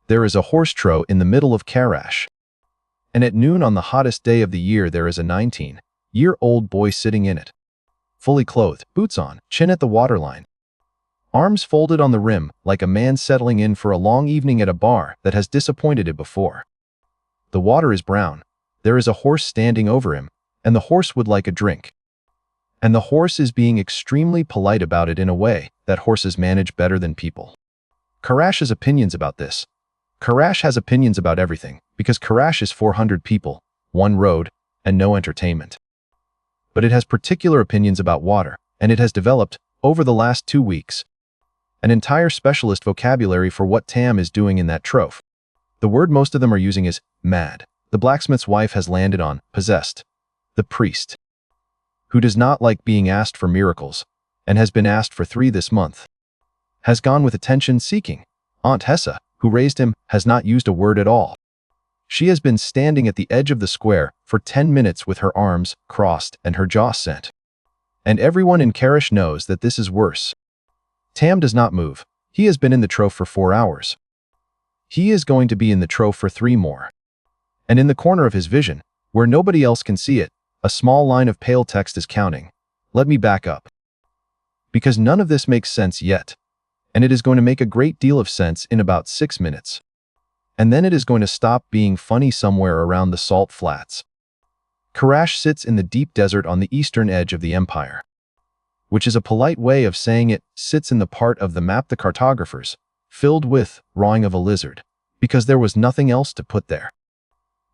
There is a horse trough in the middle of Karrash. And at noon on the hottest day of the year there is a 19-year-old boy sitting in it. Fully clothed, boots on, chin at the waterline. Arms folded on the rim, like a man settling in for a long evening at a bar that has disappointed it before. The water is brown. There is a horse standing over him, and the horse would like a drink. And the horse is being extremely polite about it in a way that horses manage better than people. Karrash has opinions about this. Karrash has opinions about everything, because Karrash is 400 people, one road, and no entertainment. But it has particular opinions about water, and it has developed, over the last 2 weeks, an entire specialist vocabulary for what Tam is doing in that trough. The word most of them are using is mad. The blacksmith's wife has landed on possessed. The priest, who does not like being asked for miracles, and has been asked for 3 this month, has gone with attention-seeking. Aunt Hesse, who raised him, has not used a word at all. She has been standing at the edge of the square for 10 minutes with her arms crossed and her jaw set. And everyone in Karrash knows that this is worse. Tam does not move. He has been in the trough for 4 hours. He is going to be in the trough for 3 more. And in the corner of his vision, where nobody else can see it, a small line of pale text is counting. Let me back up. Because none of this makes sense yet. And it is going to make a great deal of sense in about 6 minutes. And then it is going to stop being funny somewhere around the salt flats. Karrash sits in the deep desert on the eastern edge of the empire, which is a polite way of saying it sits in the part of the map the cartographers filled with drawing of a lizard, because there was nothing else to put there.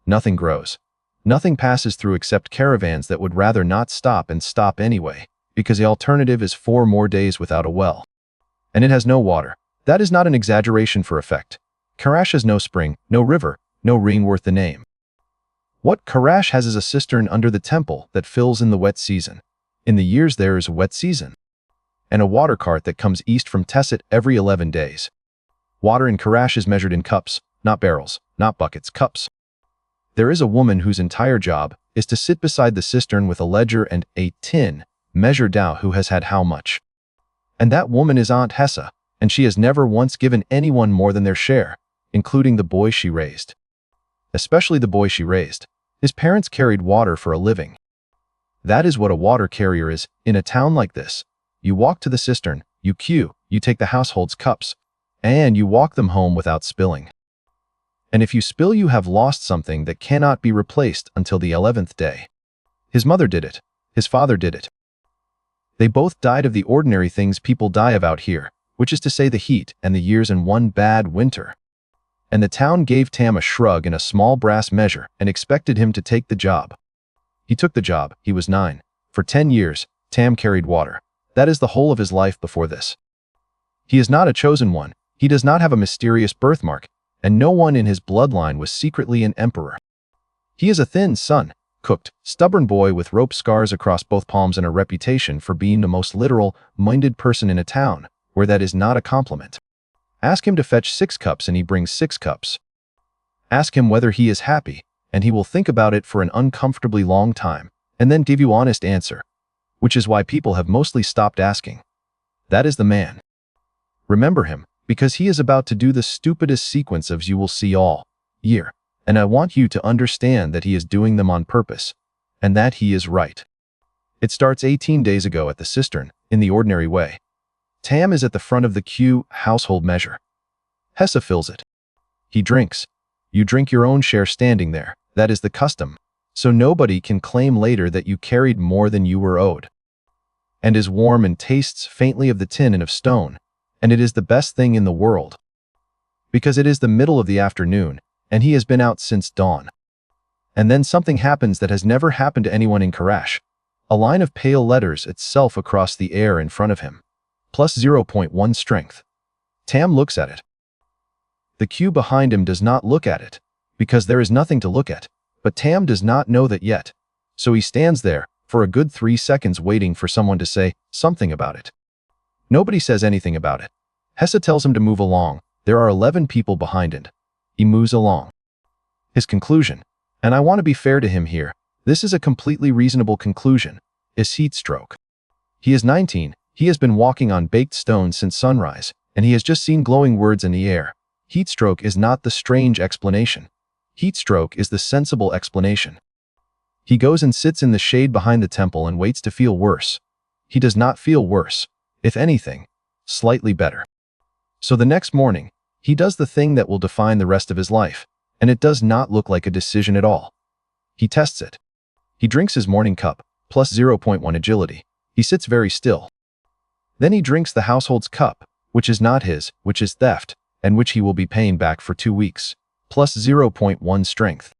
Nothing grows. Nothing passes through except caravans that would rather not stop and stop anyway, because the alternative is 4 more days without a well. And it has no water. That is not an exaggeration for effect. Karrash has no spring, no river, no ring worth the name. What Karrash has is a cistern under the temple that fills in the wet season. In the years there is a wet season. And a water cart that comes east from Tesset every 11 days. Water in Karrash is measured in cups, not barrels, not buckets, cups. There is a woman whose entire job is to sit beside the cistern with a ledger and a tin measure down who has had how much. And that woman is Aunt Hesse, and she has never once given anyone more than their share, including the boy she raised. Especially the boy she raised. His parents carried water for a living. That is what a water carrier is in a town like this. You walk to the cistern, you queue, you take the household's cups, and you walk them home without spilling. And if you spill, you have lost something that cannot be replaced until the 11th day. His mother did it. His father did it. They both died of the ordinary things people die of out here, which is to say the heat and the years and one bad winter. And the town gave Tam a shrug and a small brass measure and expected him to take the job. He took the job. He was 9. For 10 years, Tam carried water. That is the whole of his life before this. He is not a chosen one. He does not have a mysterious birthmark, and no one in his bloodline was secretly an emperor. He is a thin son, cooked, stubborn boy with rope scars across both palms and a reputation for being the most literal-minded person in a town, where that is not a compliment. Ask him to fetch 6 cups and he brings 6 cups. Ask him whether he is happy, and he will think about it for an uncomfortably long time, and then give you honest answer, which is why people have mostly stopped asking. That is the man. Remember him, because he is about to do the stupidest sequence of you will see all year, and I want you to understand that he is doing them on purpose, and that he is right. It starts 18 days ago at the cistern, in the ordinary way. Tam is at the front of the queue, household measure. Hesse fills it. He drinks. You drink your own share standing there. That is the custom. So nobody can claim later that you carried more than you were owed. And is warm and tastes faintly of the tin and of stone. And it is the best thing in the world. Because it is the middle of the afternoon, and he has been out since dawn. And then something happens that has never happened to anyone in Karrash. A line of pale letters itself across the air in front of him. Plus 0.1 strength. Tam looks at it. The queue behind him does not look at it, because there is nothing to look at, but Tam does not know that yet. So he stands there, for a good 3 seconds waiting for someone to say something about it. Nobody says anything about it. Hesse tells him to move along. There are 11 people behind it. He moves along. His conclusion, and I want to be fair to him here, this is a completely reasonable conclusion, is heatstroke. He is 19. He has been walking on baked stone since sunrise, and he has just seen glowing words in the air. Heatstroke is not the strange explanation. Heatstroke is the sensible explanation. He goes and sits in the shade behind the temple and waits to feel worse. He does not feel worse. If anything, slightly better. So the next morning, he does the thing that will define the rest of his life, and it does not look like a decision at all. He tests it. He drinks his morning cup, plus 0.1 agility. He sits very still. Then he drinks the household's cup, which is not his, which is theft, and which he will be paying back for 2 weeks, plus 0.1 strength.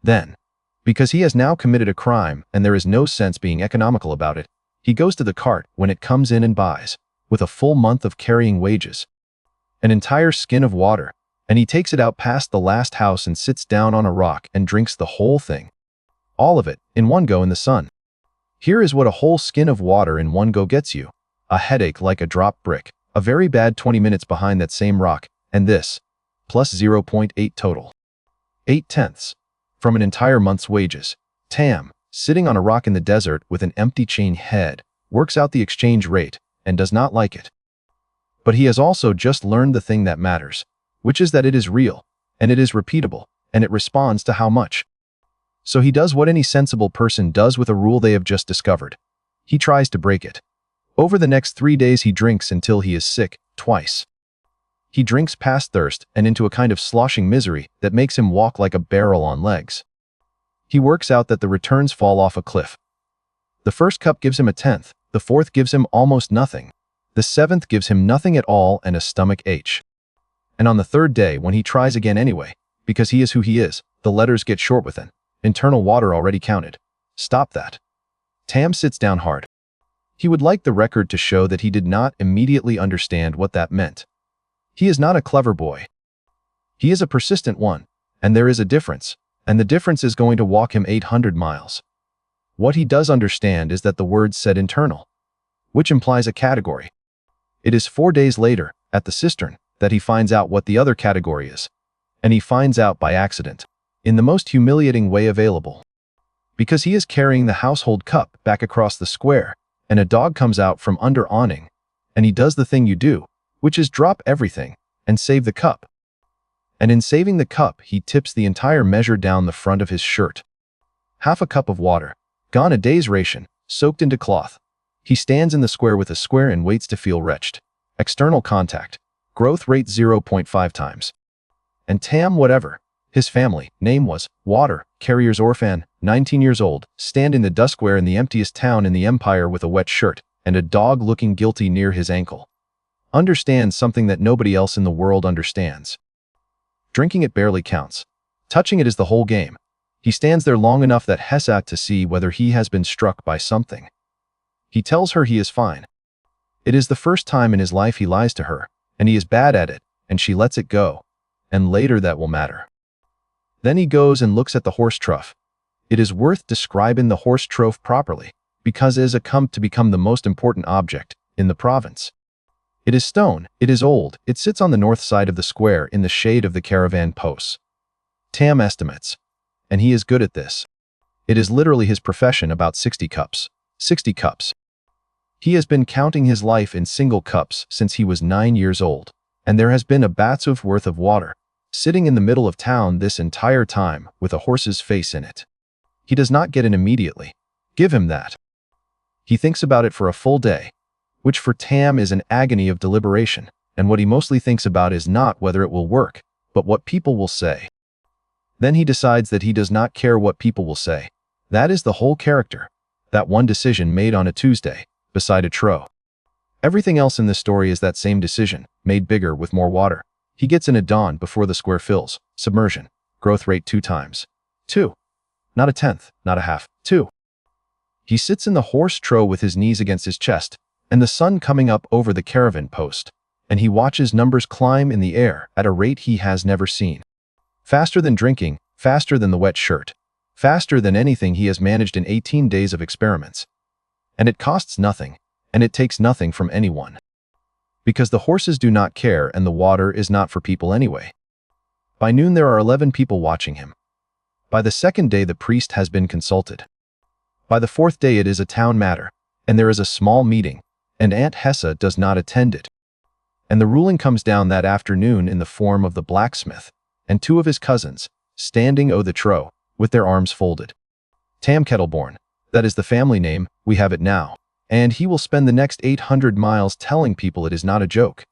Then, because he has now committed a crime and there is no sense being economical about it, he goes to the cart when it comes in and buys, with a full month of carrying wages, an entire skin of water, and he takes it out past the last house and sits down on a rock and drinks the whole thing. All of it, in one go in the sun. Here is what a whole skin of water in one go gets you. A headache like a dropped brick, a very bad 20 minutes behind that same rock, and this, plus 0.8 total. 8/10 from an entire month's wages. Tam, sitting on a rock in the desert with an empty chain head, works out the exchange rate and does not like it. But he has also just learned the thing that matters, which is that it is real, and it is repeatable, and it responds to how much. So he does what any sensible person does with a rule they have just discovered. He tries to break it. Over the next 3 days he drinks until he is sick, twice. He drinks past thirst and into a kind of sloshing misery that makes him walk like a barrel on legs. He works out that the returns fall off a cliff. The first cup gives him a tenth, the fourth gives him almost nothing, the seventh gives him nothing at all and a stomach ache. And on the third day, when he tries again anyway, because he is who he is, the letters get short with an internal water already counted. Stop that. Tam sits down hard. He would like the record to show that he did not immediately understand what that meant. He is not a clever boy. He is a persistent one, and there is a difference, and the difference is going to walk him 800 miles. What he does understand is that the word said internal, which implies a category. It is 4 days later, at the cistern, that he finds out what the other category is. And he finds out by accident, in the most humiliating way available. Because he is carrying the household cup back across the square, and a dog comes out from under awning, and he does the thing you do, which is drop everything and save the cup. And in saving the cup, he tips the entire measure down the front of his shirt. Half a cup of water, gone a day's ration, soaked into cloth. He stands in the square with a square and waits to feel wretched. External contact, growth rate 0.5 times. And Tam whatever, his family, name was, Water, Carrier's orphan, 19 years old, stand in the duskware in the emptiest town in the empire with a wet shirt, and a dog looking guilty near his ankle. Understands something that nobody else in the world understands. Drinking it barely counts. Touching it is the whole game. He stands there long enough that Hesat to see whether he has been struck by something. He tells her he is fine. It is the first time in his life he lies to her, and he is bad at it, and she lets it go. And later that will matter. Then he goes and looks at the horse trough. It is worth describing the horse trough properly, because it has come to become the most important object in the province. It is stone, it is old, it sits on the north side of the square in the shade of the caravan posts. Tam estimates. And he is good at this. It is literally his profession, about 60 cups. 60 cups. He has been counting his life in single cups since he was 9 years old, and there has been a batsuf worth of water, sitting in the middle of town this entire time with a horse's face in it. He does not get it immediately. Give him that. He thinks about it for a full day, which for Tam is an agony of deliberation, and what he mostly thinks about is not whether it will work, but what people will say. Then he decides that he does not care what people will say. That is the whole character. That one decision made on a Tuesday, beside a trough. Everything else in this story is that same decision, made bigger with more water. He gets in at dawn before the square fills. Submersion. Growth rate 2 times. 2. Not a tenth, not a half. 2. He sits in the horse trough with his knees against his chest, and the sun coming up over the caravan post, and he watches numbers climb in the air at a rate he has never seen. Faster than drinking, faster than the wet shirt, faster than anything he has managed in 18 days of experiments. And it costs nothing, and it takes nothing from anyone. Because the horses do not care and the water is not for people anyway. By noon there are 11 people watching him. By the second day the priest has been consulted. By the fourth day it is a town matter, and there is a small meeting, and Aunt Hessa does not attend it. And the ruling comes down that afternoon in the form of the blacksmith and two of his cousins, standing o the trough, with their arms folded. Tam Kettleborne, that is the family name, we have it now, and he will spend the next 800 miles telling people it is not a joke,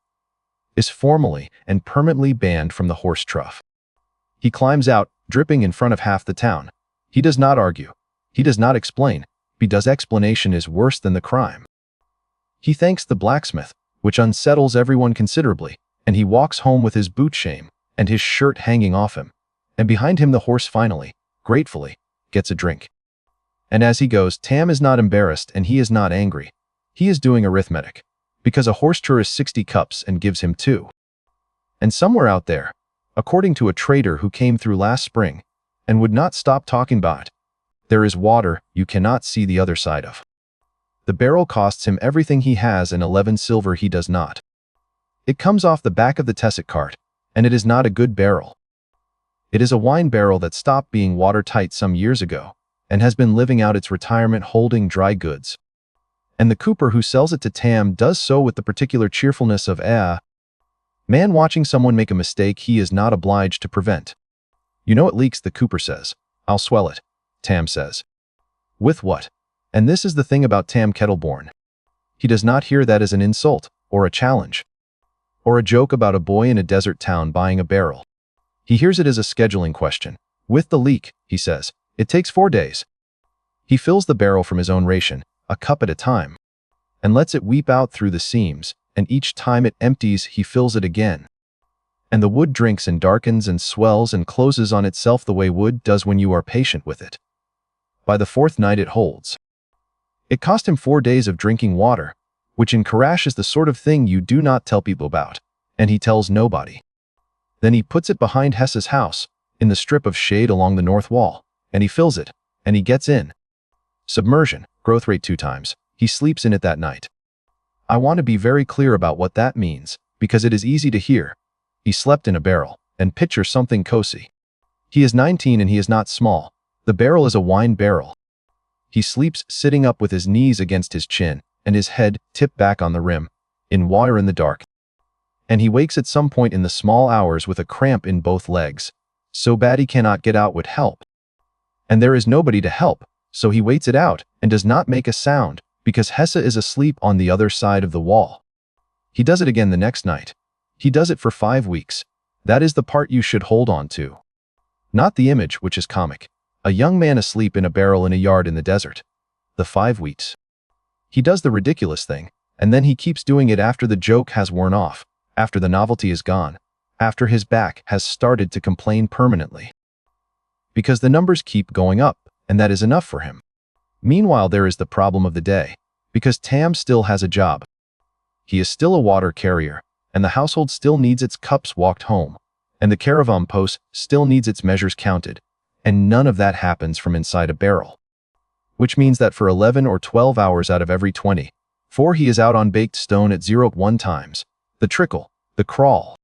is formally and permanently banned from the horse trough. He climbs out, dripping in front of half the town. He does not argue. He does not explain, because explanation is worse than the crime. He thanks the blacksmith, which unsettles everyone considerably, and he walks home with his boot shame and his shirt hanging off him. And behind him the horse finally, gratefully, gets a drink. And as he goes, Tam is not embarrassed and he is not angry. He is doing arithmetic, because a horse tour is 60 cups and gives him 2. And somewhere out there, according to a trader who came through last spring and would not stop talking about it, there is water you cannot see the other side of. The barrel costs him everything he has and 11 silver he does not. It comes off the back of the Tesset cart, and it is not a good barrel. It is a wine barrel that stopped being watertight some years ago and has been living out its retirement holding dry goods. And the cooper who sells it to Tam does so with the particular cheerfulness of a man watching someone make a mistake he is not obliged to prevent. You know it leaks, the cooper says. I'll swell it, Tam says. With what? And this is the thing about Tam Kettleborne. He does not hear that as an insult, or a challenge, or a joke about a boy in a desert town buying a barrel. He hears it as a scheduling question. With the leak, he says, it takes 4 days. He fills the barrel from his own ration, a cup at a time, and lets it weep out through the seams, and each time it empties he fills it again. And the wood drinks and darkens and swells and closes on itself the way wood does when you are patient with it. By the 4th night it holds. It cost him 4 days of drinking water, which in Karrash is the sort of thing you do not tell people about, and he tells nobody. Then he puts it behind Hesse's house, in the strip of shade along the north wall, and he fills it, and he gets in. Submersion, growth rate 2 times, he sleeps in it that night. I want to be very clear about what that means, because it is easy to hear. He slept in a barrel, and picture something cozy. He is 19 and he is not small. The barrel is a wine barrel. He sleeps sitting up with his knees against his chin, and his head tipped back on the rim, in water in the dark. And he wakes at some point in the small hours with a cramp in both legs, so bad he cannot get out with help. And there is nobody to help, so he waits it out, and does not make a sound, because Hesse is asleep on the other side of the wall. He does it again the next night. He does it for 5 weeks. That is the part you should hold on to. Not the image, which is comic. A young man asleep in a barrel in a yard in the desert. The 5 weeks. He does the ridiculous thing, and then he keeps doing it after the joke has worn off, after the novelty is gone, after his back has started to complain permanently. Because the numbers keep going up, and that is enough for him. Meanwhile, there is the problem of the day, because Tam still has a job. He is still a water carrier, and the household still needs its cups walked home, and the caravan post still needs its measures counted, and none of that happens from inside a barrel. Which means that for 11 or 12 hours out of every 24 he is out on baked stone at 0.1 times, the trickle, the crawl.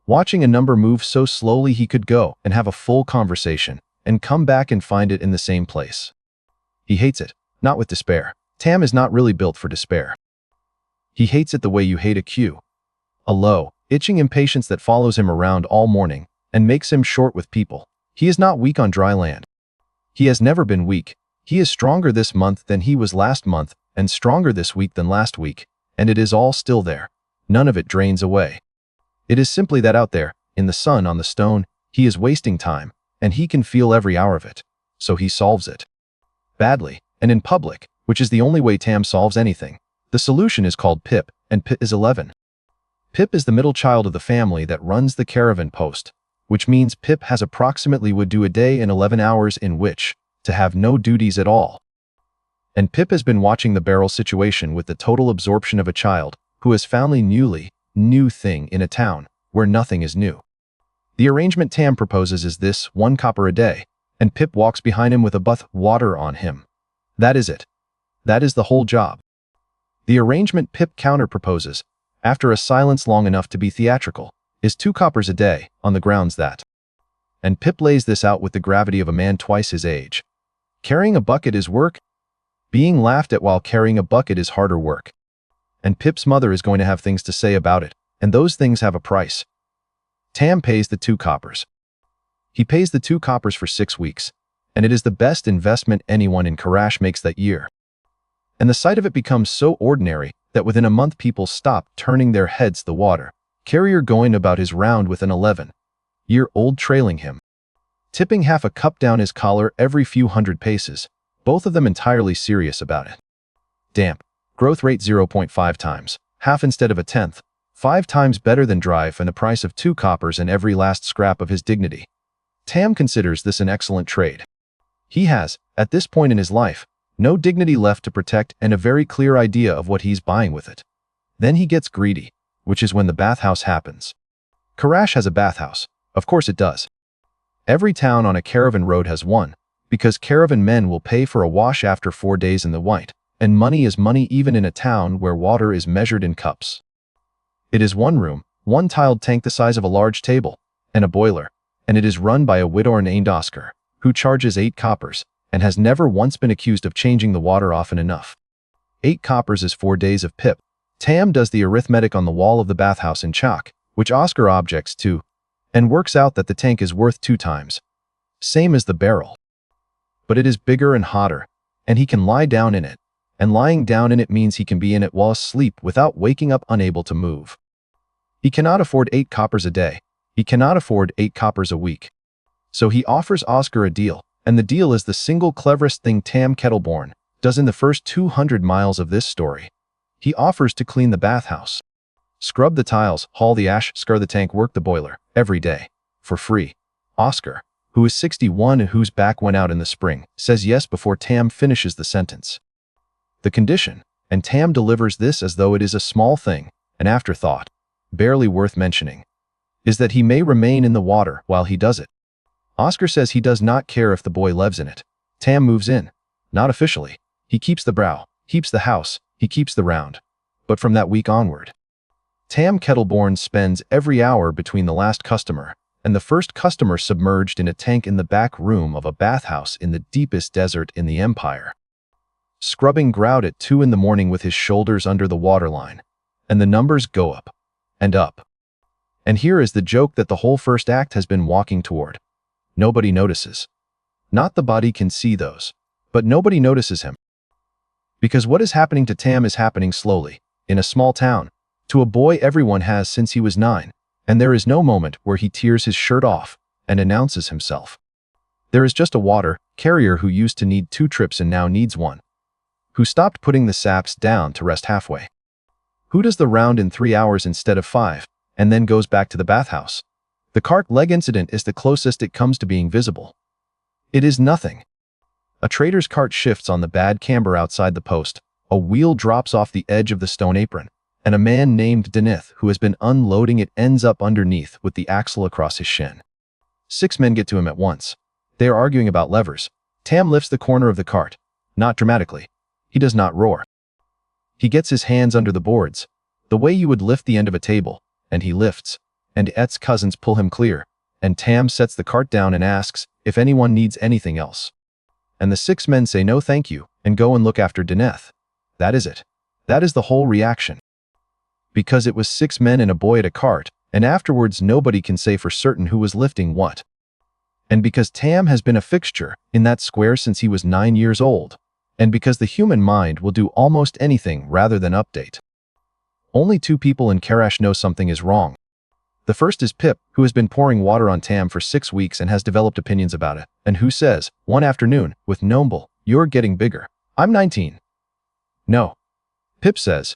Watching a number move so slowly he could go and have a full conversation, and come back and find it in the same place. He hates it, not with despair. Tam is not really built for despair. He hates it the way you hate a cue. A low, itching impatience that follows him around all morning, and makes him short with people. He is not weak on dry land. He has never been weak. He is stronger this month than he was last month, and stronger this week than last week, and it is all still there. None of it drains away. It is simply that out there, in the sun on the stone, he is wasting time, and he can feel every hour of it. So he solves it. Badly, and in public, which is the only way Tam solves anything. The solution is called Pip, and Pip is 11. Pip is the middle child of the family that runs the caravan post, which means Pip has approximately would do a day in 11 hours in which to have no duties at all. And Pip has been watching the barrel situation with the total absorption of a child who has found a new thing in a town where nothing is new. The arrangement Tam proposes is this: 1 copper a day, and Pip walks behind him with a buth water on him. That is it. That is the whole job. The arrangement Pip counter proposes, after a silence long enough to be theatrical, is 2 coppers a day, on the grounds that. And Pip lays this out with the gravity of a man twice his age. Carrying a bucket is work. Being laughed at while carrying a bucket is harder work. And Pip's mother is going to have things to say about it, And those things have a price. Tam pays the 2 coppers. He pays the 2 coppers for 6 weeks, and it is the best investment anyone in Karrash makes that year. And the sight of it becomes so ordinary that within a month people stop turning their heads to the water, carrier going about his round with an 11-year-old trailing him, tipping half a cup down his collar every few hundred paces, both of them entirely serious about it. Damp. Growth rate 0.5 times, half instead of a tenth, 5 times better than drive and the price of 2 coppers and every last scrap of his dignity. Tam considers this an excellent trade. He has, at this point in his life, no dignity left to protect and a very clear idea of what he's buying with it. Then he gets greedy, which is when the bathhouse happens. Karrash has a bathhouse. Of course it does. Every town on a caravan road has one, because caravan men will pay for a wash after 4 days in the white, and money is money even in a town where water is measured in cups. It is one room, one tiled tank the size of a large table, and a boiler, and it is run by a widower named Oscar, who charges 8 coppers, and has never once been accused of changing the water often enough. 8 coppers is 4 days of pip. Tam does the arithmetic on the wall of the bathhouse in chalk, which Oscar objects to, and works out that the tank is worth 2 times. Same as the barrel. But it is bigger and hotter, and he can lie down in it, and lying down in it means he can be in it while asleep without waking up unable to move. He cannot afford 8 coppers a day. He cannot afford 8 coppers a week. So he offers Oscar a deal, and the deal is the single cleverest thing Tam Kettleborne does in the first 200 miles of this story. He offers to clean the bathhouse. Scrub the tiles, haul the ash, scur the tank, work the boiler, every day, for free. Oscar, who is 61 and whose back went out in the spring, says yes before Tam finishes the sentence. The condition, and Tam delivers this as though it is a small thing, an afterthought, barely worth mentioning, is that he may remain in the water while he does it. Oscar says he does not care if the boy lives in it. Tam moves in. Not officially. He keeps the brow, keeps the house, he keeps the round. But from that week onward, Tam Kettleborne spends every hour between the last customer and the first customer submerged in a tank in the back room of a bathhouse in the deepest desert in the empire. Scrubbing grout at 2 in the morning with his shoulders under the waterline, and the numbers go up and up. And here is the joke that the whole first act has been walking toward. Nobody notices. Not the body can see those, but nobody notices him. Because what is happening to Tam is happening slowly, in a small town, to a boy everyone has since he was 9, and there is no moment where he tears his shirt off and announces himself. There is just a water carrier who used to need 2 trips and now needs 1, who stopped putting the saps down to rest halfway, who does the round in 3 hours instead of 5, and then goes back to the bathhouse. The cart leg incident is the closest it comes to being visible. It is nothing. A trader's cart shifts on the bad camber outside the post, a wheel drops off the edge of the stone apron, and a man named Denith, who has been unloading it, ends up underneath with the axle across his shin. 6 men get to him at once. They are arguing about levers. Tam lifts the corner of the cart. Not dramatically. He does not roar. He gets his hands under the boards, the way you would lift the end of a table, and he lifts, and Et's cousins pull him clear, and Tam sets the cart down and asks if anyone needs anything else. And the 6 men say no thank you, and go and look after Deneth. That is it. That is the whole reaction. Because it was 6 men and a boy at a cart, and afterwards nobody can say for certain who was lifting what. And because Tam has been a fixture in that square since he was 9 years old, and because the human mind will do almost anything rather than update. Only 2 people in Karrash know something is wrong. The first is Pip, who has been pouring water on Tam for 6 weeks and has developed opinions about it, and who says, one afternoon, with Nomble, "You're getting bigger. I'm 19. No. Pip says,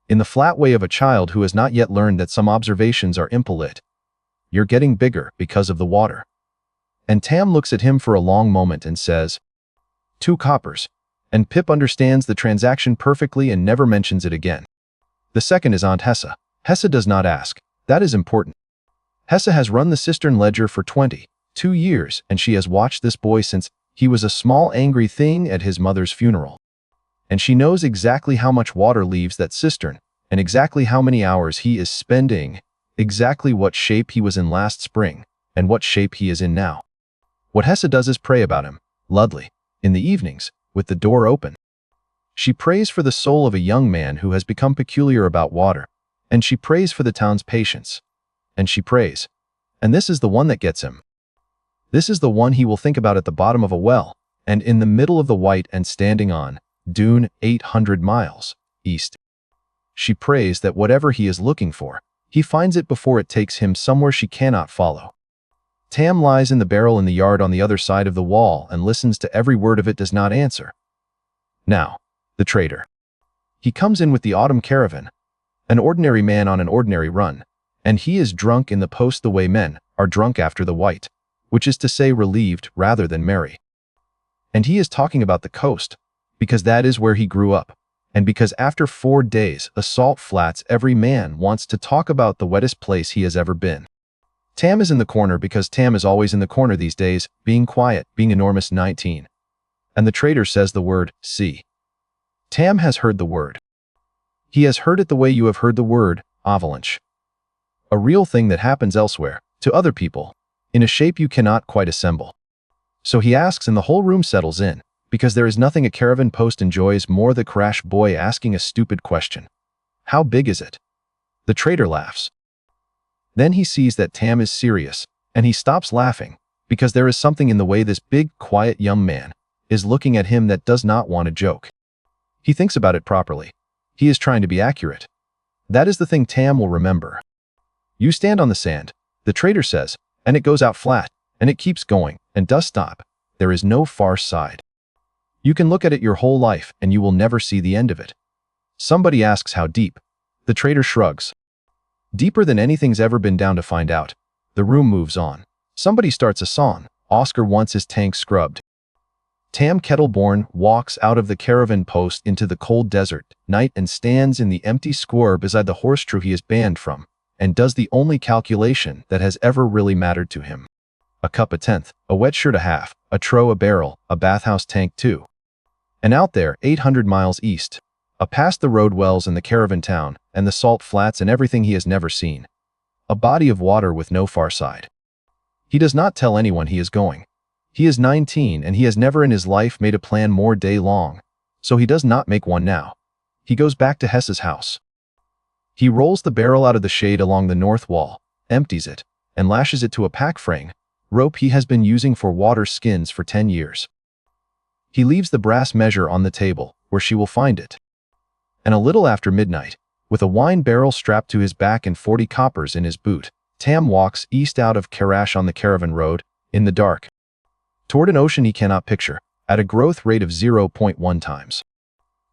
in the flat way of a child who has not yet learned that some observations are impolite, "You're getting bigger because of the water." And Tam looks at him for a long moment and says, 2 coppers. And Pip understands the transaction perfectly and never mentions it again. The second is Aunt Hesse. Hesse does not ask. That is important. Hesse has run the cistern ledger for 22 years, and she has watched this boy since he was a small angry thing at his mother's funeral. And she knows exactly how much water leaves that cistern, and exactly how many hours he is spending, exactly what shape he was in last spring, and what shape he is in now. What Hesse does is pray about him, Ludley, in the evenings, with the door open. She prays for the soul of a young man who has become peculiar about water, And she prays for the town's patience. And she prays. And this is the one that gets him. This is the one he will think about at the bottom of a well, and in the middle of the white and standing on dune 800 miles east. She prays that whatever he is looking for, he finds it before it takes him somewhere she cannot follow. Tam lies in the barrel in the yard on the other side of the wall and listens to every word of it, does not answer. Now, the trader. He comes in with the autumn caravan, an ordinary man on an ordinary run, and he is drunk in the post the way men are drunk after the white, which is to say relieved rather than merry. And he is talking about the coast, because that is where he grew up, and because after 4 days of salt flats every man wants to talk about the wettest place he has ever been. Tam is in the corner because Tam is always in the corner these days, being quiet, being enormous 19. And the trader says the word, see. Tam has heard the word. He has heard it the way you have heard the word, avalanche. A real thing that happens elsewhere, to other people, in a shape you cannot quite assemble. So he asks and the whole room settles in, because there is nothing a caravan post enjoys more than Karrash boy asking a stupid question. How big is it? The trader laughs. Then he sees that Tam is serious, and he stops laughing, because there is something in the way this big, quiet young man is looking at him that does not want to joke. He thinks about it properly. He is trying to be accurate. That is the thing Tam will remember. You stand on the sand, the trader says, and it goes out flat, and it keeps going, and does stop. There is no far side. You can look at it your whole life, and you will never see the end of it. Somebody asks how deep. The trader shrugs. Deeper than anything's ever been down to find out. The room moves on. Somebody starts a song. Oscar wants his tank scrubbed. Tam Kettleborne walks out of the caravan post into the cold desert night and stands in the empty square beside the horse trough he is banned from, and does the only calculation that has ever really mattered to him. A cup a tenth, a wet shirt a half, a trough a barrel, a bathhouse tank 2. And out there, 800 miles east, past the road wells and the caravan town, and the salt flats and everything he has never seen. A body of water with no far side. He does not tell anyone he is going. He is 19 and he has never in his life made a plan more day long, so he does not make one now. He goes back to Hess's house. He rolls the barrel out of the shade along the north wall, empties it, and lashes it to a pack frame, rope he has been using for water skins for 10 years. He leaves the brass measure on the table, where she will find it. And a little after midnight, with a wine barrel strapped to his back and 40 coppers in his boot, Tam walks east out of Karrash on the caravan road, in the dark, toward an ocean he cannot picture, at a growth rate of 0.1 times.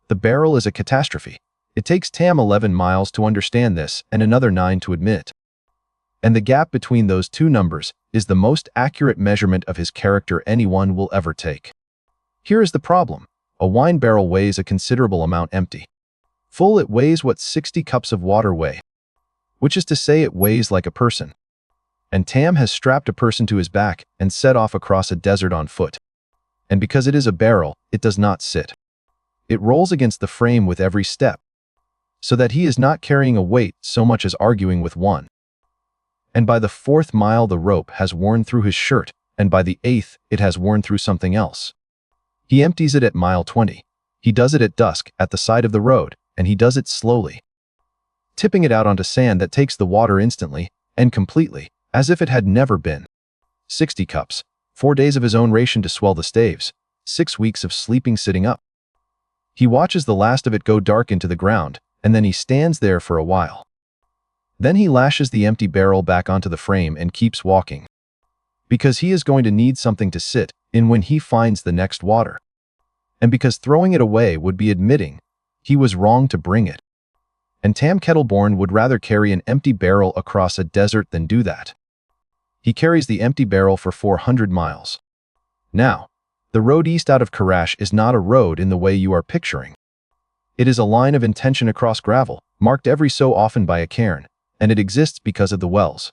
The barrel is a catastrophe. It takes Tam 11 miles to understand this and another 9 to admit it. And the gap between those two numbers is the most accurate measurement of his character anyone will ever take. Here is the problem. A wine barrel weighs a considerable amount empty. Full it weighs what 60 cups of water weigh, which is to say it weighs like a person. And Tam has strapped a person to his back and set off across a desert on foot. And because it is a barrel, it does not sit. It rolls against the frame with every step, so that he is not carrying a weight so much as arguing with one. And by the 4th mile the rope has worn through his shirt, and by the 8th it has worn through something else. He empties it at mile 20. He does it at dusk, at the side of the road, and he does it slowly, tipping it out onto sand that takes the water instantly, and completely, as if it had never been. 60 cups, 4 days of his own ration to swell the staves, 6 weeks of sleeping sitting up. He watches the last of it go dark into the ground, and then he stands there for a while. Then he lashes the empty barrel back onto the frame and keeps walking, because he is going to need something to sit in when he finds the next water, and because throwing it away would be admitting he was wrong to bring it. And Tam Kettleborne would rather carry an empty barrel across a desert than do that. He carries the empty barrel for 400 miles. Now, the road east out of Karrash is not a road in the way you are picturing. It is a line of intention across gravel, marked every so often by a cairn, and it exists because of the wells.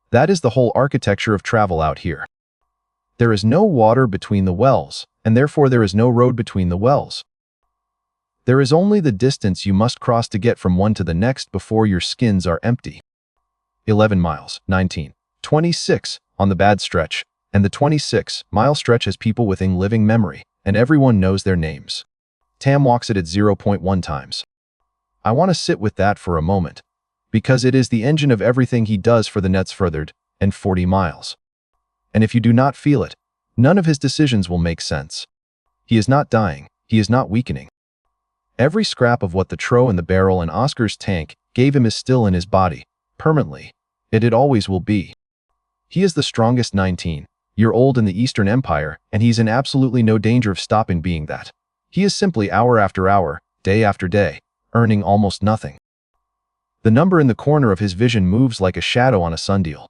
That is the whole architecture of travel out here. There is no water between the wells, and therefore there is no road between the wells. There is only the distance you must cross to get from one to the next before your skins are empty. 11 miles, 19, 26, on the bad stretch, and the 26-mile stretch has people within living memory, and everyone knows their names. Tam walks it at 0.1 times. I want to sit with that for a moment, because it is the engine of everything he does for the nets furthered and 40 miles. And if you do not feel it, none of his decisions will make sense. He is not dying. He is not weakening. Every scrap of what the tro and the barrel and Oscar's tank gave him is still in his body, permanently. It always will be. He is the strongest 19-year-old in the Eastern Empire, and he's in absolutely no danger of stopping being that. He is simply hour after hour, day after day, earning almost nothing. The number in the corner of his vision moves like a shadow on a sundial.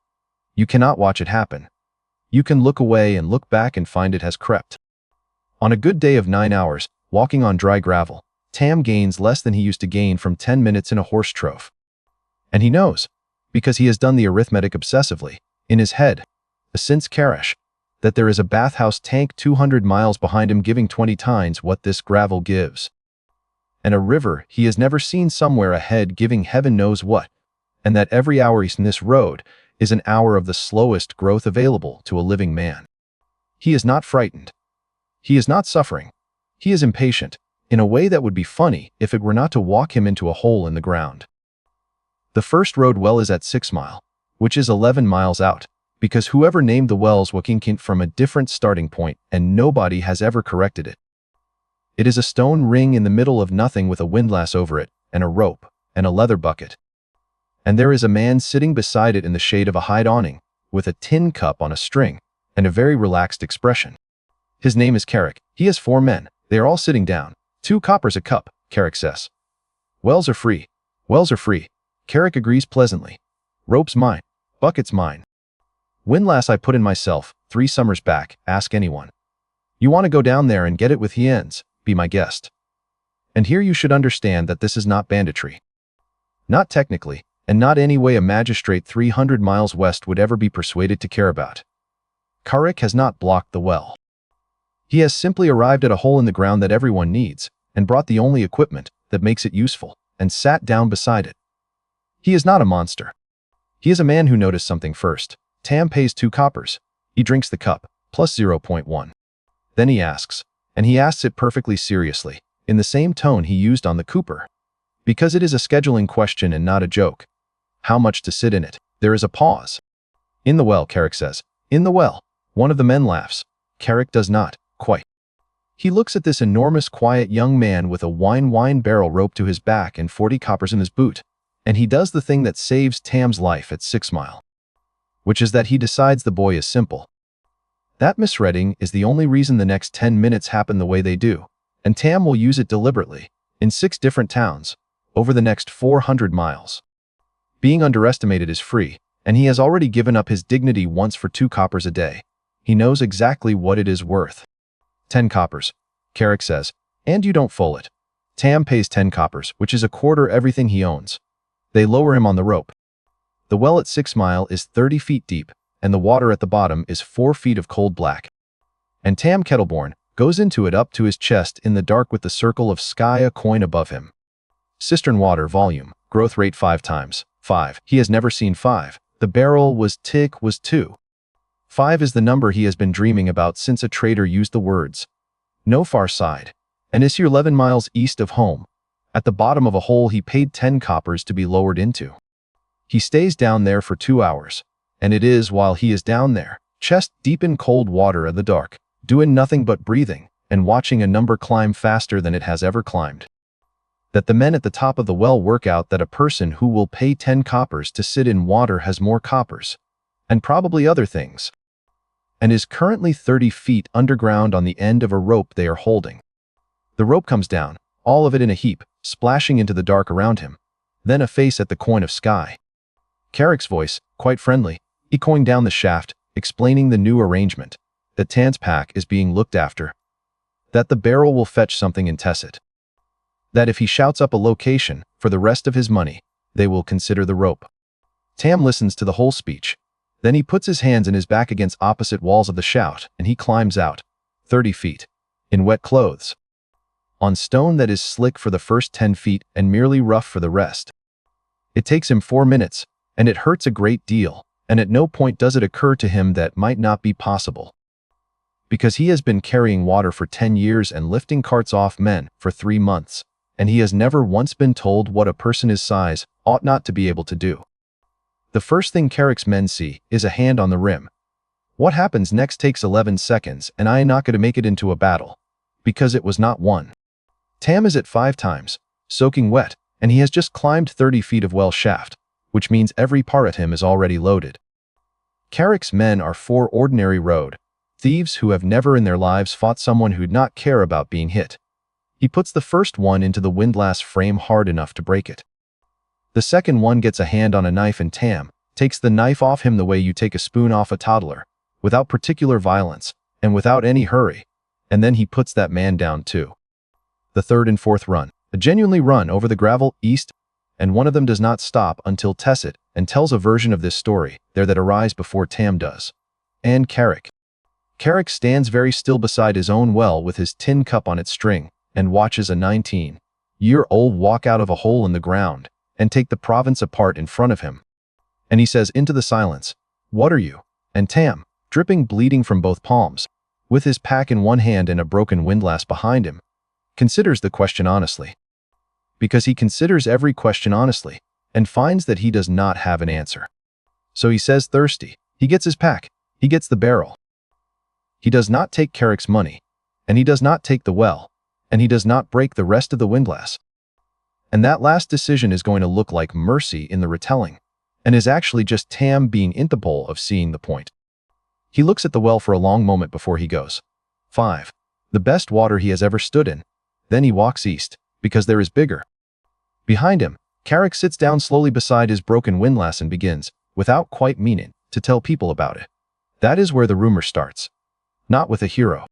You cannot watch it happen. You can look away and look back and find it has crept. On a good day of 9 hours, walking on dry gravel, Tam gains less than he used to gain from 10 minutes in a horse trough. And he knows, because he has done the arithmetic obsessively, in his head, since Karrash, that there is a bathhouse tank 200 miles behind him giving 20 times what this gravel gives. And a river he has never seen somewhere ahead giving heaven knows what, and that every hour he's in this road is an hour of the slowest growth available to a living man. He is not frightened. He is not suffering. He is impatient, in a way that would be funny if it were not to walk him into a hole in the ground. The first road well is at 6 Mile, which is 11 miles out, because whoever named the wells came from a different starting point and nobody has ever corrected it. It is a stone ring in the middle of nothing with a windlass over it, and a rope, and a leather bucket. And there is a man sitting beside it in the shade of a hide awning, with a tin cup on a string, and a very relaxed expression. His name is Karrash. He has 4 men. They are all sitting down. 2 coppers a cup, Karrash says. Wells are free. Wells are free. Karrash agrees pleasantly. Rope's mine. Bucket's mine. Windlass I put in myself, 3 summers back, ask anyone. You want to go down there and get it with hiens, be my guest. And here you should understand that this is not banditry. Not technically, and not any way a magistrate 300 miles west would ever be persuaded to care about. Karrash has not blocked the well. He has simply arrived at a hole in the ground that everyone needs, and brought the only equipment that makes it useful, and sat down beside it. He is not a monster. He is a man who noticed something first. Tam pays 2 coppers. He drinks the cup, plus 0.1. Then he asks, and he asks it perfectly seriously, in the same tone he used on the Cooper. Because it is a scheduling question and not a joke. How much to sit in it? There is a pause. In the well, Karrash says. In the well. One of the men laughs. Karrash does not, quite. He looks at this enormous quiet young man with a wine barrel rope to his back and 40 coppers in his boot, and he does the thing that saves Tam's life at 6 Mile. Which is that he decides the boy is simple. That misreading is the only reason the next 10 minutes happen the way they do, and Tam will use it deliberately, in 6 different towns, over the next 400 miles. Being underestimated is free, and he has already given up his dignity once for 2 coppers a day. He knows exactly what it is worth. 10 coppers, Karrash says, and you don't fool it. Tam pays 10 coppers, which is a quarter everything he owns. They lower him on the rope. The well at 6 Mile is 30 feet deep, and the water at the bottom is 4 feet of cold black. And Tam Kettleborne goes into it up to his chest in the dark with the circle of sky a coin above him. Cistern water volume, growth rate 5 times. 5. He has never seen 5. The barrel was 2. 5 is the number he has been dreaming about since a trader used the words. No far side. And is here 11 miles east of home. At the bottom of a hole he paid 10 coppers to be lowered into. He stays down there for 2 hours, and it is while he is down there, chest deep in cold water in the dark, doing nothing but breathing, and watching a number climb faster than it has ever climbed, that the men at the top of the well work out that a person who will pay 10 coppers to sit in water has more coppers, and probably other things, and is currently 30 feet underground on the end of a rope they are holding. The rope comes down, all of it in a heap, splashing into the dark around him, then a face at the coin of sky. Karrash's voice, quite friendly, echoing down the shaft, explaining the new arrangement, that Tan's pack is being looked after, that the barrel will fetch something in Tessit, that if he shouts up a location for the rest of his money, they will consider the rope. Tam listens to the whole speech. Then he puts his hands in his back against opposite walls of the shout, and he climbs out, 30 feet, in wet clothes, on stone that is slick for the first 10 feet and merely rough for the rest. It takes him 4 minutes, and it hurts a great deal, and at no point does it occur to him that might not be possible. Because he has been carrying water for 10 years and lifting carts off men for 3 months, and he has never once been told what a person his size ought not to be able to do. The first thing Karrash's men see is a hand on the rim. What happens next takes 11 seconds, and I am not going to make it into a battle, because it was not one. Tam is at 5 times, soaking wet, and he has just climbed 30 feet of well shaft, which means every part at him is already loaded. Karrash's men are 4 ordinary road thieves who have never in their lives fought someone who'd not care about being hit. He puts the first one into the windlass frame hard enough to break it. The second one gets a hand on a knife, and Tam takes the knife off him the way you take a spoon off a toddler, without particular violence and without any hurry, and then he puts that man down too. The third and fourth run, genuinely run over the gravel east, and one of them does not stop until Tessit and tells a version of this story there that arrives before Tam does. And Karrash. Karrash stands very still beside his own well with his tin cup on its string and watches a 19-year-old walk out of a hole in the ground and take the province apart in front of him. And he says into the silence, "What are you?" And Tam, dripping bleeding from both palms, with his pack in one hand and a broken windlass behind him, considers the question honestly. Because he considers every question honestly and finds that he does not have an answer. So he says thirsty, he gets his pack, he gets the barrel. He does not take Karrash's money, and he does not take the well, and he does not break the rest of the windlass. And that last decision is going to look like mercy in the retelling, and is actually just Tam being incapable of seeing the point. He looks at the well for a long moment before he goes. 5. The best water he has ever stood in. Then he walks east, because there is bigger. Behind him, Karrash sits down slowly beside his broken windlass and begins, without quite meaning, to tell people about it. That is where the rumor starts. Not with a hero.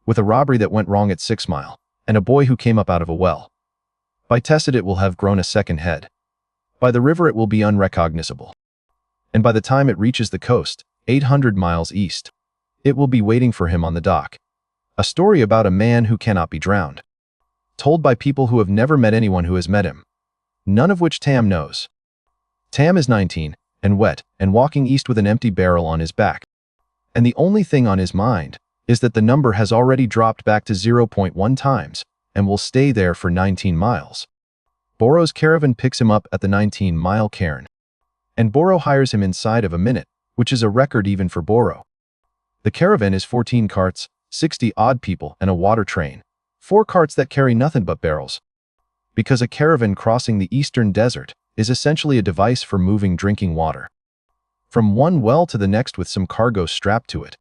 With a robbery that went wrong at 6 Mile, and a boy who came up out of a well. By Tessit it will have grown a second head. By the river it will be unrecognizable. And by the time it reaches the coast, 800 miles east, it will be waiting for him on the dock. A story about a man who cannot be drowned. Told by people who have never met anyone who has met him. None of which Tam knows. Tam is 19, and wet, and walking east with an empty barrel on his back. And the only thing on his mind is that the number has already dropped back to 0.1 times, and will stay there for 19 miles. Boro's caravan picks him up at the 19-mile cairn. And Boro hires him inside of a minute, which is a record even for Boro. The caravan is 14 carts, 60-odd people, and a water train. 4 carts that carry nothing but barrels. Because a caravan crossing the eastern desert is essentially a device for moving drinking water from one well to the next with some cargo strapped to it.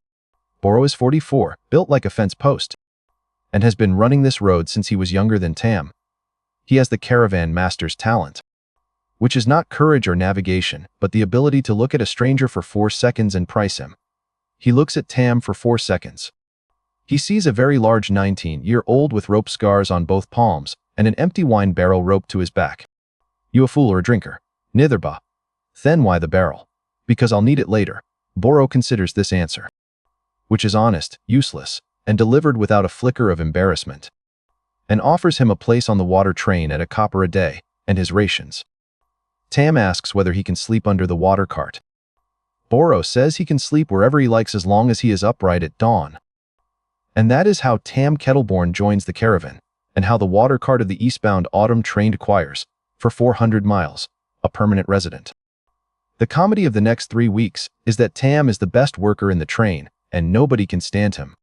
Boro is 44, built like a fence post, and has been running this road since he was younger than Tam. He has the caravan master's talent, which is not courage or navigation, but the ability to look at a stranger for 4 seconds and price him. He looks at Tam for 4 seconds. He sees a very large 19-year-old with rope scars on both palms and an empty wine barrel roped to his back. You a fool or a drinker? Nither ba. Then why the barrel? Because I'll need it later. Boro considers this answer, which is honest, useless, and delivered without a flicker of embarrassment, and offers him a place on the water train at a copper a day, and his rations. Tam asks whether he can sleep under the water cart. Boro says he can sleep wherever he likes as long as he is upright at dawn. And that is how Tam Kettleborne joins the caravan, and how the water cart of the eastbound autumn train acquires, for 400 miles, a permanent resident. The comedy of the next 3 weeks is that Tam is the best worker in the train, and nobody can stand him.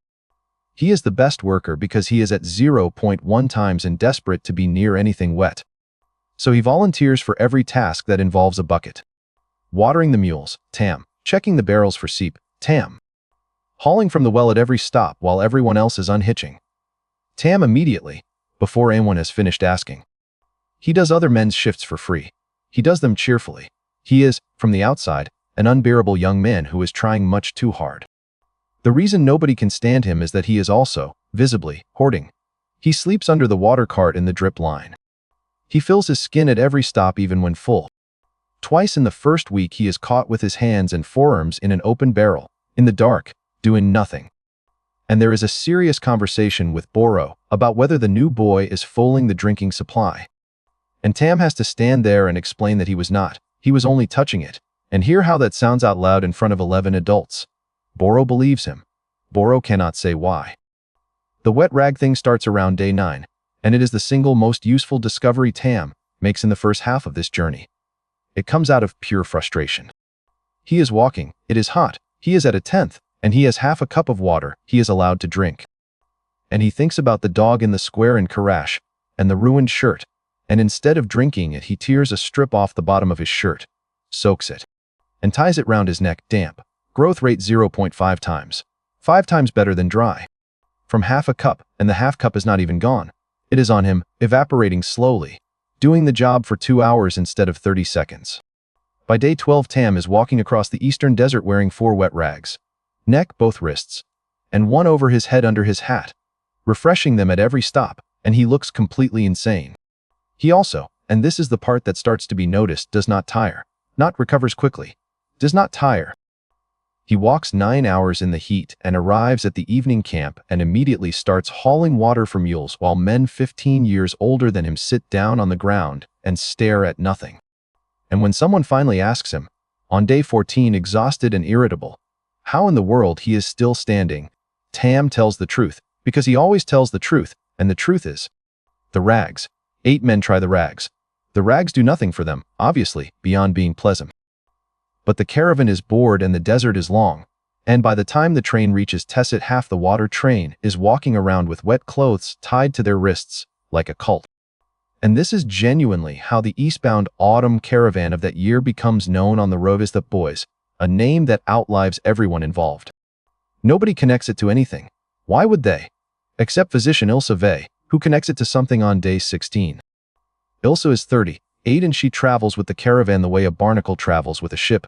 He is the best worker because he is at 0.1 times and desperate to be near anything wet. So he volunteers for every task that involves a bucket. Watering the mules, Tam. Checking the barrels for seep, Tam. Hauling from the well at every stop while everyone else is unhitching. Tam immediately, before anyone has finished asking. He does other men's shifts for free. He does them cheerfully. He is, from the outside, an unbearable young man who is trying much too hard. The reason nobody can stand him is that he is also, visibly, hoarding. He sleeps under the water cart in the drip line. He fills his skin at every stop even when full. Twice in the first week he is caught with his hands and forearms in an open barrel, in the dark, doing nothing. And there is a serious conversation with Boro about whether the new boy is fulling the drinking supply. And Tam has to stand there and explain that he was not. He was only touching it, and hear how that sounds out loud in front of 11 adults. Boro believes him. Boro cannot say why. The wet rag thing starts around day 9, and it is the single most useful discovery Tam makes in the first half of this journey. It comes out of pure frustration. He is walking, it is hot, he is at a 10th, and he has half a cup of water he is allowed to drink. And he thinks about the dog in the square in Karrash, and the ruined shirt, and instead of drinking it he tears a strip off the bottom of his shirt, soaks it, and ties it round his neck, damp. Growth rate 0.5 times. 5 times better than dry. From half a cup, and the half cup is not even gone. It is on him, evaporating slowly, doing the job for 2 hours instead of 30 seconds. By day 12 Tam is walking across the eastern desert wearing 4 wet rags. Neck, both wrists, and one over his head under his hat, refreshing them at every stop, and he looks completely insane. He also, and this is the part that starts to be noticed, does not tire, not recovers quickly, does not tire. He walks 9 hours in the heat and arrives at the evening camp and immediately starts hauling water for mules while men 15 years older than him sit down on the ground and stare at nothing. And when someone finally asks him, on day 14 exhausted and irritable, how in the world he is still standing, Tam tells the truth, because he always tells the truth, and the truth is, the rags. 8 men try the rags. The rags do nothing for them, obviously, beyond being pleasant. But the caravan is bored and the desert is long, and by the time the train reaches Tessit half the water train is walking around with wet clothes tied to their wrists, like a cult. And this is genuinely how the eastbound autumn caravan of that year becomes known on the road as the Boys, a name that outlives everyone involved. Nobody connects it to anything. Why would they? Except physician Ilse Vey, who connects it to something on day 16. Ilse is 38 and she travels with the caravan the way a barnacle travels with a ship.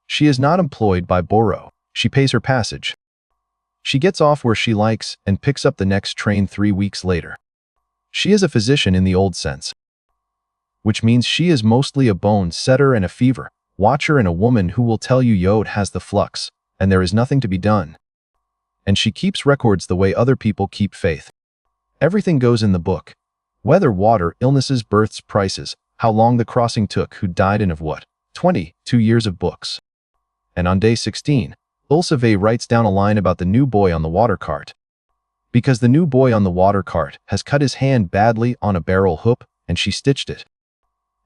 She is not employed by Boro. She pays her passage. She gets off where she likes and picks up the next train 3 weeks later. She is a physician in the old sense, which means she is mostly a bone setter and a fever watcher and a woman who will tell you Yod has the flux, and there is nothing to be done. And she keeps records the way other people keep faith. Everything goes in the book. Weather, water, illnesses, births, prices, how long the crossing took, who died and of what. 22 years of books. And on day 16, Ilse Vey writes down a line about the new boy on the water cart. Because the new boy on the water cart has cut his hand badly on a barrel hoop, and she stitched it.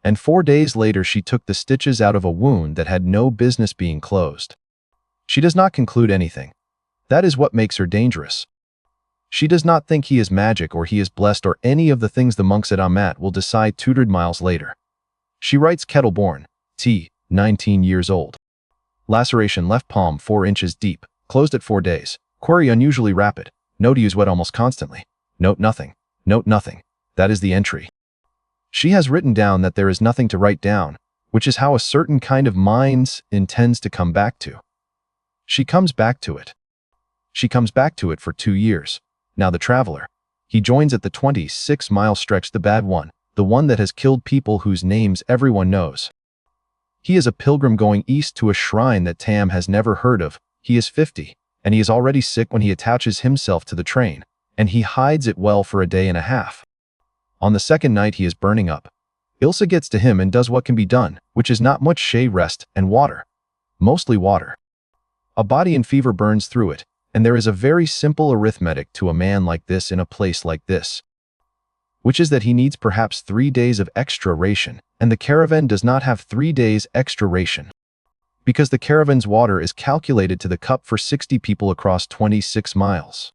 And 4 days later she took the stitches out of a wound that had no business being closed. She does not conclude anything. That is what makes her dangerous. She does not think he is magic or he is blessed or any of the things the monks at Amat will decide 200 miles later. She writes Kettleborne, T, 19 years old. Laceration left palm 4 inches deep, closed at 4 days. Query unusually rapid. Note use wet almost constantly. Note nothing. Note nothing. That is the entry. She has written down that there is nothing to write down, which is how a certain kind of mind intends to come back to. She comes back to it. She comes back to it for 2 years. Now the traveler. He joins at the 26-mile stretch, the bad one, the one that has killed people whose names everyone knows. He is a pilgrim going east to a shrine that Tam has never heard of. He is 50, and he is already sick when he attaches himself to the train, and he hides it well for a day and a half. On the second night he is burning up. Ilse gets to him and does what can be done, which is not much shea rest and water. Mostly water. A body in fever burns through it, and there is a very simple arithmetic to a man like this in a place like this, which is that he needs perhaps 3 days of extra ration, and the caravan does not have 3 days extra ration. Because the caravan's water is calculated to the cup for 60 people across 26 miles.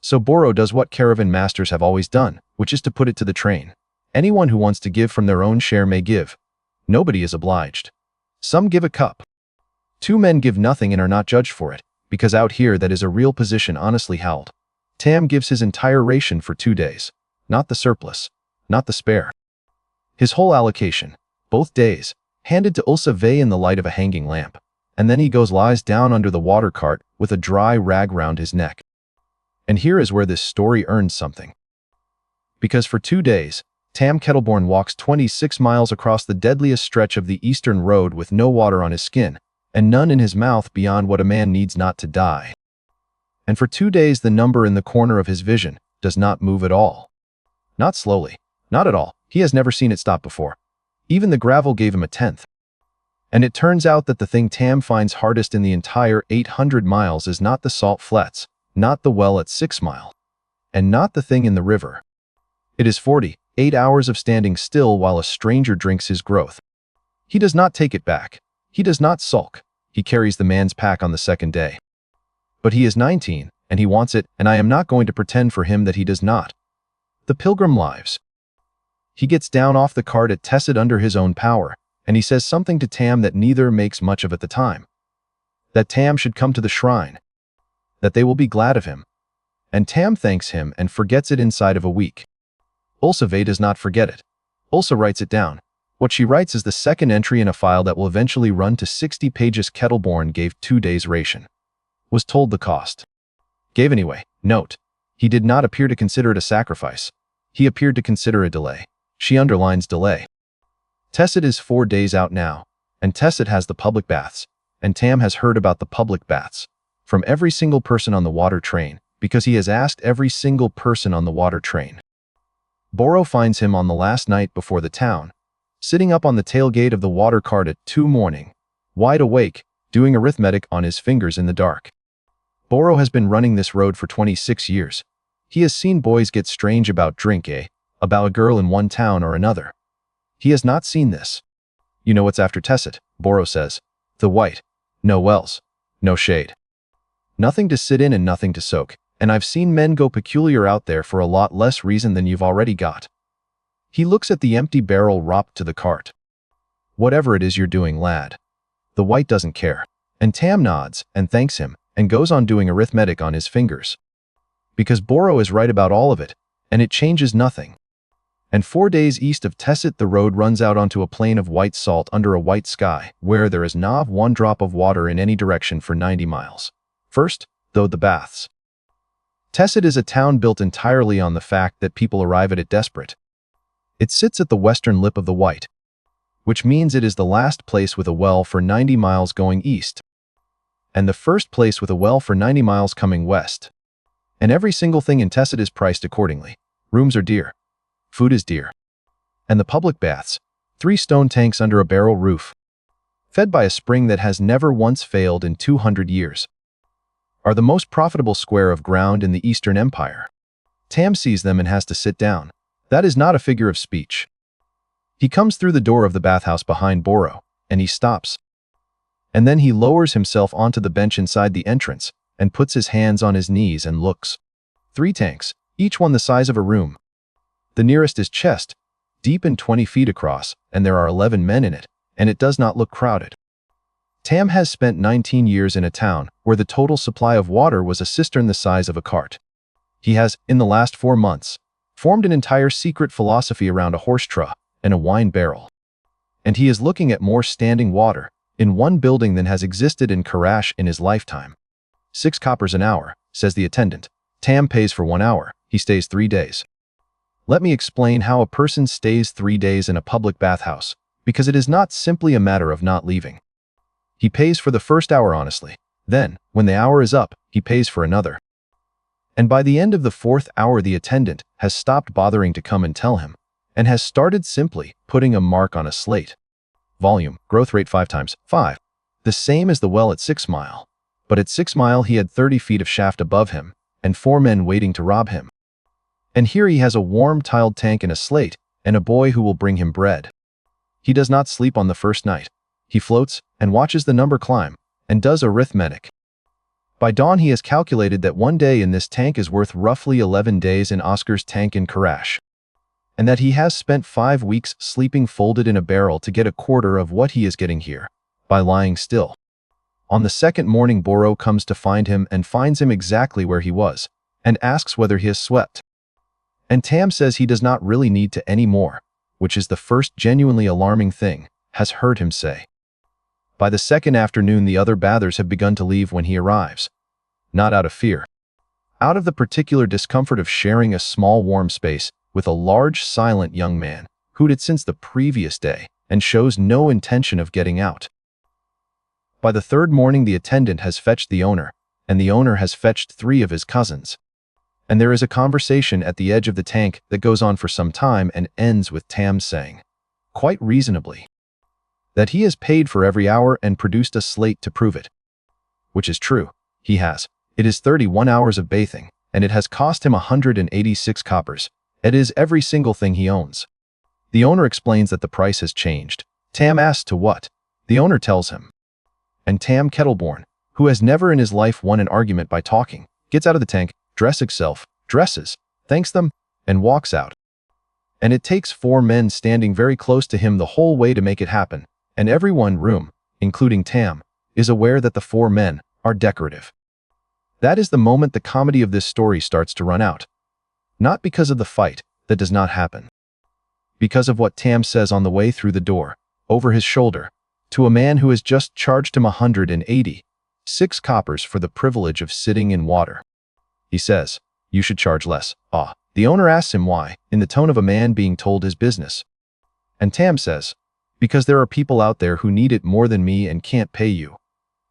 So Boro does what caravan masters have always done, which is to put it to the train. Anyone who wants to give from their own share may give. Nobody is obliged. Some give a cup. 2 men give nothing and are not judged for it, because out here that is a real position honestly held. Tam gives his entire ration for 2 days. Not the surplus. Not the spare. His whole allocation, both days, handed to Ilse Vey in the light of a hanging lamp. And then he lies down under the water cart with a dry rag round his neck. And here is where this story earns something. Because for 2 days, Tam Kettleborne walks 26 miles across the deadliest stretch of the eastern road with no water on his skin, and none in his mouth beyond what a man needs not to die. And for 2 days the number in the corner of his vision does not move at all. Not slowly. Not at all. He has never seen it stop before. Even the gravel gave him a 10th. And it turns out that the thing Tam finds hardest in the entire 800 miles is not the salt flats, not the well at 6 Mile, and not the thing in the river. It is 48 hours of standing still while a stranger drinks his growth. He does not take it back. He does not sulk. He carries the man's pack on the second day. But he is 19, and he wants it, and I am not going to pretend for him that he does not. The pilgrim lives. He gets down off the cart at Tessit under his own power, and he says something to Tam that neither makes much of at the time. That Tam should come to the shrine. That they will be glad of him. And Tam thanks him and forgets it inside of a week. Ulsave does not forget it. Ulsa writes it down. What she writes is the second entry in a file that will eventually run to 60 pages. Kettleborne gave 2 days' ration. Was told the cost. Gave anyway. Note. He did not appear to consider it a sacrifice. He appeared to consider a delay. She underlines delay. Tessit is 4 days out now, and Tessit has the public baths, and Tam has heard about the public baths from every single person on the water train, because he has asked every single person on the water train. Boro finds him on the last night before the town, sitting up on the tailgate of the water cart at 2 morning, wide awake, doing arithmetic on his fingers in the dark. Boro has been running this road for 26 years. He has seen boys get strange about drink, about a girl in one town or another. He has not seen this. You know what's after Tessit, Boro says. The white. No wells. No shade. Nothing to sit in and nothing to soak. And I've seen men go peculiar out there for a lot less reason than you've already got. He looks at the empty barrel wrapped to the cart. Whatever it is you're doing, lad. The white doesn't care. And Tam nods and thanks him and goes on doing arithmetic on his fingers. Because Boro is right about all of it, and it changes nothing. And 4 days east of Tessit the road runs out onto a plain of white salt under a white sky, where there is not 1 drop of water in any direction for 90 miles. First, though, the baths. Tessit is a town built entirely on the fact that people arrive at it desperate. It sits at the western lip of the White, which means it is the last place with a well for 90 miles going east, and the first place with a well for 90 miles coming west. And every single thing in Tessit is priced accordingly. Rooms are dear. Food is dear. And the public baths, 3 stone tanks under a barrel roof, fed by a spring that has never once failed in 200 years, are the most profitable square of ground in the Eastern Empire. Tam sees them and has to sit down. That is not a figure of speech. He comes through the door of the bathhouse behind Boro, and he stops. And then he lowers himself onto the bench inside the entrance and puts his hands on his knees and looks. 3 tanks, each one the size of a room. The nearest is chest, deep and 20 feet across, and there are 11 men in it, and it does not look crowded. Tam has spent 19 years in a town where the total supply of water was a cistern the size of a cart. He has, in the last 4 months, formed an entire secret philosophy around a horse trough and a wine barrel. And he is looking at more standing water in one building than has existed in Karrash in his lifetime. 6 coppers an hour, says the attendant. Tam pays for 1 hour. He stays 3 days. Let me explain how a person stays 3 days in a public bathhouse, because it is not simply a matter of not leaving. He pays for the first hour honestly. Then, when the hour is up, he pays for another. And by the end of the 4th hour, the attendant has stopped bothering to come and tell him, and has started simply putting a mark on a slate. Volume, growth rate 5 times 5. The same as the well at 6 Mile. But at 6 Mile he had 30 feet of shaft above him, and 4 men waiting to rob him. And here he has a warm tiled tank and a slate, and a boy who will bring him bread. He does not sleep on the first night. He floats, and watches the number climb, and does arithmetic. By dawn he has calculated that 1 day in this tank is worth roughly 11 days in Oscar's tank in Karrash, and that he has spent 5 weeks sleeping folded in a barrel to get a quarter of what he is getting here, by lying still. On the second morning Boro comes to find him and finds him exactly where he was, and asks whether he has swept. And Tam says he does not really need to any more, which is the first genuinely alarming thing, has heard him say. By the second afternoon the other bathers have begun to leave when he arrives. Not out of fear. Out of the particular discomfort of sharing a small warm space with a large silent young man, who did since the previous day, and shows no intention of getting out. By the 3rd morning the attendant has fetched the owner, and the owner has fetched 3 of his cousins. And there is a conversation at the edge of the tank that goes on for some time and ends with Tam saying, quite reasonably, that he has paid for every hour and produced a slate to prove it. Which is true. He has. It is 31 hours of bathing, and it has cost him 186 coppers, It is every single thing he owns. The owner explains that the price has changed. Tam asks to what. The owner tells him. And Tam Kettleborne, who has never in his life won an argument by talking, gets out of the tank, dresses, thanks them, and walks out. And it takes 4 men standing very close to him the whole way to make it happen, and everyone room, including Tam, is aware that the 4 men are decorative. That is the moment the comedy of this story starts to run out. Not because of the fight that does not happen. Because of what Tam says on the way through the door, over his shoulder, to a man who has just charged him 186 coppers for the privilege of sitting in water. He says, "You should charge less." The owner asks him why, in the tone of a man being told his business. And Tam says, "Because there are people out there who need it more than me and can't pay you."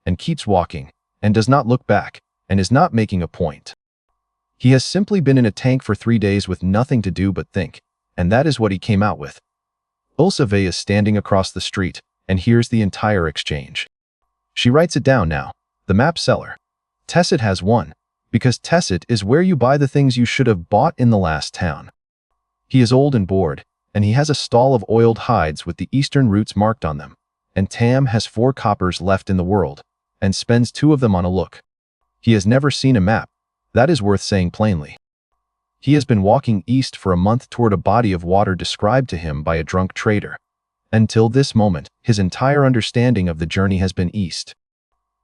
And keeps walking, and does not look back, and is not making a point. He has simply been in a tank for 3 days with nothing to do but think, and that is what he came out with. Ulsave is standing across the street, and hears the entire exchange. She writes it down now. The map seller. Tessit has won, because Tessit is where you buy the things you should have bought in the last town. He is old and bored, and he has a stall of oiled hides with the eastern routes marked on them, and Tam has 4 coppers left in the world, and spends 2 of them on a look. He has never seen a map. That is worth saying plainly. He has been walking east for a month toward a body of water described to him by a drunk trader. Until this moment, his entire understanding of the journey has been east.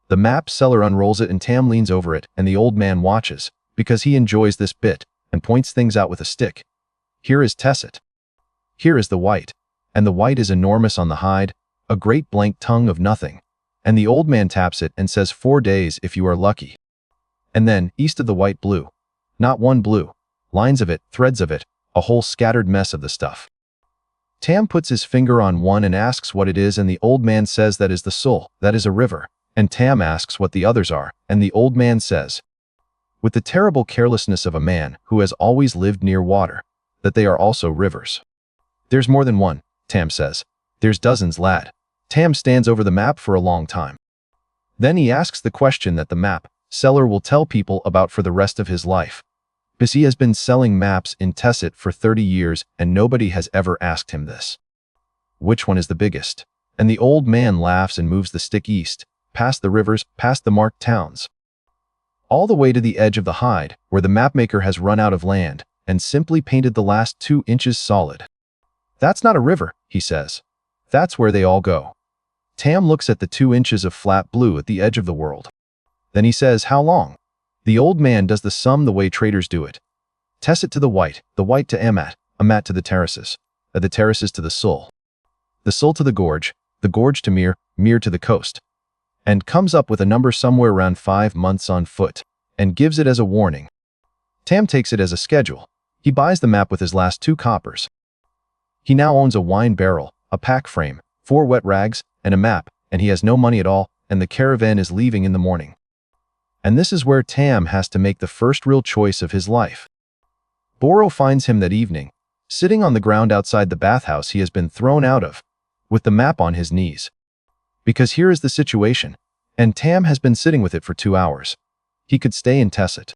The map seller unrolls it and Tam leans over it, and the old man watches, because he enjoys this bit, and points things out with a stick. Here is Tessit. Here is the white, and the white is enormous on the hide, a great blank tongue of nothing, and the old man taps it and says 4 days if you are lucky. And then, east of the white blue. Not one blue. Lines of it, threads of it, a whole scattered mess of the stuff. Tam puts his finger on one and asks what it is, and the old man says that is the Sul, that is a river, and Tam asks what the others are, and the old man says, with the terrible carelessness of a man who has always lived near water, that they are also rivers. There's more than one, Tam says. There's dozens, lad. Tam stands over the map for a long time. Then he asks the question that the map seller will tell people about for the rest of his life. Because he has been selling maps in Tessit for 30 years and nobody has ever asked him this. Which one is the biggest? And the old man laughs and moves the stick east, past the rivers, past the marked towns, all the way to the edge of the hide, where the mapmaker has run out of land and simply painted the last 2 inches solid. That's not a river, he says. That's where they all go. Tam looks at the 2 inches of flat blue at the edge of the world. Then he says, how long? The old man does the sum the way traders do it. Tessit to the white to Amat to the terraces to the Sul to the gorge to Mir to the coast, and comes up with a number somewhere around 5 months on foot, and gives it as a warning. Tam takes it as a schedule. He buys the map with his last 2 coppers. He now owns a wine barrel, a pack frame, 4 wet rags, and a map, and he has no money at all, and the caravan is leaving in the morning. And this is where Tam has to make the first real choice of his life. Boro finds him that evening, sitting on the ground outside the bathhouse he has been thrown out of, with the map on his knees. Because here is the situation, and Tam has been sitting with it for 2 hours. He could stay in Tessit.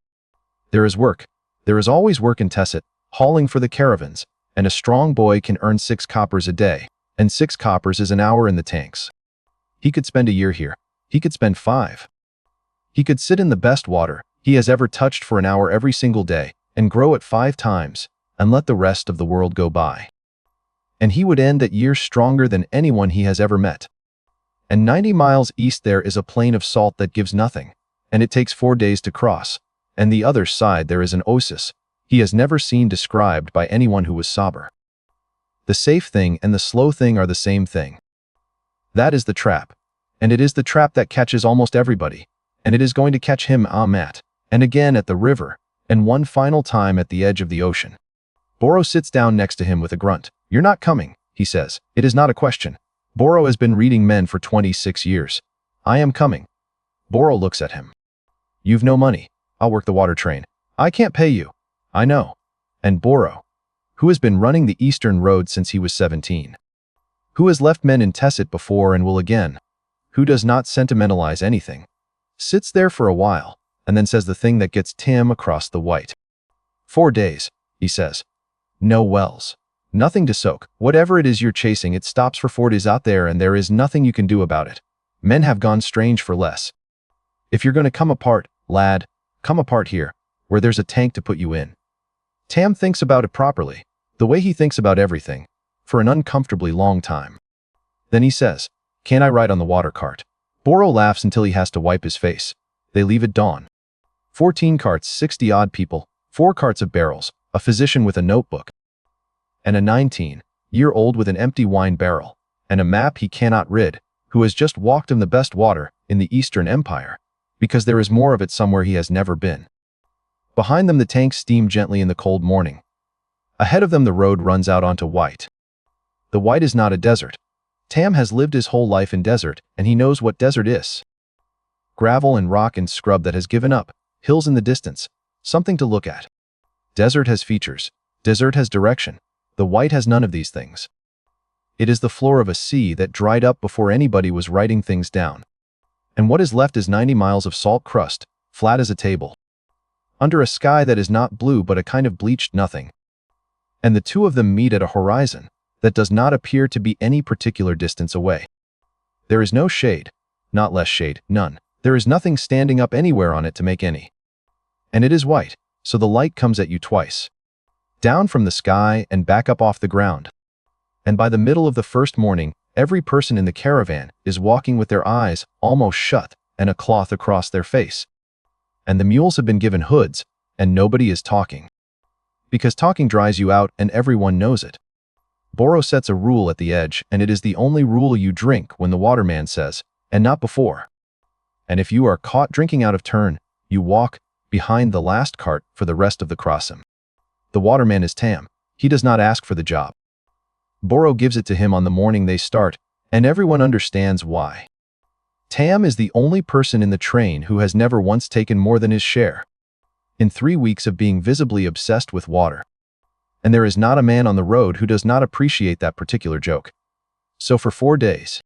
There is work. There is always work in Tessit, hauling for the caravans, and a strong boy can earn 6 coppers a day, and 6 coppers is an hour in the tanks. He could spend a year here. He could spend 5. He could sit in the best water he has ever touched for an hour every single day, and grow it 5 times, and let the rest of the world go by. And he would end that year stronger than anyone he has ever met. And 90 miles east there is a plain of salt that gives nothing, and it takes 4 days to cross, and the other side there is an oasis he has never seen described by anyone who was sober. The safe thing and the slow thing are the same thing. That is the trap, and it is the trap that catches almost everybody, and it is going to catch him Amat, and again at the river, and one final time at the edge of the ocean. Boro sits down next to him with a grunt. You're not coming, he says. It is not a question. Boro has been reading men for 26 years. I am coming. Boro looks at him. You've no money. I'll work the water train. I can't pay you. I know. And Boro, who has been running the Eastern Road since he was 17, who has left men in Tessit before and will again, who does not sentimentalize anything, sits there for a while, and then says the thing that gets Tam across the white. 4 days, he says. No wells. Nothing to soak. Whatever it is you're chasing, it stops for 4 days out there and there is nothing you can do about it. Men have gone strange for less. If you're going to come apart, lad, come apart here, where there's a tank to put you in. Tam thinks about it properly, the way he thinks about everything, for an uncomfortably long time. Then he says, "Can I ride on the water cart?" Boro laughs until he has to wipe his face. They leave at dawn. 14 carts, 60-odd people, 4 carts of barrels, a physician with a notebook, and a 19-year-old with an empty wine barrel, and a map he cannot read, who has just walked in the best water in the Eastern Empire, because there is more of it somewhere he has never been. Behind them the tanks steam gently in the cold morning. Ahead of them the road runs out onto white. The white is not a desert. Tam has lived his whole life in desert, and he knows what desert is. Gravel and rock and scrub that has given up, hills in the distance, something to look at. Desert has features. Desert has direction. The white has none of these things. It is the floor of a sea that dried up before anybody was writing things down. And what is left is 90 miles of salt crust, flat as a table. Under a sky that is not blue but a kind of bleached nothing. And the two of them meet at a horizon that does not appear to be any particular distance away. There is no shade, not less shade, none. There is nothing standing up anywhere on it to make any. And it is white, so the light comes at you twice. Down from the sky and back up off the ground. And by the middle of the first morning, every person in the caravan is walking with their eyes almost shut and a cloth across their face. And the mules have been given hoods, and nobody is talking. Because talking dries you out and everyone knows it. Boro sets a rule at the edge, and it is the only rule you drink when the waterman says, and not before. And if you are caught drinking out of turn, you walk behind the last cart for the rest of the crossing. The waterman is Tam. He does not ask for the job. Boro gives it to him on the morning they start, and everyone understands why. Tam is the only person in the train who has never once taken more than his share. In 3 weeks of being visibly obsessed with water. And there is not a man on the road who does not appreciate that particular joke. So for 4 days,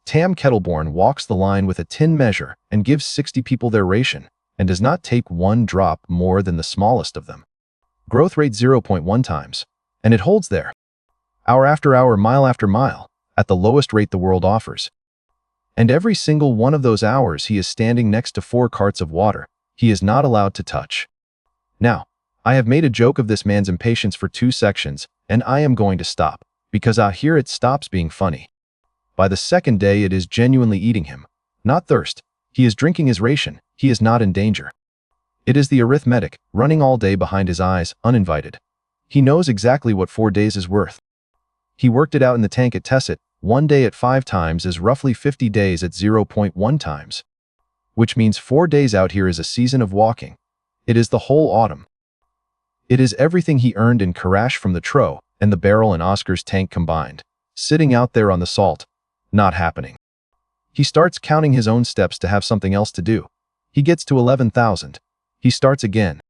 Tam Kettleborne walks the line with a tin measure and gives 60 people their ration, and does not take 1 drop more than the smallest of them. Growth rate 0.1 times, and it holds there. Hour after hour, mile after mile, at the lowest rate the world offers. And every single one of those hours he is standing next to 4 carts of water he is not allowed to touch. Now, I have made a joke of this man's impatience for 2 sections, and I am going to stop, because out here it stops being funny. By the second day it is genuinely eating him. Not thirst. He is drinking his ration. He is not in danger. It is the arithmetic, running all day behind his eyes, uninvited. He knows exactly what 4 days is worth. He worked it out in the tank at Tessit. 1 day at 5 times is roughly 50 days at 0.1 times. Which means 4 days out here is a season of walking. It is the whole autumn. It is everything he earned in Karrash from the trough and the barrel in Oscar's tank combined. Sitting out there on the salt. Not happening. He starts counting his own steps to have something else to do. He gets to 11,000. He starts again.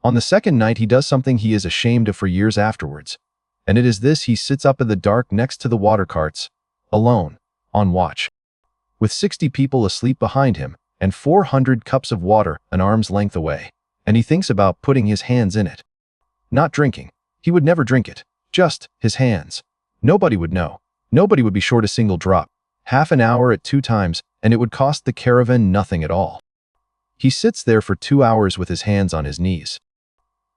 On the second night he does something he is ashamed of for years afterwards. And it is this: he sits up in the dark next to the water carts, alone, on watch. With 60 people asleep behind him, and 400 cups of water an arm's length away. And he thinks about putting his hands in it. Not drinking. He would never drink it. Just his hands. Nobody would know. Nobody would be short a single drop. Half an hour at 2 times, and it would cost the caravan nothing at all. He sits there for 2 hours with his hands on his knees.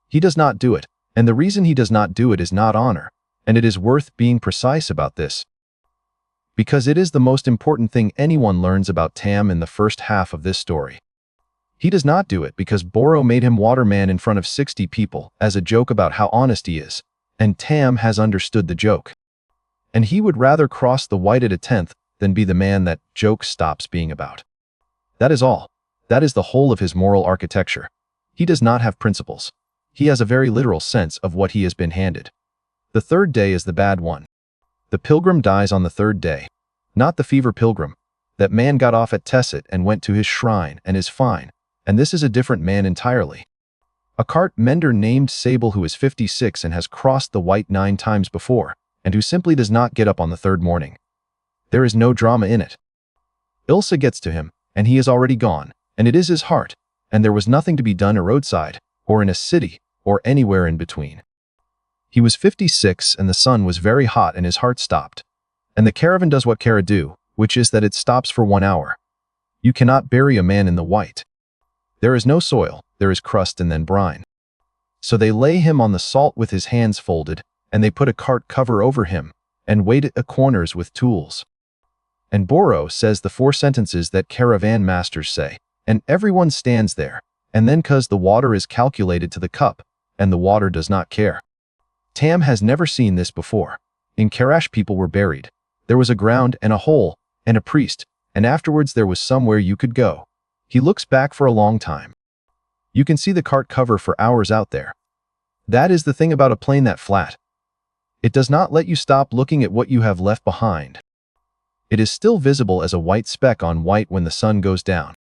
He does not do it, and the reason he does not do it is not honor, and it is worth being precise about this. Because it is the most important thing anyone learns about Tam in the first half of this story. He does not do it because Boro made him waterman in front of 60 people as a joke about how honest he is, and Tam has understood the joke. And he would rather cross the white at a 10th than be the man that joke stops being about. That is all. That is the whole of his moral architecture. He does not have principles. He has a very literal sense of what he has been handed. The third day is the bad one. The pilgrim dies on the third day. Not the fever pilgrim. That man got off at Tessit and went to his shrine and is fine, and this is a different man entirely. A cart mender named Sable who is 56 and has crossed the white 9 times before, and who simply does not get up on the third morning. There is no drama in it. Ilsa gets to him, and he is already gone, and it is his heart, and there was nothing to be done a roadside, or in a city, or anywhere in between. He was 56 and the sun was very hot and his heart stopped. And the caravan does what Karra do, which is that it stops for 1 hour. You cannot bury a man in the white. There is no soil, there is crust and then brine. So they lay him on the salt with his hands folded, and they put a cart cover over him, and weight it at corners with tools. And Boro says the 4 sentences that caravan masters say, and everyone stands there, and then 'cause the water is calculated to the cup, and the water does not care. Tam has never seen this before. In Karrash people were buried. There was a ground and a hole, and a priest, and afterwards there was somewhere you could go. He looks back for a long time. You can see the cart cover for hours out there. That is the thing about a plane that flat. It does not let you stop looking at what you have left behind. It is still visible as a white speck on white when the sun goes down.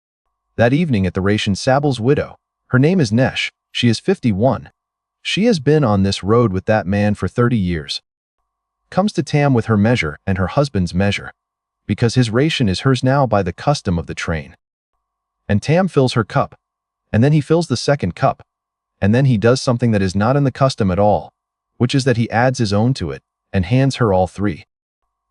That evening at the ration Sabel's widow, her name is Nesh, she is 51. She has been on this road with that man for 30 years. Comes to Tam with her measure and her husband's measure, because his ration is hers now by the custom of the train. And Tam fills her cup, and then he fills the second cup, and then he does something that is not in the custom at all, which is that he adds his own to it, and hands her all 3.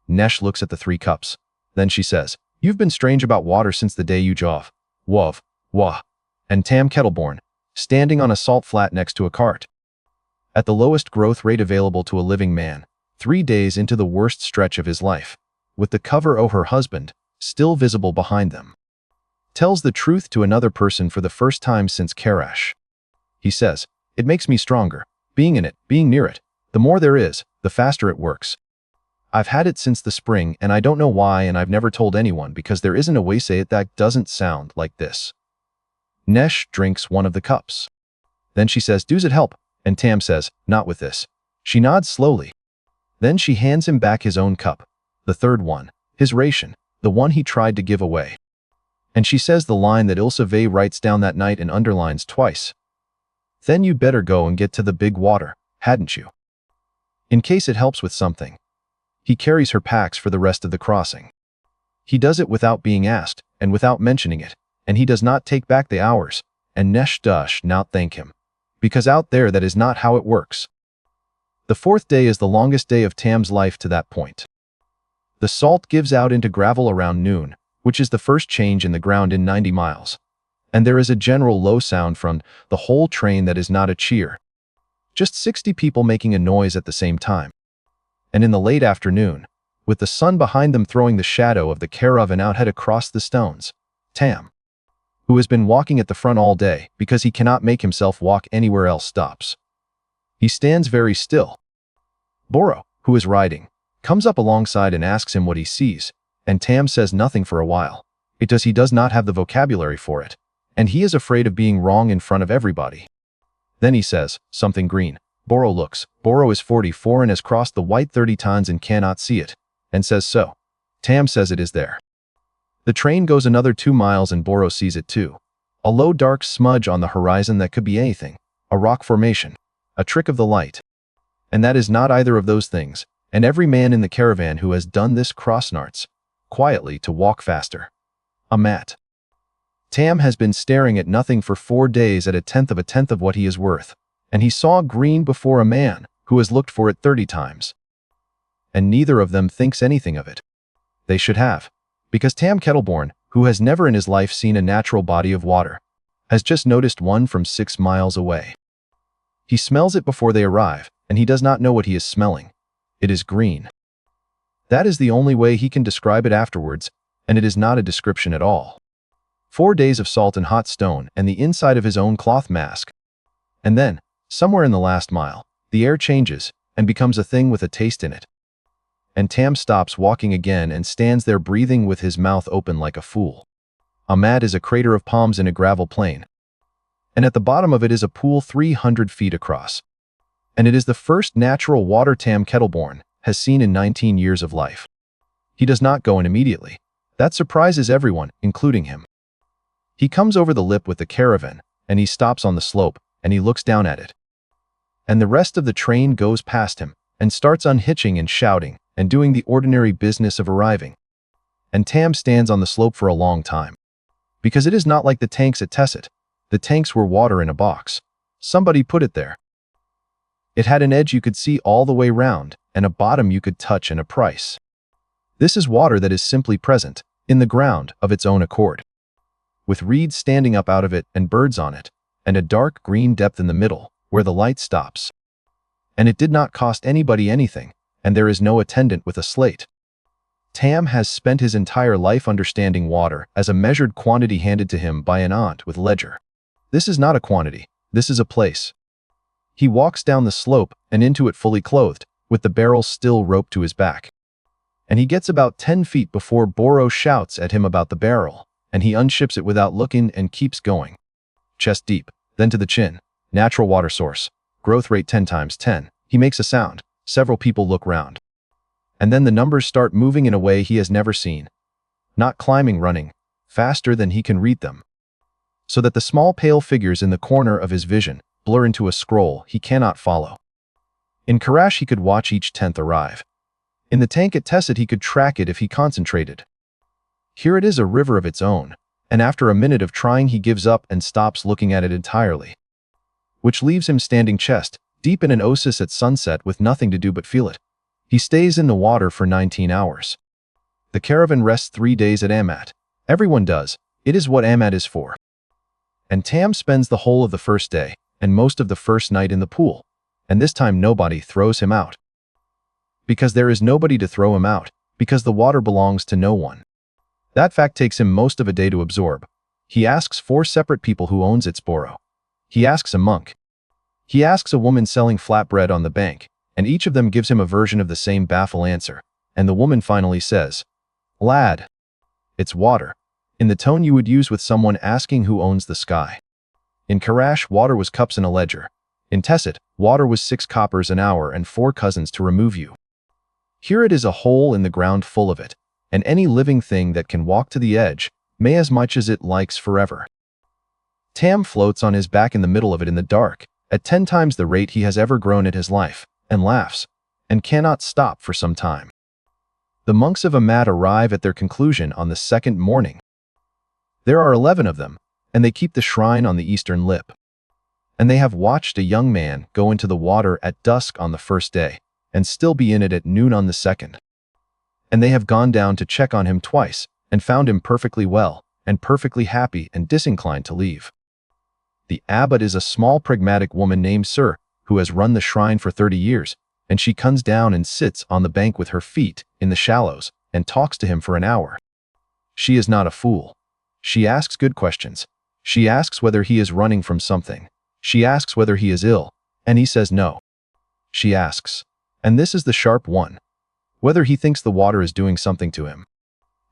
Nesh looks at the 3 cups. Then she says, "You've been strange about water since the day you jov. Wov. Wah." And Tam Kettleborne, standing on a salt flat next to a cart. At the lowest growth rate available to a living man, 3 days into the worst stretch of his life, with the cover o' her husband, still visible behind them. Tells the truth to another person for the first time since Karrash. He says, "It makes me stronger, being in it, being near it. The more there is, the faster it works. I've had it since the spring and I don't know why and I've never told anyone because there isn't a way say it that doesn't sound like this." Nesh drinks one of the cups. Then she says, "Does it help?" And Tam says, "Not with this." She nods slowly. Then she hands him back his own cup, the third one, his ration, the one he tried to give away. And she says the line that Ilse Vey writes down that night and underlines twice. "Then you better go and get to the big water, hadn't you? In case it helps with something." He carries her packs for the rest of the crossing. He does it without being asked, and without mentioning it, and he does not take back the hours, and Nesh does not thank him. Because out there that is not how it works. The 4th day is the longest day of Tam's life to that point. The salt gives out into gravel around noon, which is the first change in the ground in 90 miles. And there is a general low sound from the whole train that is not a cheer. Just 60 people making a noise at the same time. And in the late afternoon, with the sun behind them throwing the shadow of the caravan outhead across the stones, Tam, who has been walking at the front all day because he cannot make himself walk anywhere else, stops. He stands very still. Boro, who is riding, comes up alongside and asks him what he sees, and Tam says nothing for a while. He does not have the vocabulary for it, and he is afraid of being wrong in front of everybody. Then he says, "Something green." Boro looks. Boro is 44 and has crossed the white 30 tons and cannot see it, and says so. Tam says it is there. The train goes another 2 miles and Boro sees it too. A low dark smudge on the horizon that could be anything. A rock formation. A trick of the light. And that is not either of those things, and every man in the caravan who has done this crossnarts, quietly to walk faster. A mat. Tam has been staring at nothing for 4 days at a tenth of what he is worth. And he saw green before a man who has looked for it 30 times. And neither of them thinks anything of it. They should have. Because Tam Kettleborne, who has never in his life seen a natural body of water, has just noticed one from 6 miles away. He smells it before they arrive, and he does not know what he is smelling. It is green. That is the only way he can describe it afterwards, and it is not a description at all. 4 days of salt and hot stone and the inside of his own cloth mask. And then, somewhere in the last mile, the air changes and becomes a thing with a taste in it. And Tam stops walking again and stands there breathing with his mouth open like a fool. A mat is a crater of palms in a gravel plain. And at the bottom of it is a pool 300 feet across. And it is the first natural water Tam Kettleborne has seen in 19 years of life. He does not go in immediately. That surprises everyone, including him. He comes over the lip with the caravan, and he stops on the slope, and he looks down at it. And the rest of the train goes past him, and starts unhitching and shouting, and doing the ordinary business of arriving. And Tam stands on the slope for a long time. Because it is not like the tanks at Tesset. The tanks were water in a box. Somebody put it there. It had an edge you could see all the way round, and a bottom you could touch and a price. This is water that is simply present, in the ground, of its own accord, with reeds standing up out of it and birds on it, and a dark green depth in the middle, where the light stops. And it did not cost anybody anything, and there is no attendant with a slate. Tam has spent his entire life understanding water as a measured quantity handed to him by an aunt with ledger. This is not a quantity, this is a place. He walks down the slope and into it fully clothed, with the barrel still roped to his back. And he gets about 10 feet before Boro shouts at him about the barrel, and he unships it without looking and keeps going. Chest deep, then to the chin. Natural water source. Growth rate 10 times 10. He makes a sound. Several people look round. And then the numbers start moving in a way he has never seen. Not climbing, running. Faster than he can read them. So that the small pale figures in the corner of his vision blur into a scroll he cannot follow. In Karrash he could watch each tenth arrive. In the tank at Tessit he could track it if he concentrated. Here it is a river of its own, and after a minute of trying he gives up and stops looking at it entirely. Which leaves him standing chest deep in an oasis at sunset with nothing to do but feel it. He stays in the water for 19 hours. The caravan rests 3 days at Amat. Everyone does. It is what Amat is for. And Tam spends the whole of the first day, and most of the first night in the pool, and this time nobody throws him out. Because there is nobody to throw him out, because the water belongs to no one. That fact takes him most of a day to absorb. He asks 4 separate people who owns its Boro. He asks a monk. He asks a woman selling flatbread on the bank, and each of them gives him a version of the same baffled answer, and the woman finally says, "Lad, it's water," in the tone you would use with someone asking who owns the sky. In Karrash, water was cups in a ledger. In Tessit, water was 6 coppers an hour and 4 cousins to remove you. Here it is a hole in the ground full of it, and any living thing that can walk to the edge may as much as it likes forever. Tam floats on his back in the middle of it in the dark, at 10 times the rate he has ever grown in his life, and laughs, and cannot stop for some time. The monks of Amat arrive at their conclusion on the second morning. There are 11 of them, and they keep the shrine on the eastern lip. And they have watched a young man go into the water at dusk on the first day, and still be in it at noon on the second. And they have gone down to check on him twice, and found him perfectly well, and perfectly happy and disinclined to leave. The abbot is a small pragmatic woman named Sir, who has run the shrine for 30 years, and she comes down and sits on the bank with her feet in the shallows, and talks to him for an hour. She is not a fool. She asks good questions. She asks whether he is running from something. She asks whether he is ill, and he says no. She asks, and this is the sharp one, whether he thinks the water is doing something to him.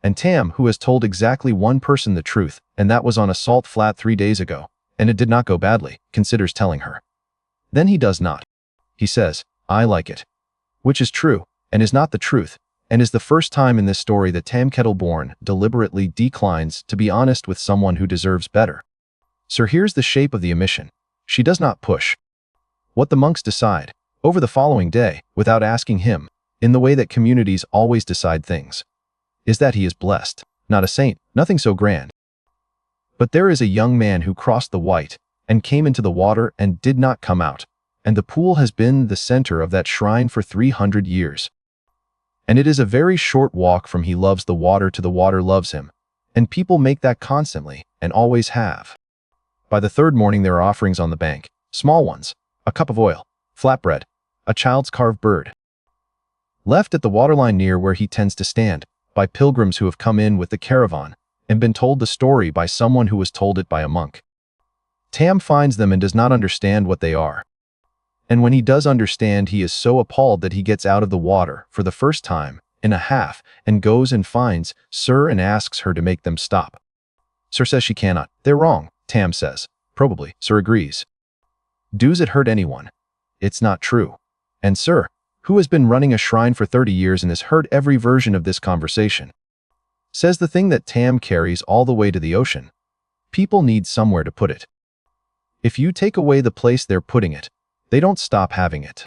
And Tam, who has told exactly one person the truth, and that was on a salt flat 3 days ago, and it did not go badly, considers telling her. Then he does not. He says, "I like it." Which is true, and is not the truth, and is the first time in this story that Tam Kettleborne deliberately declines to be honest with someone who deserves better. So here's the shape of the omission. She does not push. What the monks decide, over the following day, without asking him, in the way that communities always decide things, is that he is blessed, not a saint, nothing so grand. But there is a young man who crossed the white, and came into the water and did not come out, and the pool has been the center of that shrine for 300 years. And it is a very short walk from he loves the water to the water loves him, and people make that constantly, and always have. By the third morning there are offerings on the bank, small ones, a cup of oil, flatbread, a child's carved bird. Left at the waterline near where he tends to stand, by pilgrims who have come in with the caravan, and been told the story by someone who was told it by a monk. Tam finds them and does not understand what they are. And when he does understand, he is so appalled that he gets out of the water for the first time in a half and goes and finds Sir and asks her to make them stop. Sir says she cannot. They're wrong, Tam says. Probably, Sir agrees. Does it hurt anyone? It's not true. And Sir, who has been running a shrine for 30 years and has heard every version of this conversation, says the thing that Tam carries all the way to the ocean. People need somewhere to put it. If you take away the place they're putting it, they don't stop having it.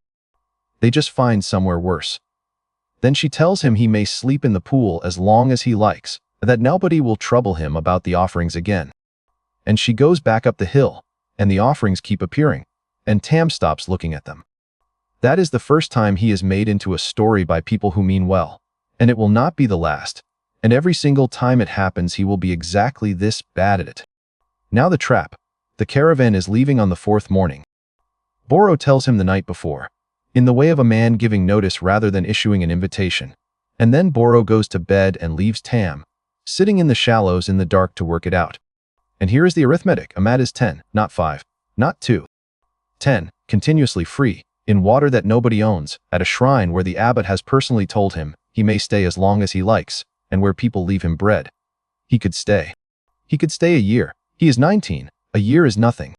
They just find somewhere worse. Then she tells him he may sleep in the pool as long as he likes, that nobody will trouble him about the offerings again. And she goes back up the hill, and the offerings keep appearing, and Tam stops looking at them. That is the first time he is made into a story by people who mean well. And it will not be the last. And every single time it happens he will be exactly this bad at it. Now the trap. The caravan is leaving on the 4th morning. Boro tells him the night before, in the way of a man giving notice rather than issuing an invitation. And then Boro goes to bed and leaves Tam, sitting in the shallows in the dark to work it out. And here is the arithmetic. A mat is 10, not 5, not 2. 10, continuously free, in water that nobody owns, at a shrine where the abbot has personally told him he may stay as long as he likes, and where people leave him bread. He could stay. He could stay a year. He is 19. A year is nothing.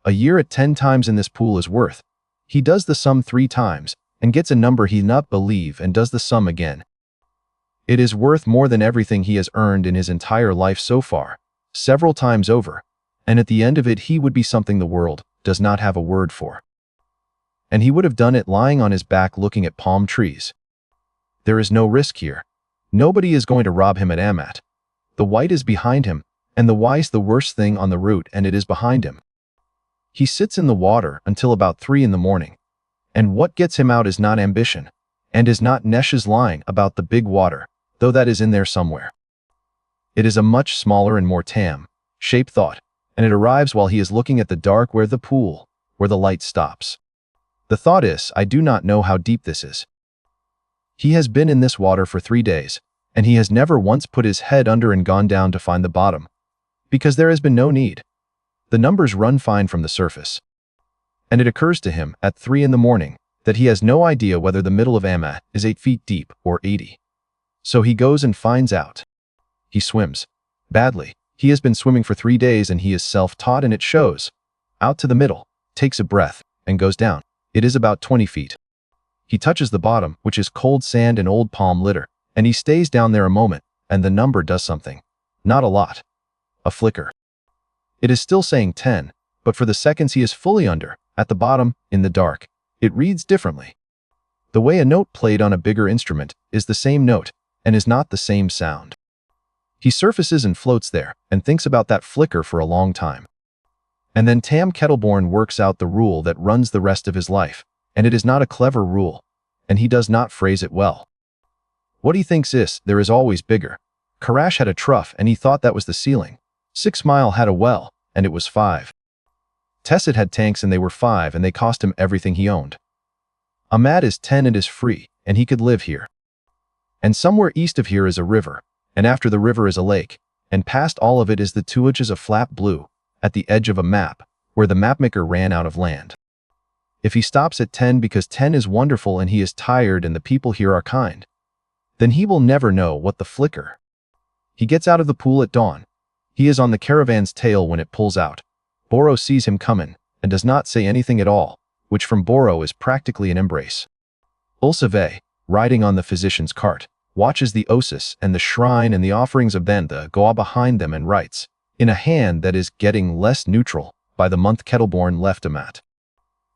A year at 10 times in this pool is worth. He does the sum 3 times, and gets a number he not believe and does the sum again. It is worth more than everything he has earned in his entire life so far, several times over, and at the end of it he would be something the world does not have a word for. And he would have done it lying on his back looking at palm trees. There is no risk here. Nobody is going to rob him at Amat. The white is behind him, and the Y is the worst thing on the route, and it is behind him. He sits in the water until about 3 in the morning. And what gets him out is not ambition, and is not Nesh's line about the big water, though that is in there somewhere. It is a much smaller and more Tam-shaped thought, and it arrives while he is looking at the dark where the pool, where the light stops. The thought is, I do not know how deep this is. He has been in this water for 3 days, and he has never once put his head under and gone down to find the bottom, because there has been no need. The numbers run fine from the surface. And it occurs to him, at 3 in the morning, that he has no idea whether the middle of Amat is 8 feet deep or 80. So he goes and finds out. He swims. Badly. He has been swimming for 3 days and he is self-taught and it shows. Out to the middle, takes a breath, and goes down. It is about 20 feet. He touches the bottom, which is cold sand and old palm litter, and he stays down there a moment, and the number does something. Not a lot. A flicker. It is still saying 10, but for the seconds he is fully under, at the bottom, in the dark. It reads differently. The way a note played on a bigger instrument is the same note, and is not the same sound. He surfaces and floats there, and thinks about that flicker for a long time. And then Tam Kettleborne works out the rule that runs the rest of his life, and it is not a clever rule, and he does not phrase it well. What he thinks is, there is always bigger. Karrash had a trough and he thought that was the ceiling. 6 Mile had a well, and it was 5. Tessit had tanks and they were 5 and they cost him everything he owned. Amat is 10 and is free, and he could live here. And somewhere east of here is a river, and after the river is a lake, and past all of it is the tuilage of flat blue, at the edge of a map, where the mapmaker ran out of land. If he stops at 10 because 10 is wonderful and he is tired and the people here are kind, then he will never know what the flicker. He gets out of the pool at dawn. He is on the caravan's tail when it pulls out. Boro sees him coming, and does not say anything at all, which from Boro is practically an embrace. Ulsave, riding on the physician's cart, watches the osis and the shrine and the offerings of Bentha go on behind them and writes, in a hand that is getting less neutral, by the month Kettleborne left Amat.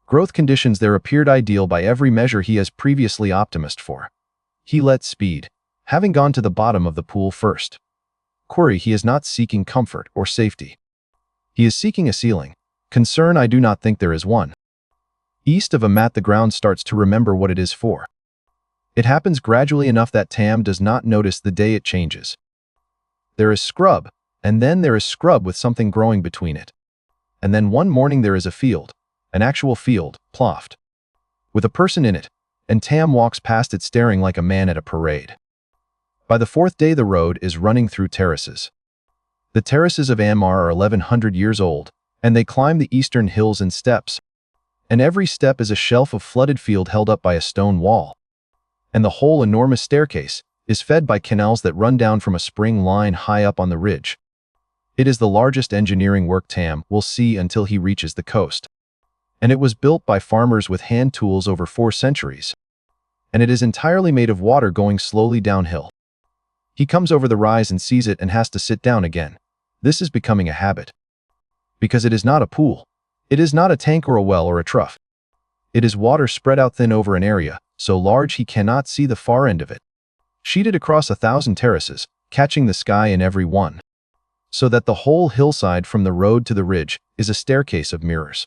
Growth conditions there appeared ideal by every measure he has previously optimist for. He lets speed, having gone to the bottom of the pool first. Query, he is not seeking comfort or safety. He is seeking a ceiling. Concern, I do not think there is one. East of Amat the ground starts to remember what it is for. It happens gradually enough that Tam does not notice the day it changes. There is scrub, and then there is scrub with something growing between it. And then one morning there is a field, an actual field, ploughed, with a person in it, and Tam walks past it staring like a man at a parade. By the 4th day the road is running through terraces. The terraces of Amar are 1100 years old, and they climb the eastern hills and steps, and every step is a shelf of flooded field held up by a stone wall. And the whole enormous staircase is fed by canals that run down from a spring line high up on the ridge. It is the largest engineering work Tam will see until he reaches the coast. And it was built by farmers with hand tools over 4 centuries. And it is entirely made of water going slowly downhill. He comes over the rise and sees it and has to sit down again. This is becoming a habit. Because it is not a pool. It is not a tank or a well or a trough. It is water spread out thin over an area, so large he cannot see the far end of it. Sheeted across 1,000 terraces, catching the sky in every one. So that the whole hillside from the road to the ridge is a staircase of mirrors.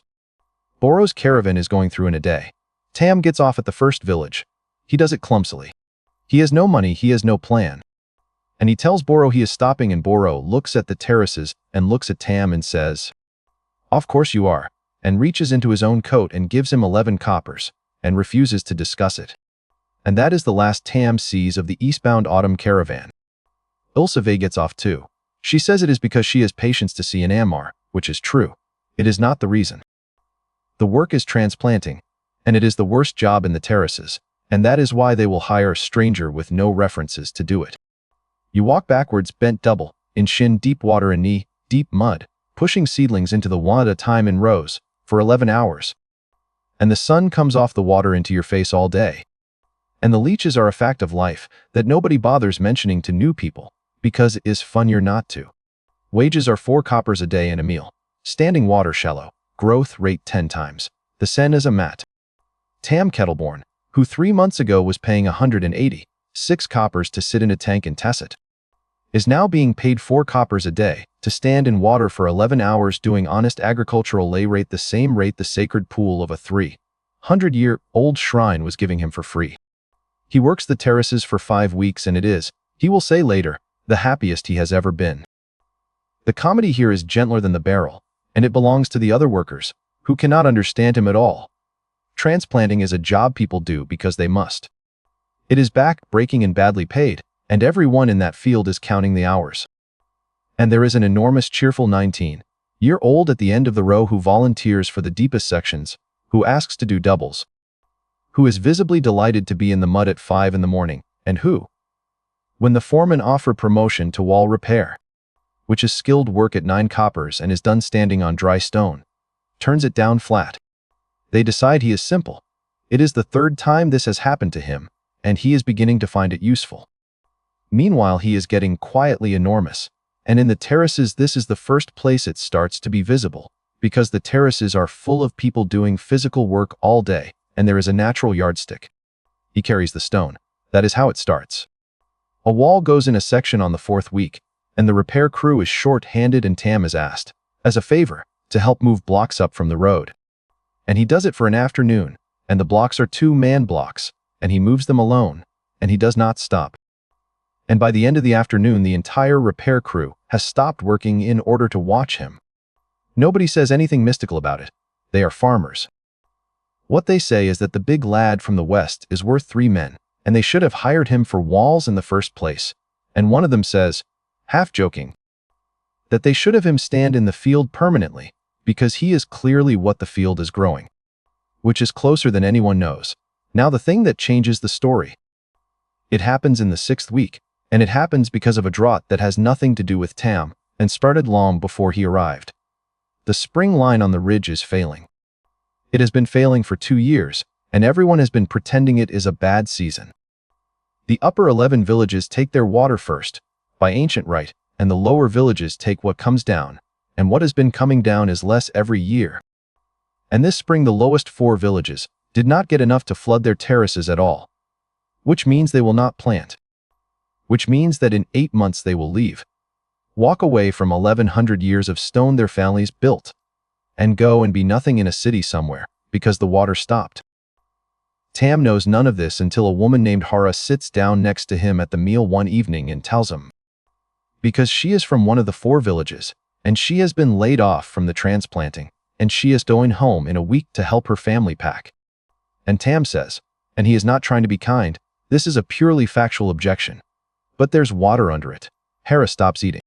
Boro's caravan is going through in a day. Tam gets off at the first village. He does it clumsily. He has no money, he has no plan. And he tells Boro he is stopping, and Boro looks at the terraces and looks at Tam and says, "Of course you are," and reaches into his own coat and gives him 11 coppers, and refuses to discuss it. And that is the last Tam sees of the eastbound autumn caravan. Ilseve gets off too. She says it is because she has patience to see an Amar, which is true. It is not the reason. The work is transplanting, and it is the worst job in the terraces, and that is why they will hire a stranger with no references to do it. You walk backwards, bent double, in shin deep water and knee deep mud, pushing seedlings into the one at a time in rows, for 11 hours. And the sun comes off the water into your face all day. And the leeches are a fact of life that nobody bothers mentioning to new people, because it is funnier not to. Wages are 4 coppers a day and a meal. Standing water shallow. Growth rate 10 times. The sen is a mat. Tam Kettleborne, who 3 months ago was paying 186 coppers to sit in a tank in Tesset, is now being paid 4 coppers a day to stand in water for 11 hours doing honest agricultural lay rate, the same rate the sacred pool of a 300-year-old shrine was giving him for free. He works the terraces for 5 weeks, and it is, he will say later, the happiest he has ever been. The comedy here is gentler than the barrel, and it belongs to the other workers, who cannot understand him at all. Transplanting is a job people do because they must. It is back-breaking and badly paid, and everyone in that field is counting the hours. And there is an enormous cheerful 19-year-old at the end of the row who volunteers for the deepest sections, who asks to do doubles, who is visibly delighted to be in the mud at 5 in the morning, and who, when the foreman offer promotion to wall repair, which is skilled work at 9 coppers and is done standing on dry stone, turns it down flat. They decide he is simple. It is the 3rd time this has happened to him, and he is beginning to find it useful. Meanwhile, he is getting quietly enormous, and in the terraces this is the first place it starts to be visible, because the terraces are full of people doing physical work all day, and there is a natural yardstick. He carries the stone. That is how it starts. A wall goes in a section on the 4th week, and the repair crew is short-handed, and Tam is asked, as a favor, to help move blocks up from the road. And he does it for an afternoon, and the blocks are 2-man blocks, and he moves them alone, and he does not stop. And by the end of the afternoon, the entire repair crew has stopped working in order to watch him. Nobody says anything mystical about it. They are farmers. What they say is that the big lad from the west is worth 3 men, and they should have hired him for walls in the first place. And one of them says, half joking, that they should have him stand in the field permanently, because he is clearly what the field is growing, which is closer than anyone knows. Now the thing that changes the story. It happens in the 6th week, and it happens because of a drought that has nothing to do with Tam, and started long before he arrived. The spring line on the ridge is failing. It has been failing for 2 years, and everyone has been pretending it is a bad season. The upper 11 villages take their water first, by ancient right, and the lower villages take what comes down, and what has been coming down is less every year. And this spring the lowest 4 villages did not get enough to flood their terraces at all, which means they will not plant, which means that in 8 months they will leave, walk away from 1100 years of stone their families built, and go and be nothing in a city somewhere, because the water stopped. Tam knows none of this until a woman named Hara sits down next to him at the meal one evening and tells him, because she is from one of the 4 villages, and she has been laid off from the transplanting, and she is going home in a week to help her family pack. And Tam says, and he is not trying to be kind, this is a purely factual objection, but there's water under it. Hera stops eating.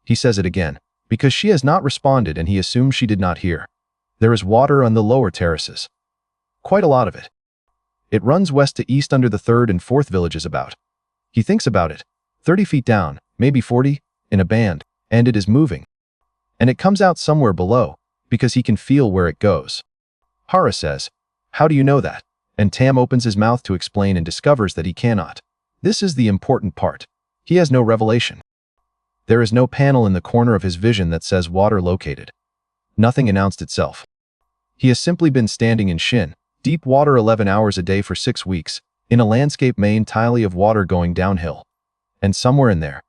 He says it again, because she has not responded, and he assumes she did not hear. There is water on the lower terraces. Quite a lot of it. It runs west to east under the 3rd and 4th villages about. He thinks about it, 30 feet down, maybe 40, in a band, and it is moving. And it comes out somewhere below, because he can feel where it goes. Hara says, how do you know that? And Tam opens his mouth to explain and discovers that he cannot. This is the important part. He has no revelation. There is no panel in the corner of his vision that says water located. Nothing announced itself. He has simply been standing in shin, deep water 11 hours a day for 6 weeks, in a landscape made entirely of water going downhill. And somewhere in there,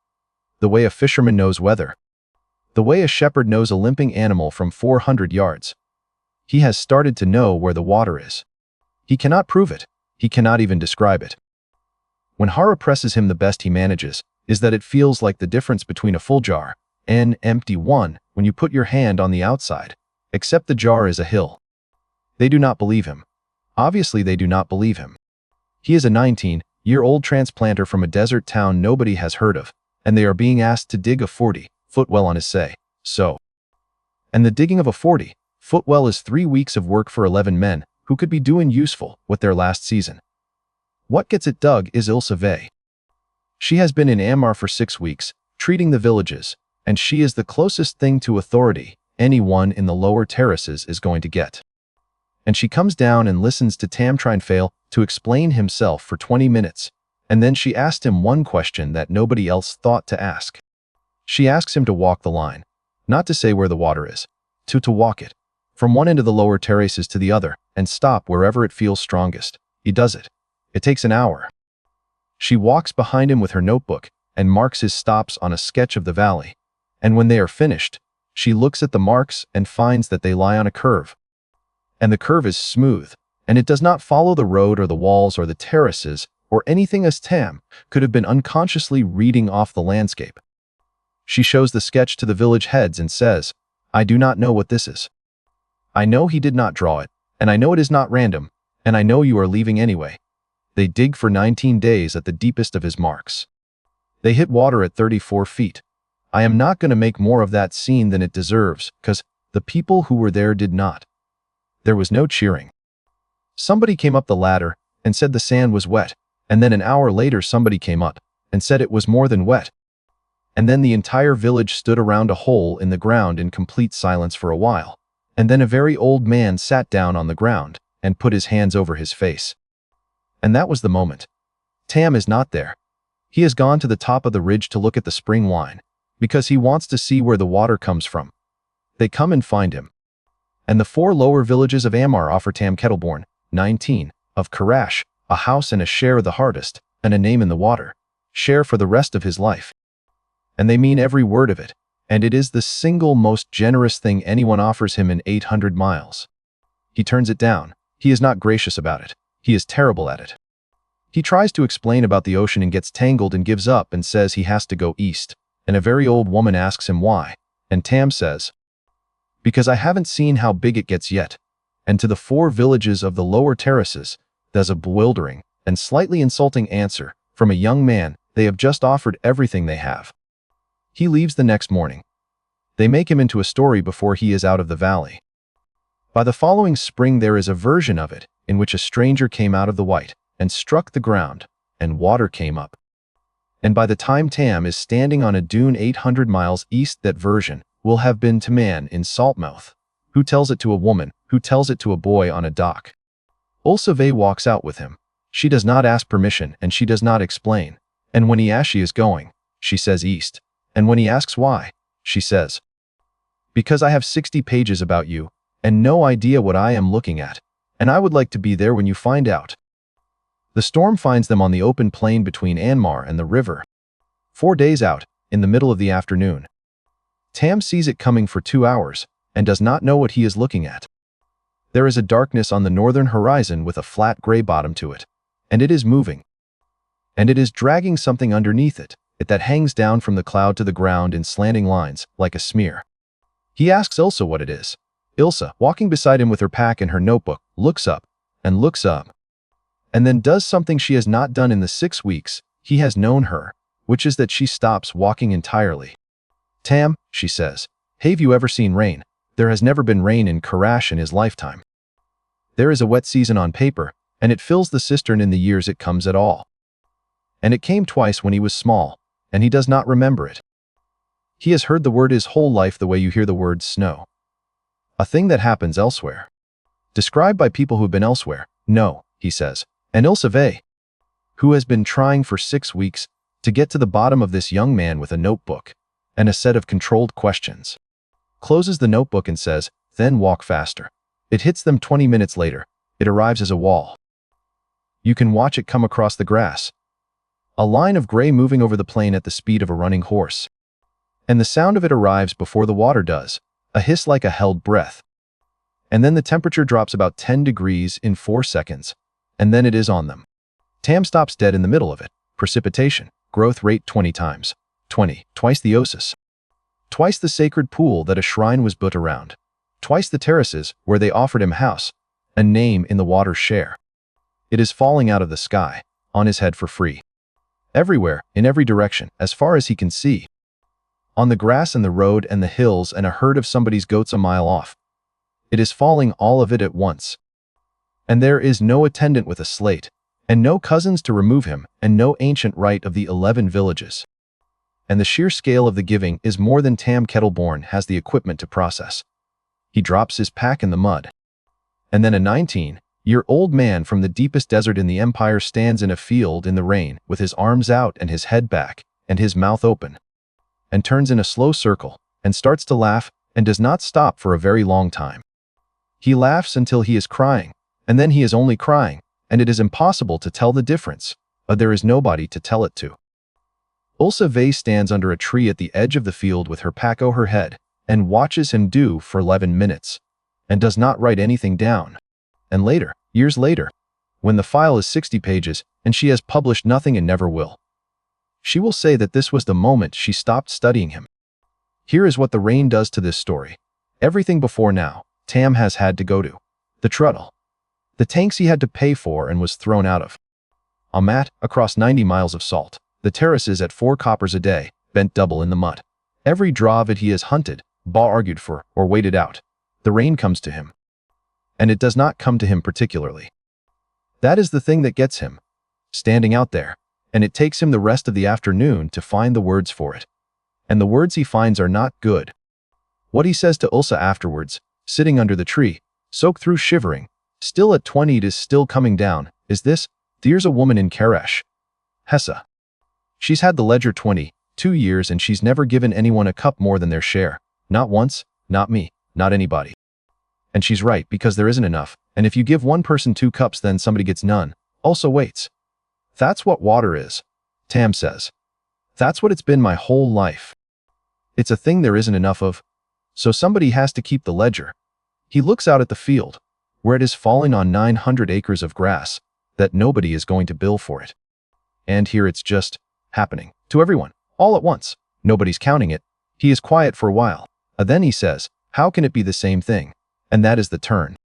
the way a fisherman knows weather, the way a shepherd knows a limping animal from 400 yards, he has started to know where the water is. He cannot prove it. He cannot even describe it. When Hara presses him, the best he manages is that it feels like the difference between a full jar and an empty one when you put your hand on the outside, except the jar is a hill. They do not believe him. Obviously, they do not believe him. He is a 19-year-old transplanter from a desert town nobody has heard of, and they are being asked to dig a 40-foot well on his say. So, and the digging of a 40-foot well is 3 weeks of work for 11 men who could be doing useful with their last season. What gets it dug is Ilse Vey. She has been in Ammar for 6 weeks, treating the villages, and she is the closest thing to authority anyone in the lower terraces is going to get. And she comes down and listens to Tam try and fail to explain himself for 20 minutes, and then she asked him one question that nobody else thought to ask. She asks him to walk the line, not to say where the water is, to walk it, from one end of the lower terraces to the other, and stop wherever it feels strongest. He does it. It takes an hour. She walks behind him with her notebook and marks his stops on a sketch of the valley, and when they are finished, she looks at the marks and finds that they lie on a curve. And the curve is smooth, and it does not follow the road or the walls or the terraces or anything, as Tam could have been unconsciously reading off the landscape. She shows the sketch to the village heads and says, "I do not know what this is. I know he did not draw it, and I know it is not random, and I know you are leaving anyway." They dig for 19 days at the deepest of his marks. They hit water at 34 feet. I am not going to make more of that scene than it deserves, because the people who were there did not. There was no cheering. Somebody came up the ladder and said the sand was wet, and then an hour later somebody came up and said it was more than wet. And then the entire village stood around a hole in the ground in complete silence for a while, and then a very old man sat down on the ground and put his hands over his face. And that was the moment. Tam is not there. He has gone to the top of the ridge to look at the spring wine, because he wants to see where the water comes from. They come and find him. And the 4 lower villages of Ammar offer Tam Kettleborne, 19, of Karrash, a house and a share of the harvest, and a name in the water, share for the rest of his life. And they mean every word of it, and it is the single most generous thing anyone offers him in 800 miles. He turns it down. He is not gracious about it. He is terrible at it. He tries to explain about the ocean and gets tangled and gives up and says he has to go east, and a very old woman asks him why, and Tam says, "Because I haven't seen how big it gets yet." And to the 4 villages of the lower terraces, there's a bewildering and slightly insulting answer from a young man they have just offered everything they have. He leaves the next morning. They make him into a story before he is out of the valley. By the following spring there is a version of it in which a stranger came out of the white and struck the ground, and water came up. And by the time Tam is standing on a dune 800 miles east, that version will have been to man in Saltmouth, who tells it to a woman, who tells it to a boy on a dock. Ilse Vey walks out with him. She does not ask permission and she does not explain. And when he asks she is going, she says east. And when he asks why, she says, "Because I have 60 pages about you and no idea what I am looking at, and I would like to be there when you find out." The storm finds them on the open plain between Ammar and the river. 4 days out, in the middle of the afternoon. Tam sees it coming for 2 hours and does not know what he is looking at. There is a darkness on the northern horizon with a flat gray bottom to it, and it is moving. And it is dragging something underneath it that hangs down from the cloud to the ground in slanting lines, like a smear. He asks Ilse what it is. Ilse, walking beside him with her pack and her notebook, looks up, and then does something she has not done in the 6 weeks he has known her, which is that she stops walking entirely. "Tam," she says, "have you ever seen rain?" There has never been rain in Karrash in his lifetime. There is a wet season on paper, and it fills the cistern in the years it comes at all. And it came twice when he was small, and he does not remember it. He has heard the word his whole life the way you hear the word snow. A thing that happens elsewhere. Described by people who have been elsewhere. No, he says. And Ilse Vey, who has been trying for 6 weeks to get to the bottom of this young man with a notebook and a set of controlled questions, closes the notebook and says, "Then walk faster." It hits them 20 minutes later. It arrives as a wall. You can watch it come across the grass. A line of gray moving over the plain at the speed of a running horse. And the sound of it arrives before the water does, a hiss like a held breath. And then the temperature drops about 10 degrees in 4 seconds, and then it is on them. Tam stops dead in the middle of it. Precipitation. Growth rate 20 times. 20. Twice the oasis. Twice the sacred pool that a shrine was built around. Twice the terraces where they offered him house, a name in the water's share. It is falling out of the sky, on his head for free. Everywhere, in every direction, as far as he can see. On the grass and the road and the hills and a herd of somebody's goats a mile off. It is falling, all of it at once. And there is no attendant with a slate, and no cousins to remove him, and no ancient rite of the 11 villages. And the sheer scale of the giving is more than Tam Kettleborne has the equipment to process. He drops his pack in the mud. And then a 19-year-old man from the deepest desert in the empire stands in a field in the rain with his arms out and his head back and his mouth open, and turns in a slow circle and starts to laugh and does not stop for a very long time. He laughs until he is crying, and then he is only crying, and it is impossible to tell the difference. There is nobody to tell it to. Ulsa Vey stands under a tree at the edge of the field with her pack over her head and watches him do for 11 minutes and does not write anything down. And later, years later, when the file is 60 pages and she has published nothing and never will, she will say that this was the moment she stopped studying him. Here is what the rain does to this story. Everything before now, Tam has had to go to. The truddle. The tanks he had to pay for and was thrown out of. A mat across 90 miles of salt. The terraces at 4 coppers a day, bent double in the mud. Every draw of it he has hunted, argued for, or waited out. The rain comes to him. And it does not come to him particularly. That is the thing that gets him. Standing out there. And it takes him the rest of the afternoon to find the words for it. And the words he finds are not good. What he says to Ulsa afterwards, sitting under the tree, soaked through shivering, still at 20 it is still coming down, is this: "There's a woman in Karrash. Hessa. She's had the ledger 22 years and she's never given anyone a cup more than their share. Not once, not me, not anybody. And she's right, because there isn't enough, and if you give one person 2 cups then somebody gets none, also waits. That's what water is," Tam says. "That's what it's been my whole life. It's a thing there isn't enough of, so somebody has to keep the ledger." He looks out at the field, where it is falling on 900 acres of grass, that nobody is going to bill for it. And here it's just happening to everyone, all at once. Nobody's counting it. He is quiet for a while. Then he says, "How can it be the same thing?" And that is the turn.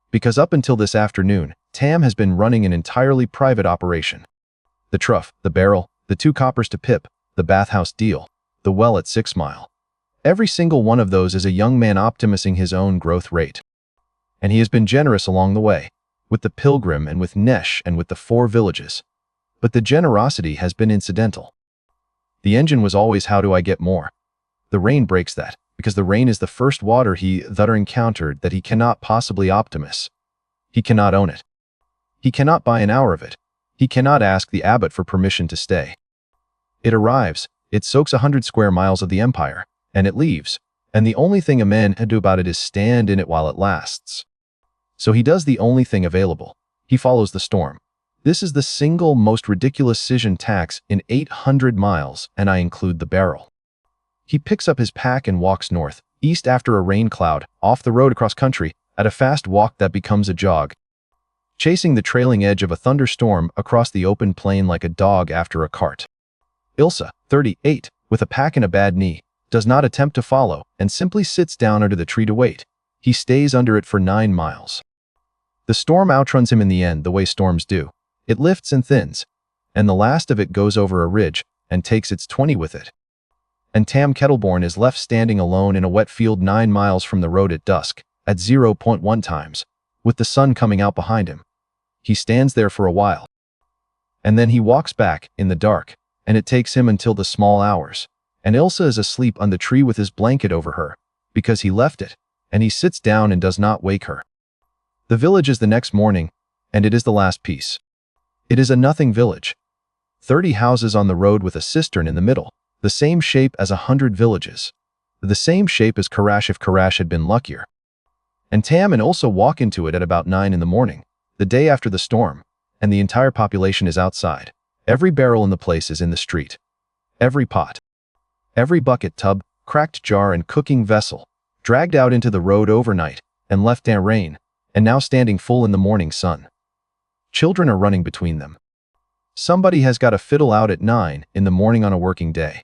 Because up until this afternoon, Tam has been running an entirely private operation. The trough, the barrel, the 2 coppers to pip, the bathhouse deal, the well at 6 Mile. Every single one of those is a young man optimizing his own growth rate. And he has been generous along the way, with the pilgrim and with Nesh and with the 4 villages. But the generosity has been incidental. The engine was always, how do I get more? The rain breaks that, because the rain is the first water he encountered that he cannot possibly optimize. He cannot own it. He cannot buy an hour of it. He cannot ask the abbot for permission to stay. It arrives, it soaks 100 square miles of the empire, and it leaves, and the only thing a man can do about it is stand in it while it lasts. So he does the only thing available. He follows the storm. This is the single most ridiculous scission tax in 800 miles, and I include the barrel. He picks up his pack and walks north, east after a rain cloud, off the road across country, at a fast walk that becomes a jog. Chasing the trailing edge of a thunderstorm across the open plain like a dog after a cart. Ilsa, 38, with a pack and a bad knee, does not attempt to follow, and simply sits down under the tree to wait. He stays under it for 9 miles. The storm outruns him in the end, the way storms do. It lifts and thins, and the last of it goes over a ridge and takes its 20 with it. And Tam Kettleborne is left standing alone in a wet field 9 miles from the road at dusk, at 0.1 times, with the sun coming out behind him. He stands there for a while. And then he walks back, in the dark, and it takes him until the small hours. And Ilsa is asleep on the tree with his blanket over her, because he left it, and he sits down and does not wake her. The village is the next morning, and it is the last piece. It is a nothing village. 30 houses on the road with a cistern in the middle, the same shape as 100 villages. The same shape as Karrash if Karrash had been luckier. And Tam and Ulsa walk into it at about 9 in the morning, the day after the storm, and the entire population is outside. Every barrel in the place is in the street. Every pot, every bucket, tub, cracked jar and cooking vessel, dragged out into the road overnight, and left in rain, and now standing full in the morning sun. Children are running between them. Somebody has got a fiddle out at 9 in the morning on a working day.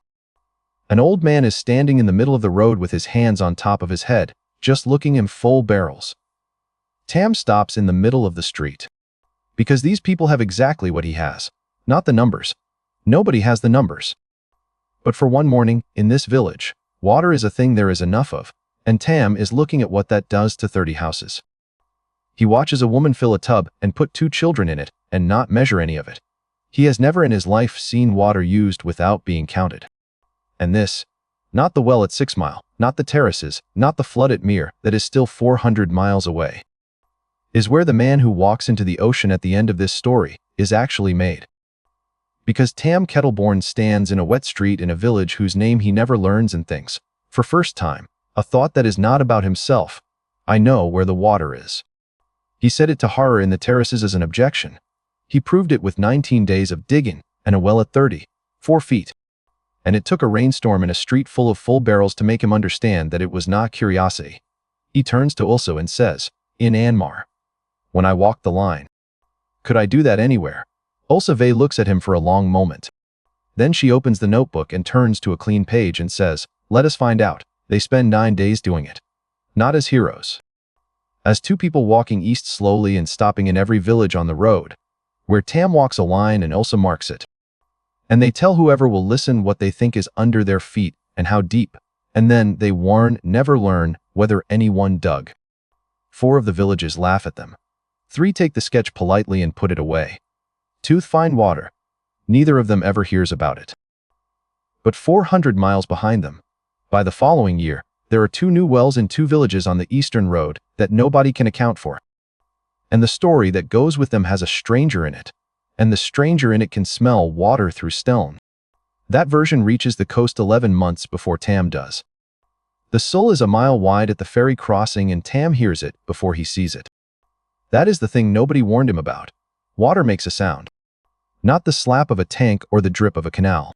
An old man is standing in the middle of the road with his hands on top of his head, just looking him full barrels. Tam stops in the middle of the street. Because these people have exactly what he has. Not the numbers. Nobody has the numbers. But for one morning, in this village, water is a thing there is enough of, and Tam is looking at what that does to 30 houses. He watches a woman fill a tub and put 2 children in it and not measure any of it. He has never in his life seen water used without being counted. And this, not the well at 6 Mile, not the terraces, not the flood at Mir that is still 400 miles away, is where the man who walks into the ocean at the end of this story is actually made. Because Tam Kettleborne stands in a wet street in a village whose name he never learns and thinks, for first time, a thought that is not about himself. I know where the water is. He said it to horror in the terraces as an objection. He proved it with 19 days of digging and a well at 34 feet. And it took a rainstorm in a street full of full barrels to make him understand that it was not curiosity. He turns to Ulsa and says, in Anmar, when I walked the line. Could I do that anywhere? Ulsa Vey looks at him for a long moment. Then she opens the notebook and turns to a clean page and says, let us find out. They spend 9 days doing it. Not as heroes. As 2 people walking east slowly and stopping in every village on the road, where Tam walks a line and Ulsa marks it. And they tell whoever will listen what they think is under their feet and how deep, and then they warn, never learn whether anyone dug. 4 of the villages laugh at them. 3 take the sketch politely and put it away. 2 find water. Neither of them ever hears about it. But 400 miles behind them, by the following year, there are 2 new wells in 2 villages on the eastern road that nobody can account for. And the story that goes with them has a stranger in it. And the stranger in it can smell water through stone. That version reaches the coast 11 months before Tam does. The Sul is a mile wide at the ferry crossing and Tam hears it before he sees it. That is the thing nobody warned him about. Water makes a sound. Not the slap of a tank or the drip of a canal.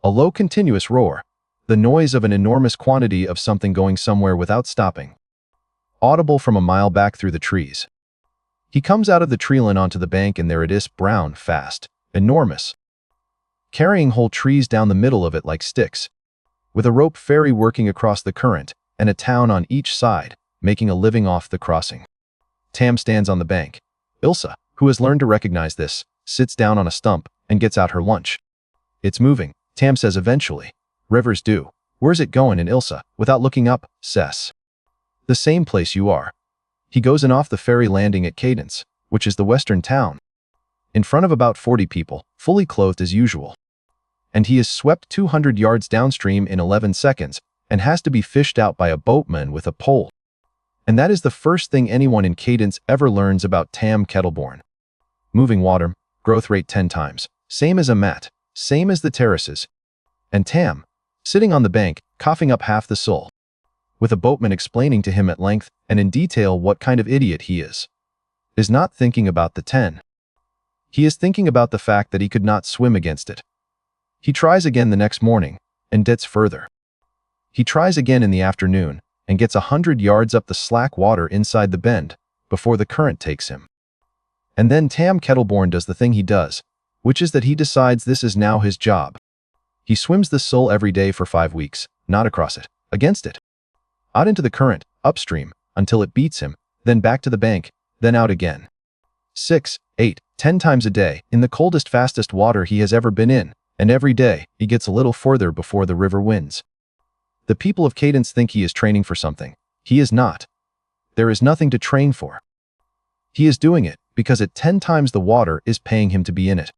A low continuous roar. The noise of an enormous quantity of something going somewhere without stopping. Audible from a mile back through the trees. He comes out of the treeline onto the bank and there it is, brown, fast, enormous. Carrying whole trees down the middle of it like sticks. With a rope ferry working across the current and a town on each side, making a living off the crossing. Tam stands on the bank. Ilsa, who has learned to recognize this, sits down on a stump and gets out her lunch. It's moving, Tam says eventually. Rivers do. Where's it going? And Ilsa, without looking up, says, the same place you are. He goes in off the ferry landing at Cadence, which is the western town. In front of about 40 people, fully clothed as usual. And he is swept 200 yards downstream in 11 seconds and has to be fished out by a boatman with a pole. And that is the first thing anyone in Cadence ever learns about Tam Kettleborne. Moving water, growth rate 10 times, same as a mat, same as the terraces. And Tam, sitting on the bank, coughing up half the Sul, with a boatman explaining to him at length and in detail what kind of idiot he is not thinking about the 10. He is thinking about the fact that he could not swim against it. He tries again the next morning and gets further. He tries again in the afternoon and gets 100 yards up the slack water inside the bend before the current takes him. And then Tam Kettleborne does the thing he does, which is that he decides this is now his job. He swims the Sul every day for 5 weeks, not across it, against it. Out into the current, upstream, until it beats him, then back to the bank, then out again. 6, 8, 10 times a day, in the coldest, fastest water he has ever been in, and every day, he gets a little further before the river wins. The people of Cadence think he is training for something. He is not. There is nothing to train for. He is doing it because at 10 times the water is paying him to be in it.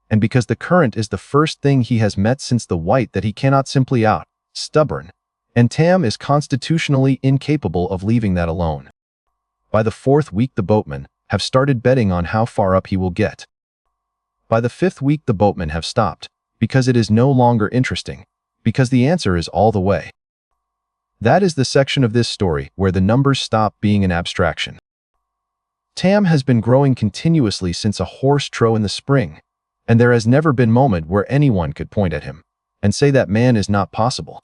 And because the current is the first thing he has met since the white that he cannot simply out, stubborn. And Tam is constitutionally incapable of leaving that alone. By the 4th week the boatmen have started betting on how far up he will get. By the 5th week the boatmen have stopped, because it is no longer interesting, because the answer is all the way. That is the section of this story where the numbers stop being an abstraction. Tam has been growing continuously since a horse trough in the spring, and there has never been a moment where anyone could point at him and say that man is not possible.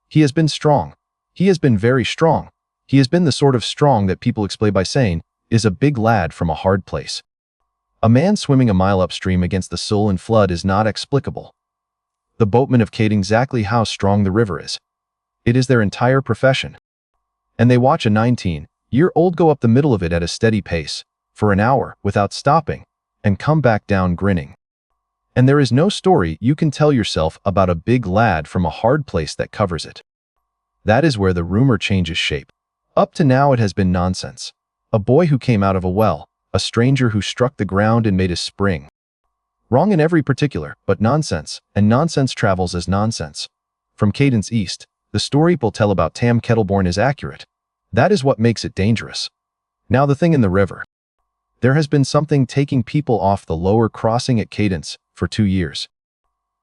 He has been strong. He has been very strong. He has been the sort of strong that people explain by saying, is a big lad from a hard place. A man swimming a mile upstream against the sullen flood is not explicable. The boatmen have Kate exactly how strong the river is. It is their entire profession. And they watch a 19-year-old go up the middle of it at a steady pace, for an hour, without stopping, and come back down grinning. And there is no story you can tell yourself about a big lad from a hard place that covers it. That is where the rumor changes shape. Up to now it has been nonsense. A boy who came out of a well, a stranger who struck the ground and made a spring. Wrong in every particular, but nonsense, and nonsense travels as nonsense. From Cadence East, the story people tell about Tam Kettleborne is accurate. That is what makes it dangerous. Now the thing in the river. There has been something taking people off the lower crossing at Cadence for 2 years.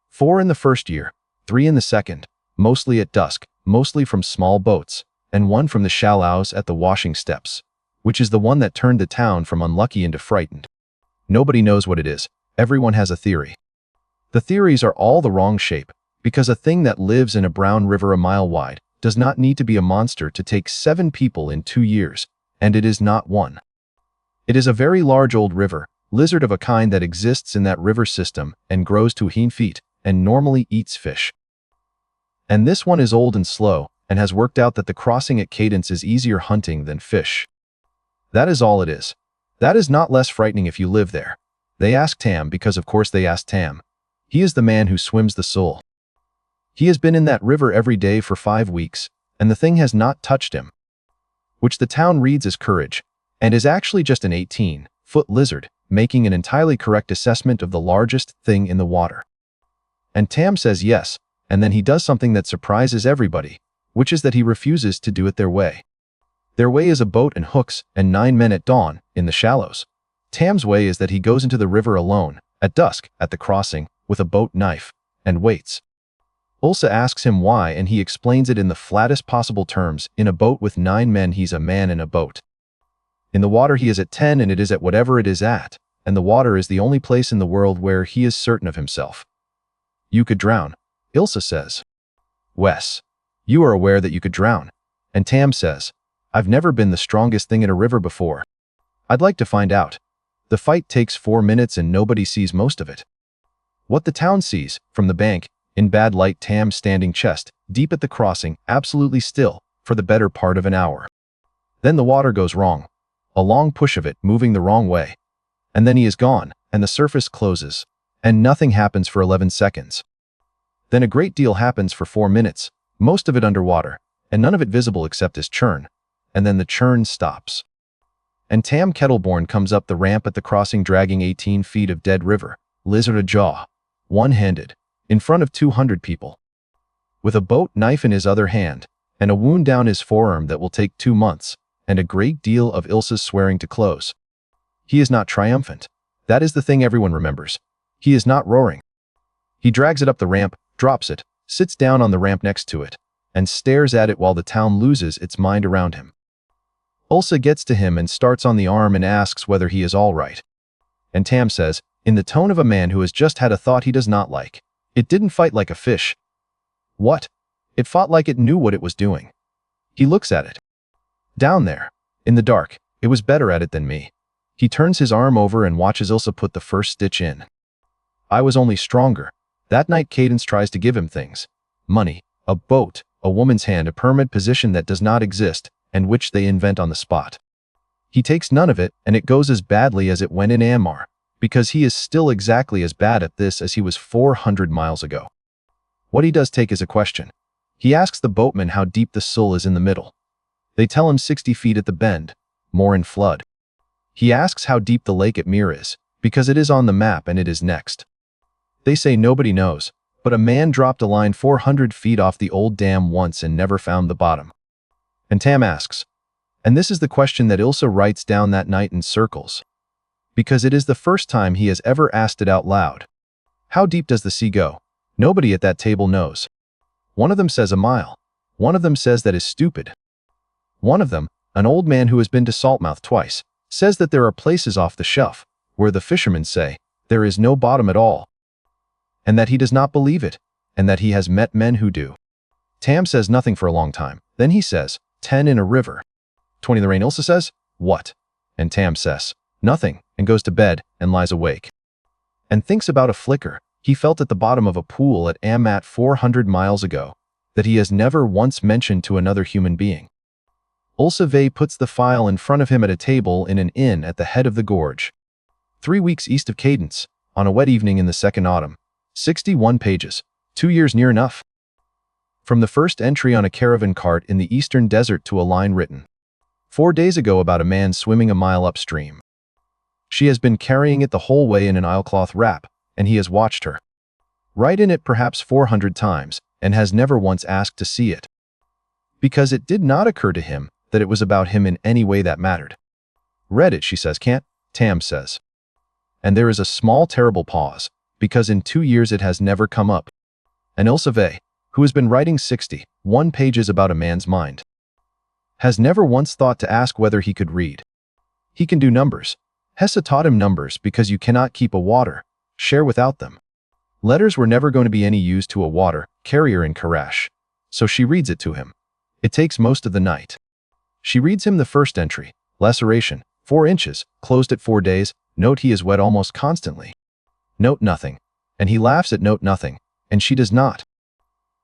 4 in the first year, 3 in the second, mostly at dusk, mostly from small boats, and 1 from the shallows at the washing steps, which is the one that turned the town from unlucky into frightened. Nobody knows what it is. Everyone has a theory. The theories are all the wrong shape, because a thing that lives in a brown river a mile wide does not need to be a monster to take 7 people in 2 years, and it is not one. It is a very large old river, lizard of a kind that exists in that river system and grows to 18 feet, and normally eats fish. And this one is old and slow, and has worked out that the crossing at Cadence is easier hunting than fish. That is all it is. That is not less frightening if you live there. They ask Tam because of course they ask Tam. He is the man who swims the Sul. He has been in that river every day for 5 weeks, and the thing has not touched him. Which the town reads as courage, and is actually just an 18-foot lizard, making an entirely correct assessment of the largest thing in the water. And Tam says yes, and then he does something that surprises everybody, which is that he refuses to do it their way. Their way is a boat and hooks and 9 men at dawn, in the shallows. Tam's way is that he goes into the river alone, at dusk, at the crossing, with a boat knife, and waits. Ulsa asks him why and he explains it in the flattest possible terms. In a boat with 9 men he's a man in a boat. In the water he is at 10 and it is at whatever it is at, and the water is the only place in the world where he is certain of himself. You could drown, Ilsa says. Wes, you are aware that you could drown. And Tam says, I've never been the strongest thing in a river before. I'd like to find out. The fight takes 4 minutes and nobody sees most of it. What the town sees, from the bank, in bad light Tam standing chest, deep at the crossing, absolutely still, for the better part of an hour. Then the water goes wrong. A long push of it, moving the wrong way. And then he is gone, and the surface closes. And nothing happens for 11 seconds. Then a great deal happens for 4 minutes, most of it underwater, and none of it visible except his churn. And then the churn stops. And Tam Kettleborne comes up the ramp at the crossing dragging 18 feet of dead river, lizard ajaw, one-handed, in front of 200 people. With a boat knife in his other hand, and a wound down his forearm that will take 2 months, and a great deal of Ilsa's swearing to close. He is not triumphant. That is the thing everyone remembers. He is not roaring. He drags it up the ramp, drops it, sits down on the ramp next to it, and stares at it while the town loses its mind around him. Ulsa gets to him and starts on the arm and asks whether he is all right. And Tam says, in the tone of a man who has just had a thought he does not like, it didn't fight like a fish. What? It fought like it knew what it was doing. He looks at it. Down there, in the dark, it was better at it than me. He turns his arm over and watches Ilsa put the first stitch in. I was only stronger. That night Cadence tries to give him things. Money, a boat, a woman's hand, a permanent position that does not exist, and which they invent on the spot. He takes none of it, and it goes as badly as it went in Ammar, because he is still exactly as bad at this as he was 400 miles ago. What he does take is a question. He asks the boatman how deep the Sul is in the middle. They tell him 60 feet at the bend, more in flood. He asks how deep the lake at Mir is, because it is on the map and it is next. They say nobody knows, but a man dropped a line 400 feet off the old dam once and never found the bottom. And Tam asks, and this is the question that Ilsa writes down that night in circles, because it is the first time he has ever asked it out loud. How deep does the sea go? Nobody at that table knows. One of them says a mile. One of them says that is stupid. One of them, an old man who has been to Saltmouth twice, says that there are places off the shelf, where the fishermen say, there is no bottom at all. And that he does not believe it, and that he has met men who do. Tam says nothing for a long time. Then he says, 10 in a river. 20 in the rain. Ilsa says, what? And Tam says, Nothing, and goes to bed and lies awake. And thinks about a flicker he felt at the bottom of a pool at Amat 400 miles ago that he has never once mentioned to another human being. Ulsave puts the file in front of him at a table in an inn at the head of the gorge. 3 weeks east of Cadence, on a wet evening in the second autumn. 61 pages. 2 years near enough. From the first entry on a caravan cart in the eastern desert to a line written 4 days ago about a man swimming a mile upstream. She has been carrying it the whole way in an oilcloth wrap, and he has watched her. Write in it perhaps 400 times, and has never once asked to see it. Because it did not occur to him that it was about him in any way that mattered. Read it, she says. Can't, Tam says. And there is a small terrible pause, because in 2 years it has never come up. And Ulsave, who has been writing 61 pages about a man's mind, has never once thought to ask whether he could read. He can do numbers. Hessa taught him numbers because you cannot keep a water share without them. Letters were never going to be any use to a water carrier in Karrash, so she reads it to him. It takes most of the night. She reads him the first entry, laceration, 4 inches, closed at 4 days, note he is wet almost constantly. Note nothing, and he laughs at note nothing, and she does not.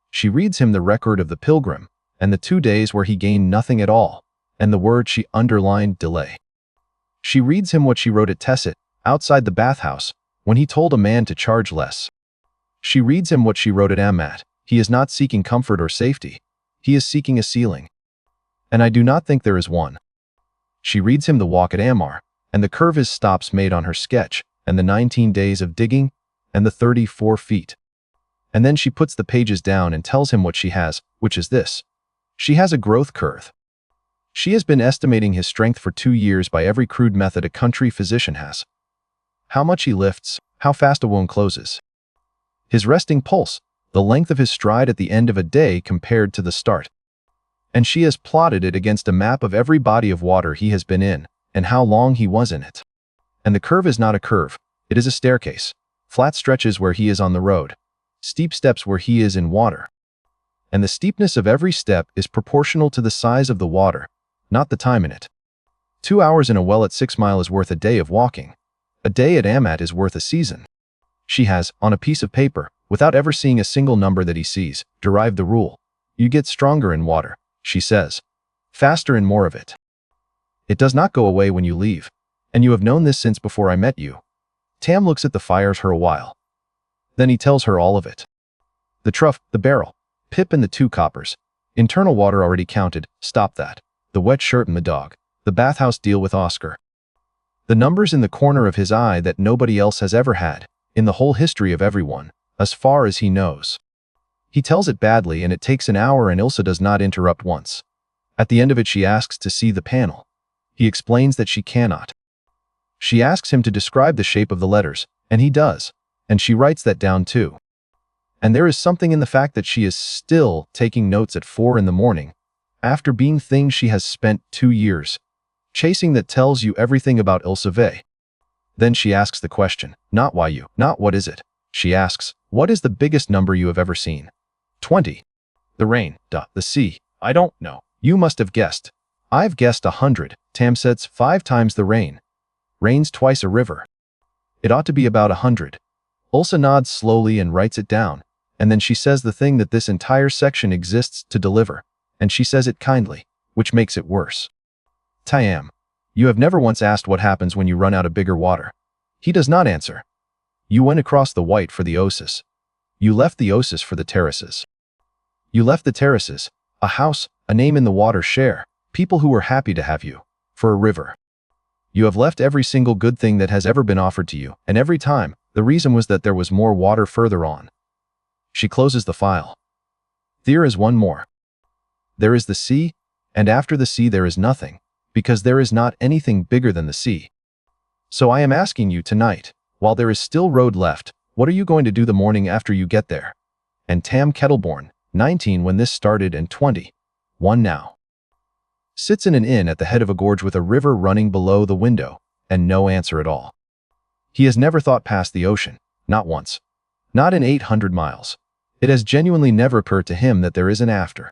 She reads him the record of the pilgrim, and the 2 days where he gained nothing at all, and the word she underlined, delay. She reads him what she wrote at Tesset, outside the bathhouse, when he told a man to charge less. She reads him what she wrote at Amat. He is not seeking comfort or safety. He is seeking a ceiling. And I do not think there is one. She reads him the walk at Amar, and the curve his stops made on her sketch, and the 19 days of digging, and the 34 feet. And then she puts the pages down and tells him what she has, which is this. She has a growth curve. She has been estimating his strength for 2 years by every crude method a country physician has. How much he lifts, how fast a wound closes. His resting pulse, the length of his stride at the end of a day compared to the start. And she has plotted it against a map of every body of water he has been in, and how long he was in it. And the curve is not a curve, it is a staircase. Flat stretches where he is on the road. Steep steps where he is in water. And the steepness of every step is proportional to the size of the water, not the time in it. 2 hours in a well at 6 miles is worth a day of walking. A day at Amat is worth a season. She has, on a piece of paper, without ever seeing a single number that he sees, derived the rule. You get stronger in water, she says. Faster and more of it. It does not go away when you leave. And you have known this since before I met you. Tam looks at the fires for a while. Then he tells her all of it. The trough, the barrel, Pip and the 2 coppers. Internal water already counted, stop that. The wet shirt and the dog. The bathhouse deal with Oscar. The numbers in the corner of his eye that nobody else has ever had, in the whole history of everyone, as far as he knows. He tells it badly and it takes an hour and Ilsa does not interrupt once. At the end of it she asks to see the panel. He explains that she cannot. She asks him to describe the shape of the letters, and he does, and she writes that down too. And there is something in the fact that she is still taking notes at 4 in the morning, after being things she has spent 2 years chasing that tells you everything about Ulsave. Then she asks the question, not why you, not what is it. She asks, what is the biggest number you have ever seen? 20. The rain, the sea, I don't know. You must have guessed. I've guessed 100, Tam says, 5 times the rain. Rain's twice a river. It ought to be about 100. Ulsa nods slowly and writes it down, and then she says the thing that this entire section exists to deliver, and she says it kindly, which makes it worse. Tam, you have never once asked what happens when you run out of bigger water. He does not answer. You went across the white for the Oasis. You left the Oasis for the terraces. You left the terraces, a house, a name in the water share, people who were happy to have you, for a river. You have left every single good thing that has ever been offered to you, and every time, the reason was that there was more water further on. She closes the file. There is one more. There is the sea, and after the sea there is nothing, because there is not anything bigger than the sea. So I am asking you tonight, while there is still road left, what are you going to do the morning after you get there? And Tam Kettleborne, 19 when this started and 21 now, sits in an inn at the head of a gorge with a river running below the window, and no answer at all. He has never thought past the ocean, not once. Not in 800 miles. It has genuinely never occurred to him that there is an after.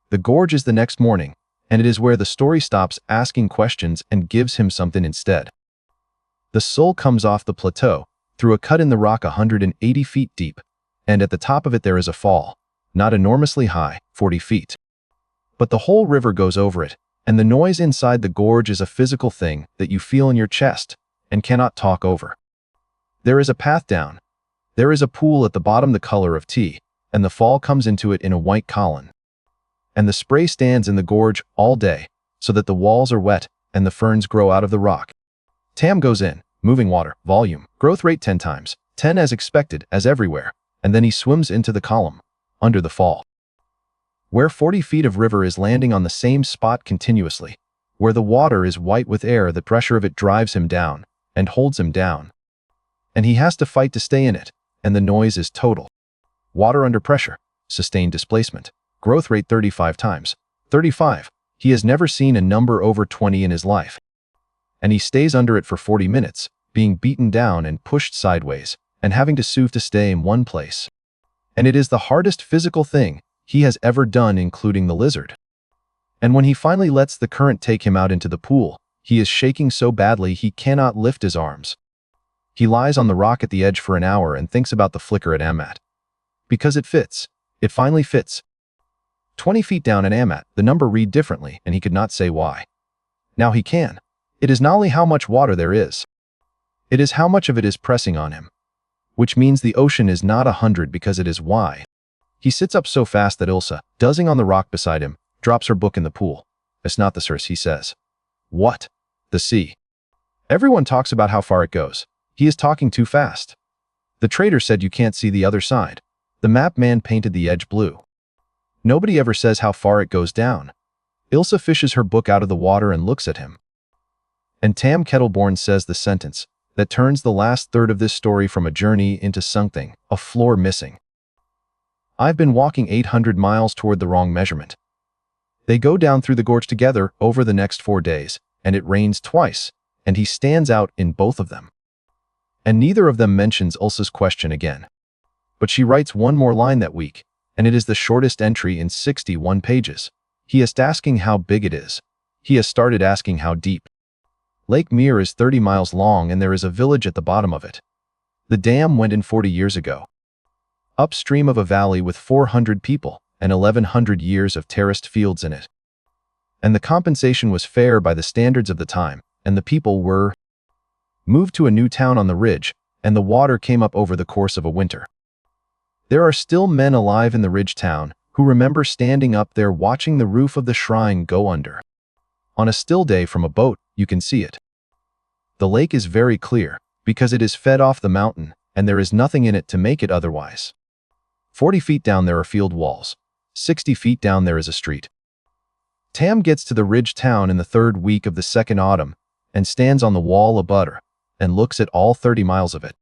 The gorge is the next morning, and it is where the story stops asking questions and gives him something instead. The Sul comes off the plateau, through a cut in the rock 180 feet deep, and at the top of it there is a fall, not enormously high, 40 feet. But the whole river goes over it, and the noise inside the gorge is a physical thing that you feel in your chest and cannot talk over. There is a path down. There is a pool at the bottom the color of tea, and the fall comes into it in a white column. And the spray stands in the gorge all day, so that the walls are wet and the ferns grow out of the rock. Tam goes in, moving water, volume, growth rate 10 times, 10 as expected, as everywhere, and then he swims into the column, under the fall. Where 40 feet of river is landing on the same spot continuously, where the water is white with air, the pressure of it drives him down, and holds him down. And he has to fight to stay in it, and the noise is total. Water under pressure, sustained displacement, growth rate 35 times, 35. He has never seen a number over 20 in his life. And he stays under it for 40 minutes, being beaten down and pushed sideways, and having to sue to stay in one place. And it is the hardest physical thing he has ever done, including the lizard. And when he finally lets the current take him out into the pool, he is shaking so badly he cannot lift his arms. He lies on the rock at the edge for an hour and thinks about the flicker at Amat. Because it fits. It finally fits. 20 feet down at Amat, the number read differently, and he could not say why. Now he can. It is not only how much water there is. It is how much of it is pressing on him. Which means the ocean is not 100 because it is Y. He sits up so fast that Ilsa, dozing on the rock beside him, drops her book in the pool. It's not the source, he says. What? The sea. Everyone talks about how far it goes. He is talking too fast. The trader said you can't see the other side. The map man painted the edge blue. Nobody ever says how far it goes down. Ilsa fishes her book out of the water and looks at him. And Tam Kettleborne says the sentence that turns the last third of this story from a journey into something, a floor missing. I've been walking 800 miles toward the wrong measurement. They go down through the gorge together over the next 4 days, and it rains twice, and he stands out in both of them. And neither of them mentions Ilsa's question again. But she writes one more line that week, and it is the shortest entry in 61 pages. He is asking how big it is. He has started asking how deep. Lake Mir is 30 miles long and there is a village at the bottom of it. The dam went in 40 years ago. Upstream of a valley with 400 people and 1,100 years of terraced fields in it. And the compensation was fair by the standards of the time, and the people were moved to a new town on the ridge, and the water came up over the course of a winter. There are still men alive in the ridge town who remember standing up there watching the roof of the shrine go under. On a still day from a boat, you can see it. The lake is very clear, because it is fed off the mountain, and there is nothing in it to make it otherwise. 40 feet down there are field walls. 60 feet down there is a street. Tam gets to the ridge town in the 3rd week of the 2nd autumn, and stands on the wall above her, and looks at all 30 miles of it.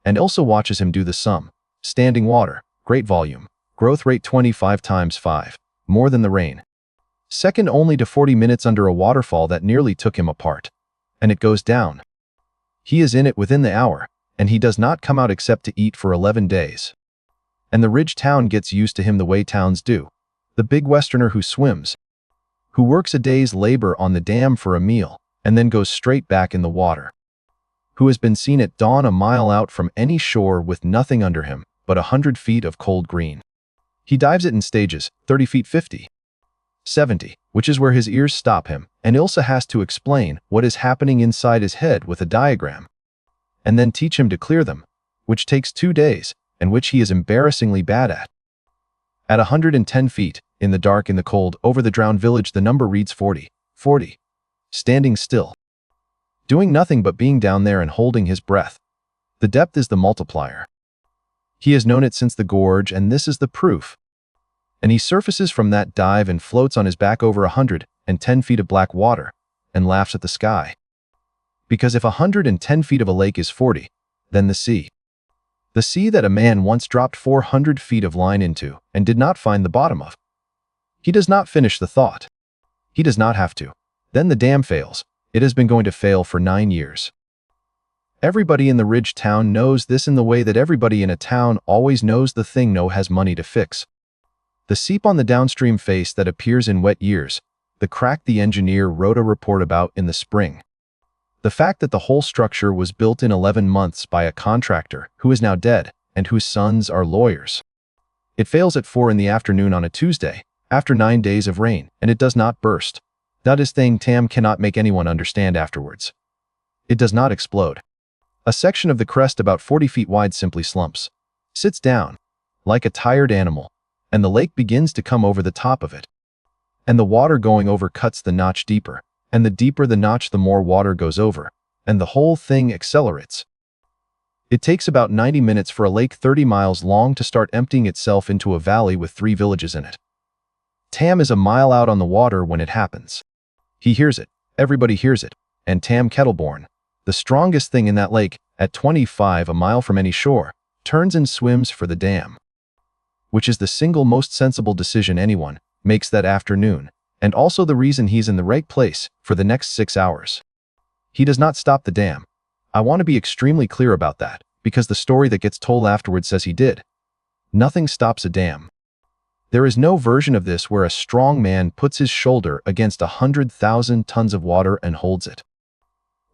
And Ilsa watches him do the sum. Standing water, great volume, growth rate 25 times 5, more than the rain. Second only to 40 minutes under a waterfall that nearly took him apart. And it goes down. He is in it within the hour, and he does not come out except to eat for 11 days. And the ridge town gets used to him the way towns do. The big westerner who swims, who works a day's labor on the dam for a meal, and then goes straight back in the water. Who has been seen at dawn a mile out from any shore with nothing under him but 100 feet of cold green. He dives it in stages, 30 feet 50. 70, which is where his ears stop him, and Ilsa has to explain what is happening inside his head with a diagram, and then teach him to clear them, which takes 2 days, and which he is embarrassingly bad at. At 110 feet, in the dark in the cold, over the drowned village, the number reads 40. 40. Standing still. Doing nothing but being down there and holding his breath. The depth is the multiplier. He has known it since the gorge, and this is the proof. And he surfaces from that dive and floats on his back over 110 feet of black water, and laughs at the sky. Because if 110 feet of a lake is 40, then the sea. The sea that a man once dropped 400 feet of line into, and did not find the bottom of. He does not finish the thought. He does not have to. Then the dam fails. It has been going to fail for 9 years. Everybody in the ridge town knows this in the way that everybody in a town always knows the thing no has money to fix. The seep on the downstream face that appears in wet years, the crack the engineer wrote a report about in the spring. The fact that the whole structure was built in 11 months by a contractor who is now dead and whose sons are lawyers. It fails at 4 in the afternoon on a Tuesday, after 9 days of rain, and it does not burst. That is thing Tam cannot make anyone understand afterwards. It does not explode. A section of the crest about 40 feet wide simply slumps, sits down, like a tired animal, and the lake begins to come over the top of it. And the water going over cuts the notch deeper, and the deeper the notch the more water goes over, and the whole thing accelerates. It takes about 90 minutes for a lake 30 miles long to start emptying itself into a valley with 3 villages in it. Tam is a mile out on the water when it happens. He hears it, everybody hears it, and Tam Kettleborne, the strongest thing in that lake, at 25 a mile from any shore, turns and swims for the dam. Which is the single most sensible decision anyone makes that afternoon, and also the reason he's in the right place for the next 6 hours. He does not stop the dam. I want to be extremely clear about that, because the story that gets told afterwards says he did. Nothing stops a dam. There is no version of this where a strong man puts his shoulder against 100,000 tons of water and holds it.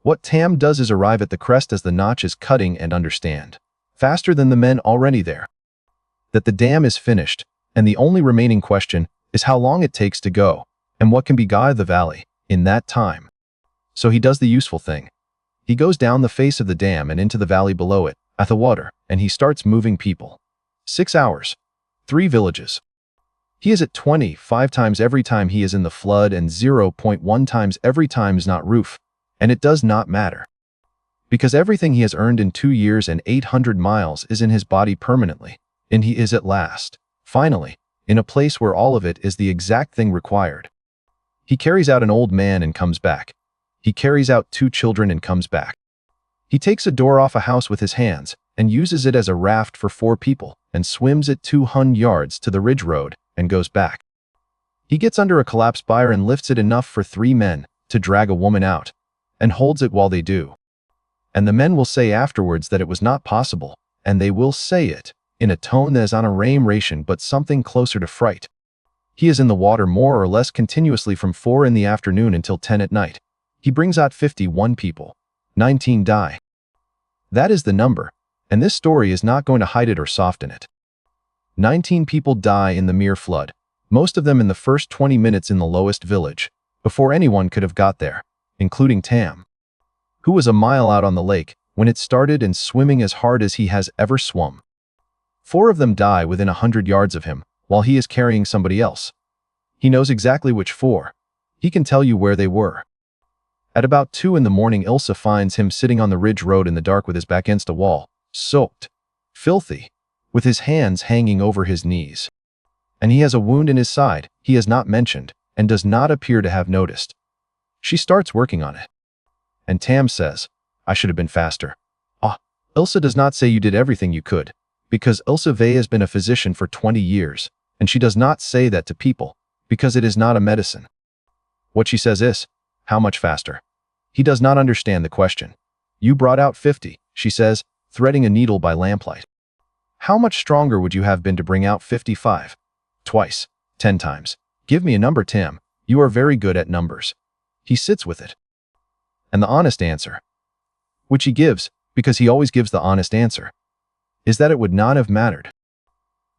What Tam does is arrive at the crest as the notch is cutting and understand, faster than the men already there, that the dam is finished, and the only remaining question is how long it takes to go, and what can be got out of the valley in that time. So he does the useful thing. He goes down the face of the dam and into the valley below it, at the water, and he starts moving people. 6 hours. 3 villages. He is at 25 times every time he is in the flood and 0.1 times every time is not roof, and it does not matter. Because everything he has earned in 2 years and 800 miles is in his body permanently, and he is at last, finally, in a place where all of it is the exact thing required. He carries out an old man and comes back. He carries out 2 children and comes back. He takes a door off a house with his hands and uses it as a raft for 4 people and swims it 200 yards to the ridge road and goes back. He gets under a collapsed byre and lifts it enough for 3 men to drag a woman out and holds it while they do. And the men will say afterwards that it was not possible, and they will say it in a tone that is on a ration but something closer to fright. He is in the water more or less continuously from 4 in the afternoon until 10 at night. He brings out 51 people. 19 die. That is the number, and this story is not going to hide it or soften it. 19 people die in the mere flood, most of them in the first 20 minutes in the lowest village, before anyone could have got there, including Tam, who was a mile out on the lake when it started and swimming as hard as he has ever swum. 4 of them die within 100 yards of him, while he is carrying somebody else. He knows exactly which 4. He can tell you where they were. At about 2 in the morning, Ilse finds him sitting on the ridge road in the dark with his back against a wall, soaked, filthy, with his hands hanging over his knees. And he has a wound in his side he has not mentioned and does not appear to have noticed. She starts working on it. And Tam says, I should have been faster. Ilse does not say you did everything you could, because Ilse Vey has been a physician for 20 years, and she does not say that to people, because it is not a medicine. What she says is, how much faster? He does not understand the question. You brought out 50, she says, threading a needle by lamplight. How much stronger would you have been to bring out 55? Twice. 10 times. Give me a number, Tam. You are very good at numbers. He sits with it. And the honest answer, which he gives, because he always gives the honest answer, is that it would not have mattered.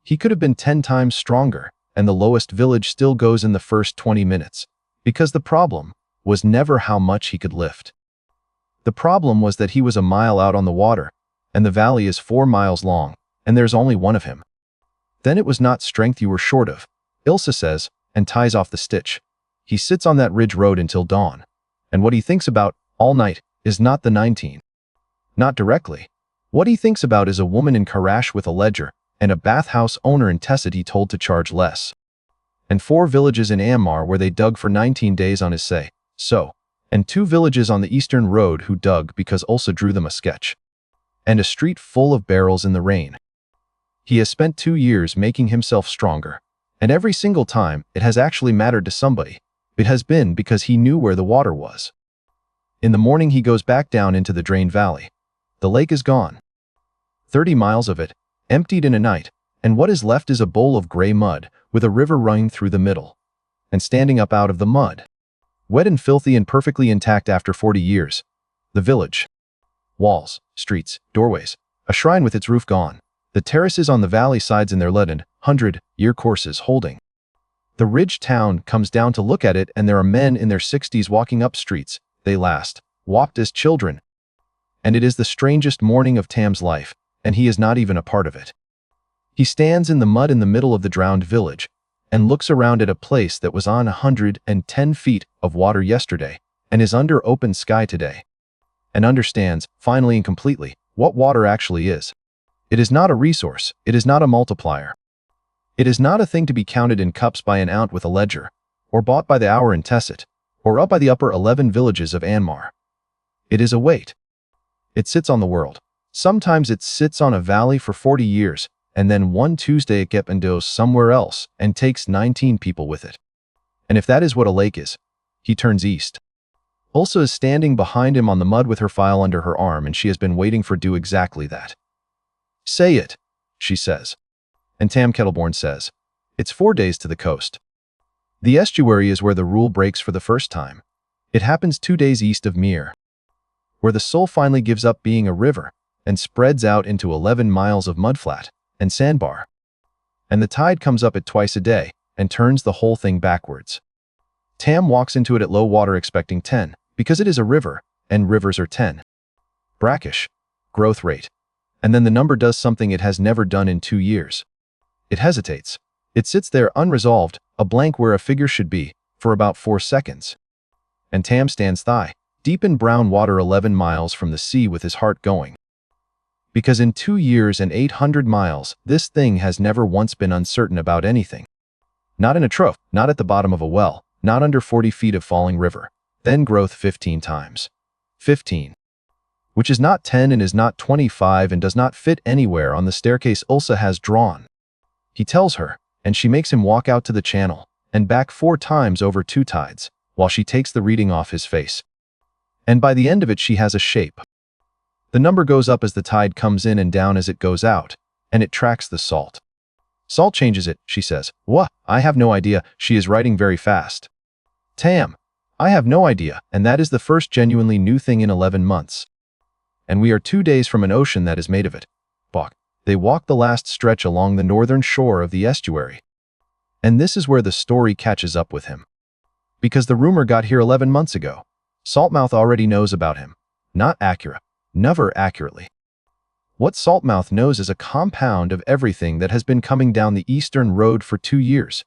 He could have been 10 times stronger, and the lowest village still goes in the first 20 minutes, because the problem was never how much he could lift. The problem was that he was a mile out on the water, and the valley is 4 miles long, and there's only one of him. Then it was not strength you were short of, Ilse says, and ties off the stitch. He sits on that ridge road until dawn, and what he thinks about all night is not the 19. Not directly. What he thinks about is a woman in Karrash with a ledger, and a bathhouse owner in Tessit he told to charge less. And 4 villages in Ammar where they dug for 19 days on his say, so, and 2 villages on the eastern road who dug because Ulsa drew them a sketch. And a street full of barrels in the rain. He has spent 2 years making himself stronger, and every single time it has actually mattered to somebody. It has been because he knew where the water was. In the morning he goes back down into the drained valley. The lake is gone. 30 miles of it, emptied in a night, and what is left is a bowl of gray mud with a river running through the middle. And standing up out of the mud, wet and filthy and perfectly intact after 40 years, The village. Walls, streets, doorways. A shrine with its roof gone. The terraces on the valley sides in their leaden, 100-year courses holding. The ridge town comes down to look at it, and there are men in their 60s walking up streets. They last walked as children. And it is the strangest morning of Tam's life, and he is not even a part of it. He stands in the mud in the middle of the drowned village and looks around at a place that was on 110 feet of water yesterday and is under open sky today, and understands, finally and completely, what water actually is. It is not a resource. It is not a multiplier. It is not a thing to be counted in cups by an ounce with a ledger, or bought by the hour in Tesset, or up by the upper 11 villages of Anmar. It is a weight. It sits on the world. Sometimes it sits on a valley for 40 years, and then one Tuesday it gets and goes somewhere else and takes 19 people with it. And if that is what a lake is, he turns east. Ulsa is standing behind him on the mud with her file under her arm, and she has been waiting for do exactly that. Say it, she says. And Tam Kettleborne says, it's 4 days to the coast. The estuary is where the rule breaks for the first time. It happens 2 days east of Mir, where the Sul finally gives up being a river and spreads out into 11 miles of mudflat and sandbar. And the tide comes up at twice a day and turns the whole thing backwards. Tam walks into it at low water expecting 10, because it is a river, and rivers are 10. Brackish. Growth rate. And then the number does something it has never done in 2 years. It hesitates. It sits there unresolved, a blank where a figure should be, for about 4 seconds. And Tam stands thigh, deep in brown water 11 miles from the sea with his heart going. Because in 2 years and 800 miles, this thing has never once been uncertain about anything. Not in a trough, not at the bottom of a well, not under 40 feet of falling river. Then growth 15 times. 15. Which is not 10 and is not 25 and does not fit anywhere on the staircase Ulsa has drawn. He tells her, and she makes him walk out to the channel and back 4 times over 2 tides, while she takes the reading off his face. And by the end of it she has a shape. The number goes up as the tide comes in and down as it goes out, and it tracks the salt. Salt changes it, she says. What? I have no idea. She is writing very fast. Tam. I have no idea, and that is the first genuinely new thing in 11 months. And we are 2 days from an ocean that is made of it. Bok. They walk the last stretch along the northern shore of the estuary. And this is where the story catches up with him. Because the rumor got here 11 months ago. Saltmouth already knows about him. Not accurate. Never accurately. What Saltmouth knows is a compound of everything that has been coming down the eastern road for 2 years.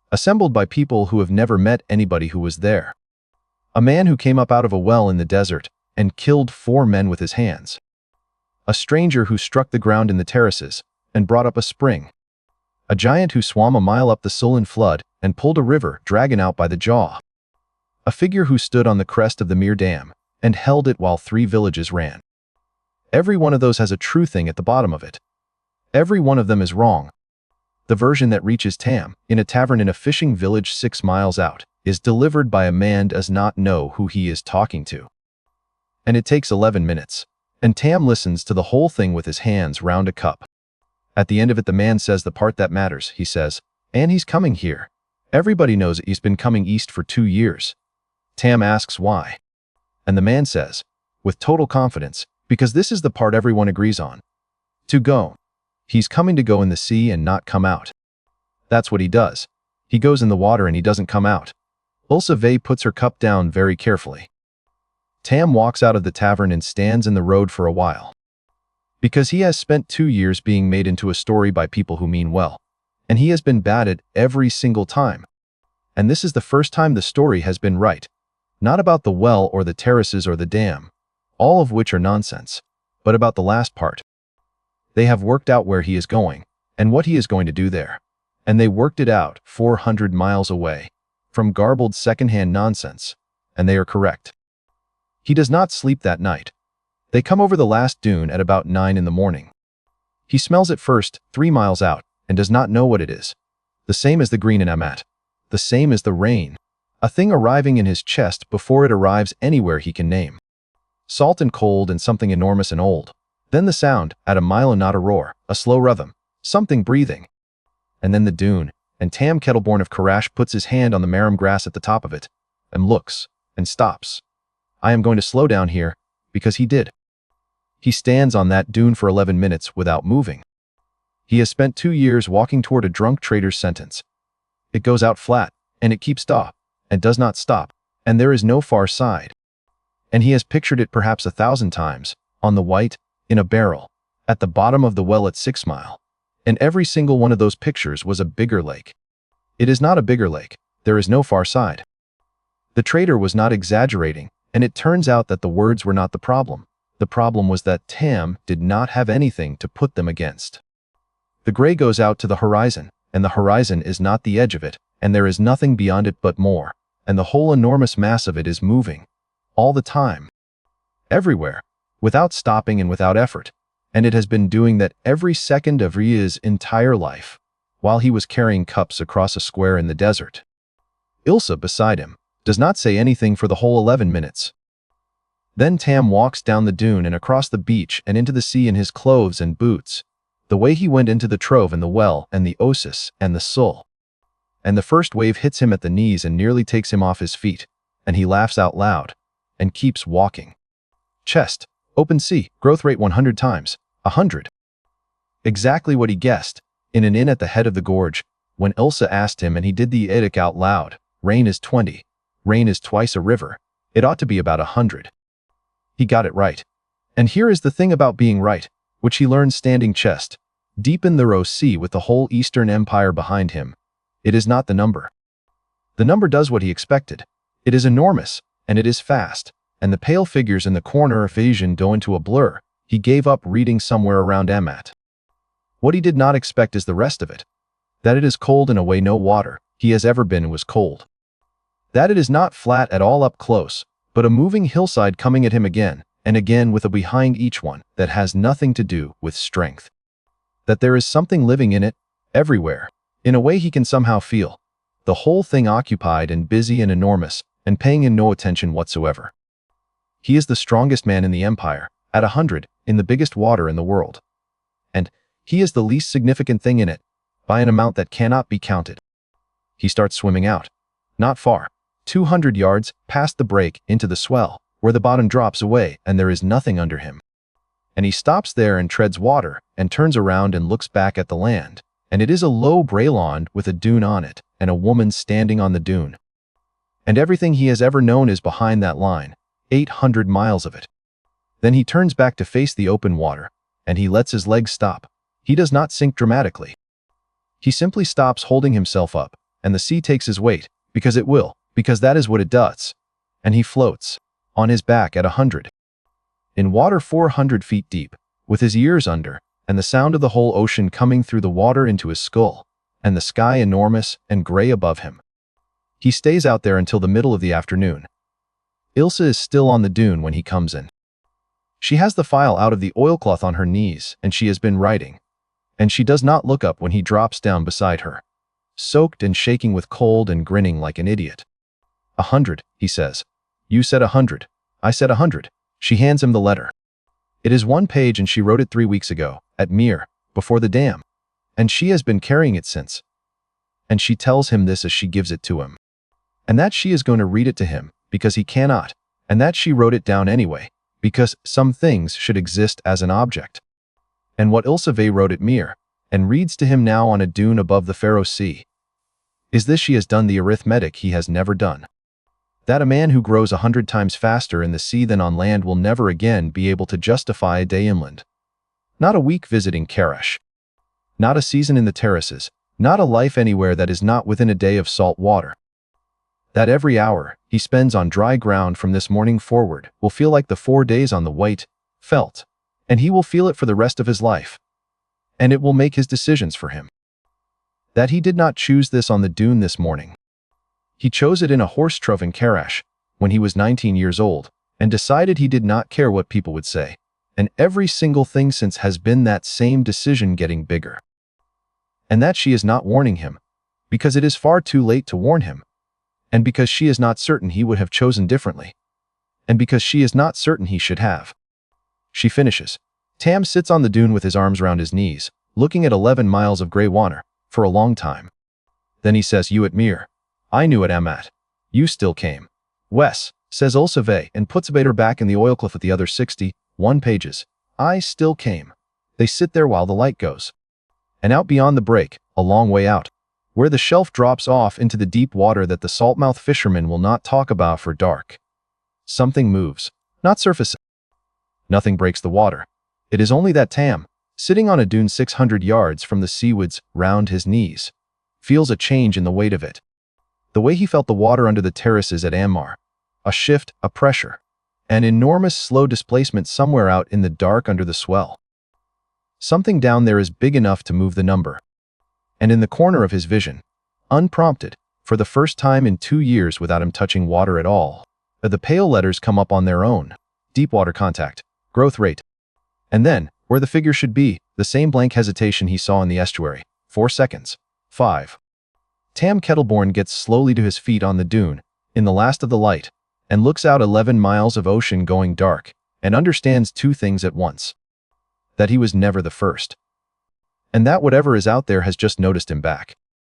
Assembled by people who have never met anybody who was there. A man who came up out of a well in the desert and killed 4 men with his hands. A stranger who struck the ground in the terraces and brought up a spring. A giant who swam a mile up the Sullen flood and pulled a river dragon out by the jaw. A figure who stood on the crest of the Mir Dam and held it while 3 villages ran. Every one of those has a true thing at the bottom of it. Every one of them is wrong. The version that reaches Tam, in a tavern in a fishing village 6 miles out, is delivered by a man does not know who he is talking to. And it takes 11 minutes. And Tam listens to the whole thing with his hands round a cup. At the end of it the man says the part that matters, he says, and he's coming here. Everybody knows he's been coming east for 2 years. Tam asks why. And the man says, with total confidence, because this is the part everyone agrees on. To go. He's coming to go in the sea and not come out. That's what he does. He goes in the water and he doesn't come out. Ulsa Vey puts her cup down very carefully. Tam walks out of the tavern and stands in the road for a while. Because he has spent 2 years being made into a story by people who mean well. And he has been batted every single time. And this is the first time the story has been right. Not about the well or the terraces or the dam, all of which are nonsense, but about the last part. They have worked out where he is going, and what he is going to do there. And they worked it out 400 miles away, from garbled second-hand nonsense, and they are correct. He does not sleep that night. They come over the last dune at about 9 in the morning. He smells it first, 3 miles out, and does not know what it is. The same as the green in Amat. The same as the rain. A thing arriving in his chest before it arrives anywhere he can name. Salt and cold and something enormous and old. Then the sound, at a mile and not a roar, a slow rhythm, something breathing. And then the dune, and Tam Kettleborne of Karrash puts his hand on the marram grass at the top of it, and looks, and stops. I am going to slow down here, because he did. He stands on that dune for 11 minutes without moving. He has spent 2 years walking toward a drunk trader's sentence. It goes out flat, and it keeps stop, and does not stop, and there is no far side. And he has pictured it perhaps 1,000 times, on the white, in a barrel, at the bottom of the well at 6 Mile. And every single one of those pictures was a bigger lake. It is not a bigger lake, there is no far side. The trader was not exaggerating, and it turns out that the words were not the problem. The problem was that Tam did not have anything to put them against. The gray goes out to the horizon, and the horizon is not the edge of it, and there is nothing beyond it but more, and the whole enormous mass of it is moving. All the time. Everywhere. Without stopping and without effort. And it has been doing that every second of his entire life, while he was carrying cups across a square in the desert. Ilsa, beside him, does not say anything for the whole 11 minutes. Then Tam walks down the dune and across the beach and into the sea in his clothes and boots, the way he went into the trough and the well and the oasis and the sul. And the first wave hits him at the knees and nearly takes him off his feet, and he laughs out loud, and keeps walking. Chest, open sea, growth rate 100 times, 100. Exactly what he guessed, in an inn at the head of the gorge, when Ilsa asked him and he did the edic out loud, rain is 20, rain is twice a river, it ought to be about 100. He got it right. And here is the thing about being right, which he learned standing chest, deep in the Ross Sea with the whole Eastern Empire behind him. It is not the number. The number does what he expected. It is enormous, and it is fast, and the pale figures in the corner of vision go into a blur. He gave up reading somewhere around Amat. What he did not expect is the rest of it. That it is cold in a way no water he has ever been was cold. That it is not flat at all up close, but a moving hillside coming at him again, and again with a behind each one that has nothing to do with strength. That there is something living in it, everywhere, in a way he can somehow feel. The whole thing occupied and busy and enormous, and paying him no attention whatsoever. He is the strongest man in the empire, at 100, in the biggest water in the world. And he is the least significant thing in it, by an amount that cannot be counted. He starts swimming out. Not far. 200 yards, past the break, into the swell, where the bottom drops away and there is nothing under him. And he stops there and treads water, and turns around and looks back at the land, and it is a low brayland with a dune on it, and a woman standing on the dune. And everything he has ever known is behind that line, 800 miles of it. Then he turns back to face the open water, and he lets his legs stop. He does not sink dramatically. He simply stops holding himself up, and the sea takes his weight, because it will, because that is what it does. And he floats, on his back at 100. In water 400 feet deep, with his ears under, and the sound of the whole ocean coming through the water into his skull, and the sky enormous and gray above him. He stays out there until the middle of the afternoon. Ilsa is still on the dune when he comes in. She has the file out of the oilcloth on her knees, and she has been writing. And she does not look up when he drops down beside her, soaked and shaking with cold and grinning like an idiot. 100, he says. You said 100. I said 100. She hands him the letter. It is 1 page and she wrote it 3 weeks ago, at Mir, before the dam. And she has been carrying it since. And she tells him this as she gives it to him. And that she is going to read it to him, because he cannot, and that she wrote it down anyway, because some things should exist as an object. And what Ilsave wrote at Mir, and reads to him now on a dune above the Faroe Sea, is this: she has done the arithmetic he has never done. That a man who grows 100 times faster in the sea than on land will never again be able to justify a day inland. Not a week visiting Karrash. Not a season in the terraces, not a life anywhere that is not within a day of salt water. That every hour he spends on dry ground from this morning forward will feel like the 4 days on the white felt, and he will feel it for the rest of his life. And it will make his decisions for him. That he did not choose this on the dune this morning. He chose it in a horse trough in Karrash, when he was 19 years old, and decided he did not care what people would say. And every single thing since has been that same decision getting bigger. And that she is not warning him, because it is far too late to warn him. And because she is not certain he would have chosen differently. And because she is not certain he should have. She finishes. Tam sits on the dune with his arms around his knees, looking at 11 miles of grey water, for a long time. Then he says, "You at Mir. I knew at Amat. You still came. Wes, says Ulsave, and puts Bader back in the oilcloth with the other 61 pages. I still came. They sit there while the light goes. And out beyond the break, a long way out, where the shelf drops off into the deep water that the saltmouth fishermen will not talk about for dark. Something moves, not surface. Nothing breaks the water. It is only that Tam, sitting on a dune 600 yards from the seawoods round his knees, feels a change in the weight of it. The way he felt the water under the terraces at Ammar. A shift, a pressure. An enormous slow displacement somewhere out in the dark under the swell. Something down there is big enough to move the number. And in the corner of his vision, unprompted, for the first time in 2 years without him touching water at all, the pale letters come up on their own. Deep water contact, growth rate. And then, where the figure should be, the same blank hesitation he saw in the estuary. 4 seconds. 5. Tam Kettleborne gets slowly to his feet on the dune, in the last of the light, and looks out 11 miles of ocean going dark, and understands 2 things at once. That he was never the first. And that whatever is out there has just noticed him back.